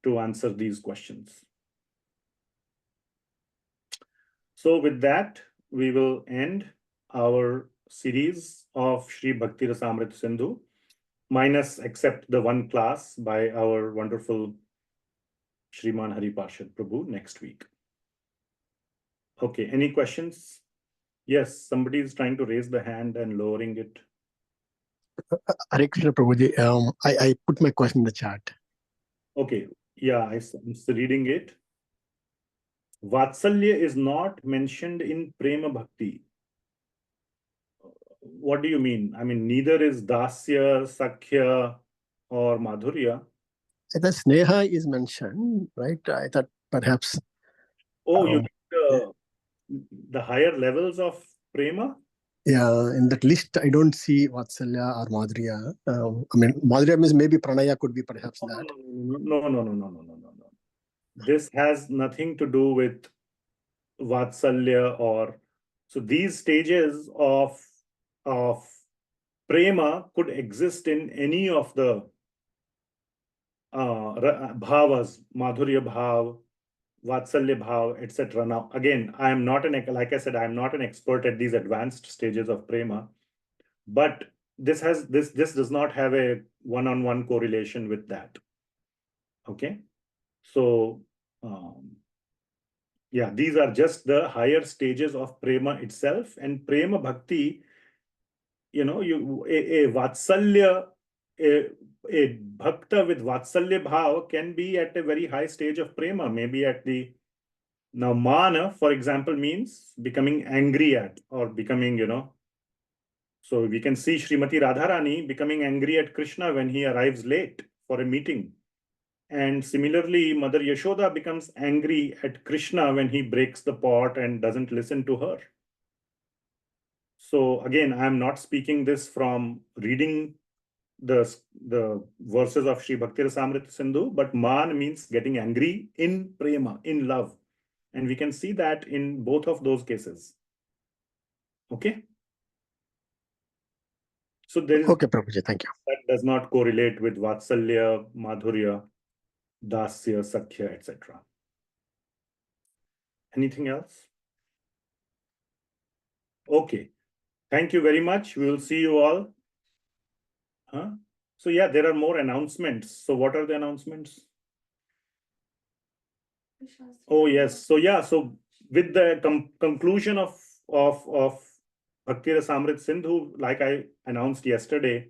to answer these questions. So with that, we will end our series of Śrī Bhakti-rasāmṛta-sindhuḥ, minus except the one class by our wonderful Shriman Hari Parshad Prabhu next week. Okay, any questions? Yes, somebody is trying to raise the hand and lowering it. Hare Krishna Prabhuji. I put my question in the chat. Okay, yeah, I'm reading it. Vatsalya is not mentioned in Prema Bhakti. What do you mean? I mean, neither is Dasya, Sakhya, or Madhurya. The Sneha is mentioned, right? I thought perhaps. Oh, you mean the higher levels of Prema? Yeah, in that list, I don't see Vatsalya or Madhurya. I mean, Madhurya means maybe Pranaya could be perhaps that. No. This has nothing to do with Vatsalya or... So these stages of Prema could exist in any of the bhavas, Madhurya bhav, Vatsalya bhav, etc. Now, again, I am not like I said, I am not an expert at these advanced stages of Prema, but this does not have a one-on-one correlation with that. Okay, so yeah, these are just the higher stages of Prema itself, and Prema Bhakti, a Vatsalya, a Bhakta with Vatsalya bhav can be at a very high stage of Prema, maybe at the... Now, Mana, for example, means becoming angry at or becoming, So we can see Srimati Radharani becoming angry at Krishna when he arrives late for a meeting. And similarly, Mother Yashoda becomes angry at Krishna when he breaks the pot and doesn't listen to her. So again, I'm not speaking this from reading the verses of Śrī Bhakti-rasāmṛta-sindhu, but man means getting angry in prema, in love. And we can see that in both of those cases. Okay? So there is... Okay, Prabhuji, thank you. That does not correlate with Vatsalya, Madhurya, Dasya, Sakhya, etc. Anything else? Okay. Thank you very much. We will see you all. So yeah, there are more announcements. So what are the announcements? Oh yes. So yeah. So with the conclusion of Bhakti-rasāmṛta-sindhuḥ, like I announced yesterday,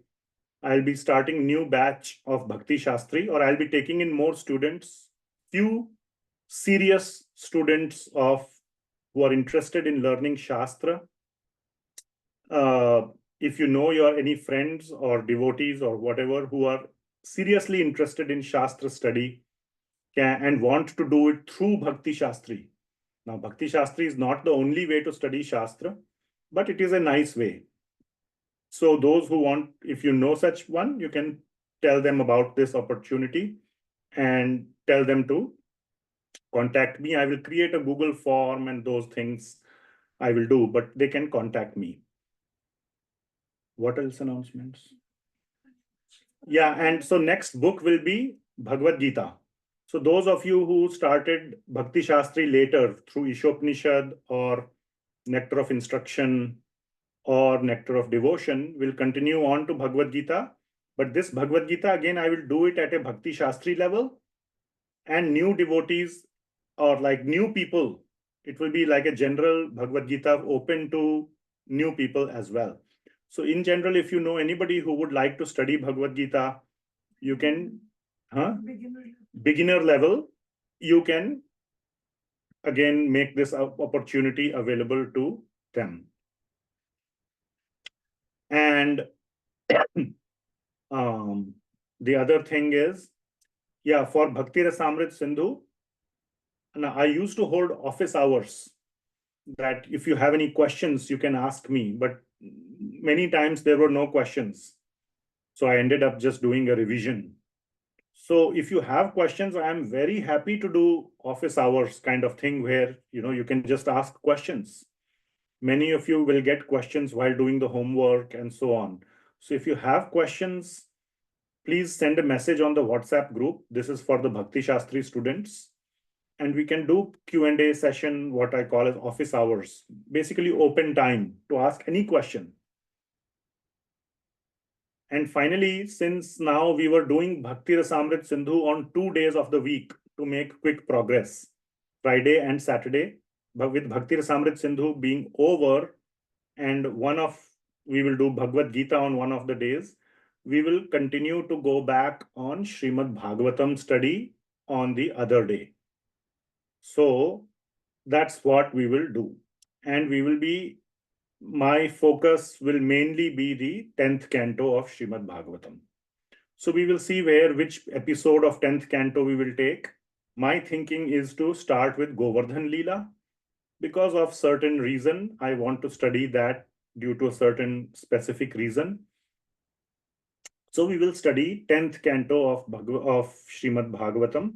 I'll be starting new batch of Bhakti Shastri, or I'll be taking in more students, few serious students who are interested in learning Shastra. If you know any friends or devotees or whatever who are seriously interested in Shastra study and want to do it through Bhakti Shastri. Now, Bhakti Shastri is not the only way to study Shastra, but it is a nice way. So those who want, if you know such one, you can tell them about this opportunity and tell them to contact me. I will create a Google form and those things I will do, but they can contact me. What else announcements? Yeah, and so next book will be Bhagavad Gita. So those of you who started Bhakti Shastri later through Ishopanishad or Nectar of Instruction or Nectar of Devotion will continue on to Bhagavad Gita. But this Bhagavad Gita, again, I will do it at a Bhakti Shastri level, and new devotees or like new people, it will be like a general Bhagavad Gita open to new people as well. So in general, if you know anybody who would like to study Bhagavad Gita, you can, beginner level, you can again make this opportunity available to them. And the other thing is, yeah, for Bhakti-rasāmṛta-sindhuḥ, now I used to hold office hours that if you have any questions, you can ask me, but many times there were no questions. So I ended up just doing a revision. So if you have questions, I am very happy to do office hours kind of thing where, you can just ask questions. Many of you will get questions while doing the homework and so on. So if you have questions, please send a message on the WhatsApp group. This is for the Bhakti Shastri students. And we can do Q&A session, what I call as office hours, basically open time to ask any question. And finally, since now we were doing Bhakti-rasāmṛta-sindhuḥ on 2 days of the week to make quick progress, Friday and Saturday, but with Bhakti-rasāmṛta-sindhuḥ being over, and we will do Bhagavad Gita on one of the days. We will continue to go back on Srimad Bhagavatam study on the other day. So that's what we will do. And my focus will mainly be the 10th canto of Srimad Bhagavatam. So we will see which episode of 10th canto we will take. My thinking is to start with Govardhan Leela. Because of certain reason, I want to study that due to a certain specific reason. So we will study 10th canto of Srimad Bhagavatam,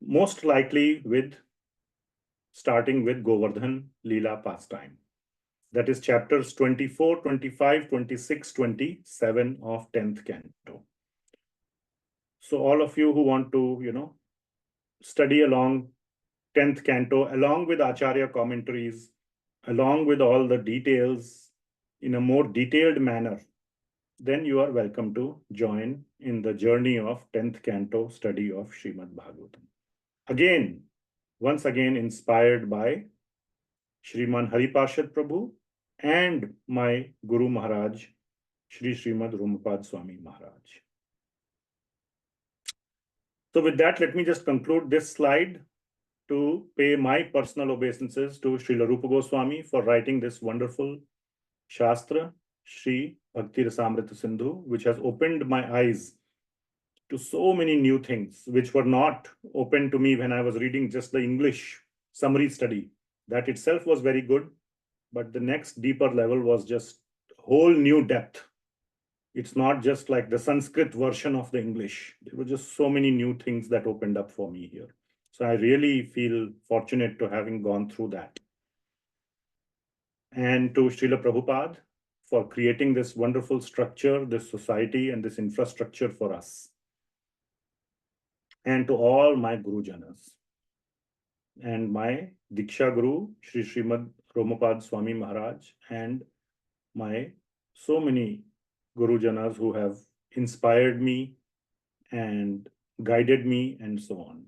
most likely starting with Govardhan Leela pastime. That is chapters 24, 25, 26, 27 of 10th canto. So all of you who want to, study along 10th canto, along with Acharya commentaries, along with all the details in a more detailed manner, then you are welcome to join in the journey of 10th canto study of Srimad Bhagavatam. Once again inspired by Shriman Haripashad Prabhu and my Guru Maharaj, Shri Srimad Rumapad Swami Maharaj. So with that, let me just conclude this slide to pay my personal obeisances to Srila Rupa Goswami for writing this wonderful Shastra, Śrī Bhakti-rasāmṛta-sindhuḥ, which has opened my eyes to so many new things, which were not open to me when I was reading just the English summary study. That itself was very good, but the next deeper level was just whole new depth. It's not just like the Sanskrit version of the English. There were just so many new things that opened up for me here. So I really feel fortunate to having gone through that. And to Srila Prabhupada for creating this wonderful structure, this society, and this infrastructure for us. And to all my Gurujanas. And my Diksha Guru, Shri Srimad Romapad Swami Maharaj, and my so many Gurujanas who have inspired me and guided me and so on.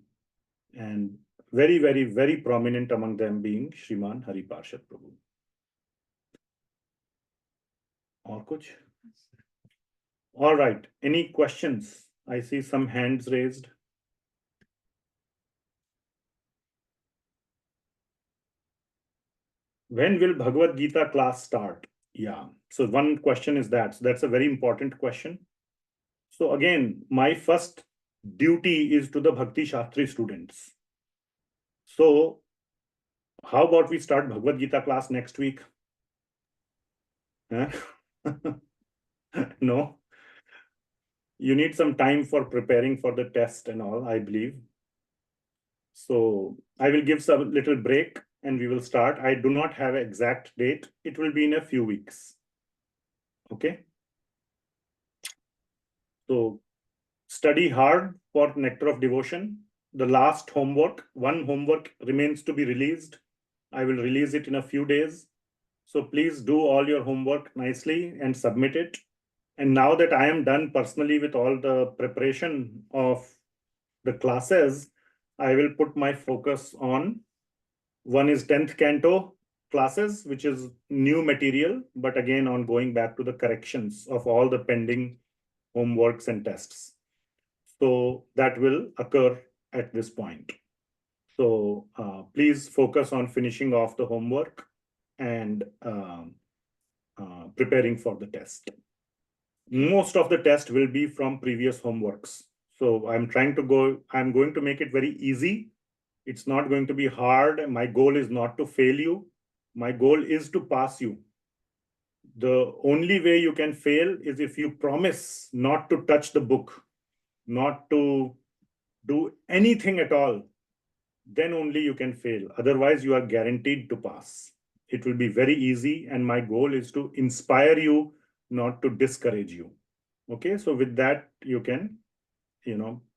And very, very, very prominent among them being Shriman Haripashad Prabhu. Aur kuch? All right. Any questions? I see some hands raised. When will Bhagavad Gita class start? Yeah. So one question is that. So that's a very important question. So again, my first duty is to the Bhakti Shastri students. So how about we start Bhagavad Gita class next week? Huh? No. You need some time for preparing for the test and all, I believe. So I will give some little break and we will start. I do not have an exact date. It will be in a few weeks. Okay. So study hard for Nectar of Devotion. The last homework, one homework remains to be released. I will release it in a few days. So please do all your homework nicely and submit it. And now that I am done personally with all the preparation of the classes, I will put my focus on one is 10th canto classes, which is new material, but again on going back to the corrections of all the pending homeworks and tests. So that will occur at this point. So please focus on finishing off the homework and preparing for the test. Most of the test will be from previous homeworks. So I'm going to make it very easy. It's not going to be hard. My goal is not to fail you. My goal is to pass you. The only way you can fail is if you promise not to touch the book, not to do anything at all, then only you can fail. Otherwise, you are guaranteed to pass. It will be very easy. And my goal is to inspire you, not to discourage you. Okay, so with that, you can,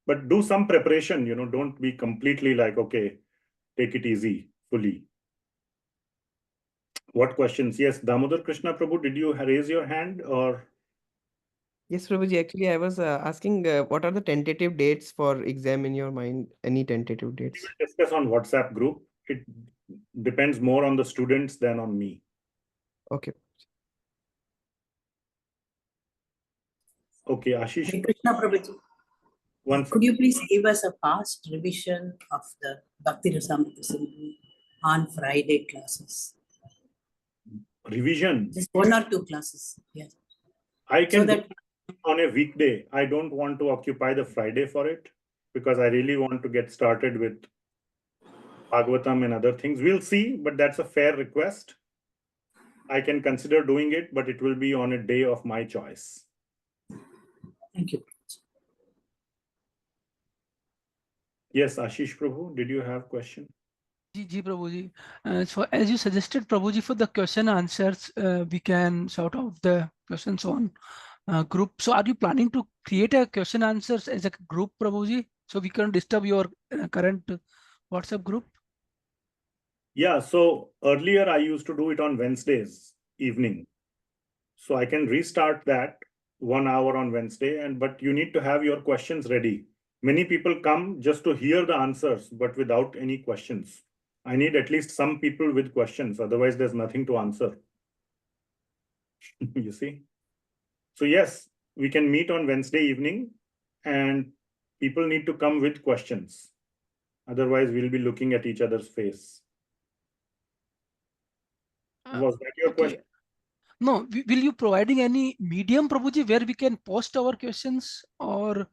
but do some preparation, don't be completely like, okay, take it easy, fully. What questions? Yes, Damodar Krishna Prabhu, did you raise your hand or? Yes, Prabhuji, actually, I was asking what are the tentative dates for exam in your mind? Any tentative dates? We will discuss on WhatsApp group. It depends more on the students than on me. Okay. Okay, Ashish, Hare Krishna Prabhuji. one Could you please give us a fast revision of the Bhakti-rasāmṛta-sindhu on Friday classes? revision. Just 1 or 2 classes. Yes. I can So do that it on a weekday. I don't want to occupy the Friday for it because I really want to get started with Bhagavatam and other things. We'll see, but that's a fair request. I can consider doing it, but it will be on a day of my choice. thank you. Yes, Ashish Prabhu, did you have question? Ji Prabhuji. So as you suggested, Prabhuji, for the question answers, we can sort out the questions on group. So are you planning to create a question answers as a group, Prabhuji? So we can disturb your current WhatsApp group? Yeah, so earlier I used to do it on Wednesdays evening. So I can restart that 1 hour on Wednesday, but you need to have your questions ready. Many people come just to hear the answers, but without any questions. I need at least some people with questions, otherwise there's nothing to answer. You see? So yes, we can meet on Wednesday evening and people need to come with questions. Otherwise, we'll be looking at each other's face. Was that your question? No, will you providing any medium, Prabhuji, where we can post our questions or?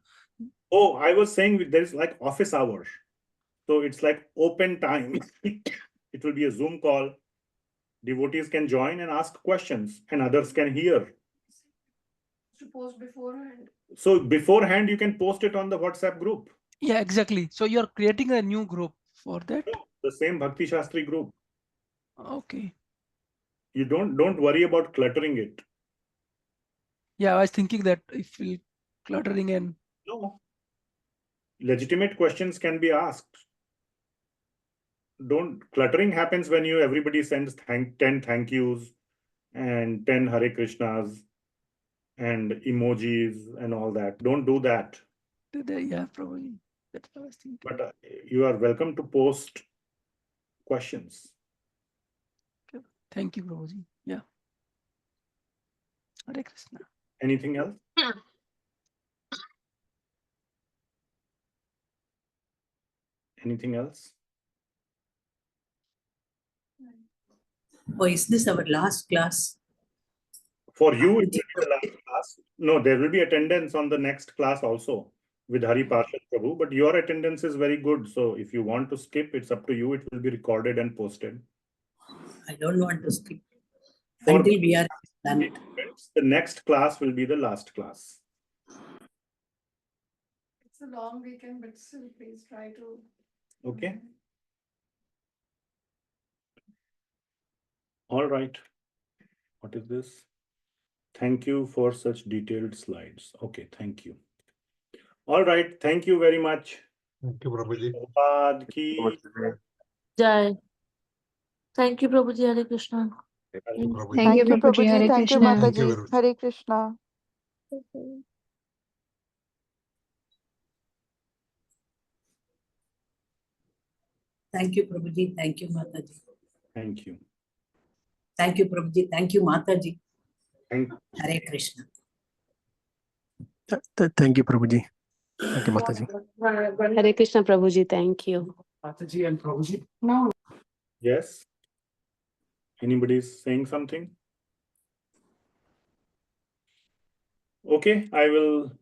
Oh, I was saying there's like office hours. So it's like open time. It will be a Zoom call. Devotees can join and ask questions and others can hear. To post beforehand. So beforehand, you can post it on the WhatsApp group. Yeah, exactly. So you're creating a new group for that? The same Bhakti Shastri group. Okay. You don't worry about cluttering it. Yeah, I was thinking that if we cluttering and No. Legitimate questions can be asked. Cluttering happens when everybody sends 10 thank yous and 10 Hare Krishnas and emojis and all that. Don't do that. yeah, probably. That's what I was thinking. But you are welcome to post questions. Thank you, Prabhuji. Yeah. Hare Krishna. Anything else? Anything else? Oh, is this our last class? For you, it will be the last class. No, there will be attendance on the next class also with Hari Parshad Prabhu, but your attendance is very good. So if you want to skip, it's up to you. It will be recorded and posted. I don't want to skip For until we are done. the next class will be the last class. It's a long weekend, but still please try to. Okay. All right. What is this? Thank you for such detailed slides. Okay, thank you. All right, thank you very much. Thank you, Prabhuji. Prabhupada ki Jai. Thank you, Prabhuji. Hare Krishna. Thank you, Prabhuji. Thank you, Prabhuji. Hare Thank you, Krishna. Thank you Mataji. very much. Hare Krishna. Thank you, Prabhuji. Thank you, Mataji. Thank you. Thank you, Prabhuji. Thank you, Mataji. Thank you. Hare Krishna. Thank you, Prabhuji. Thank you, Mataji. Hare Krishna, Prabhuji. Thank you. Mataji and Prabhuji. No. Yes. Anybody is saying something? Okay, I will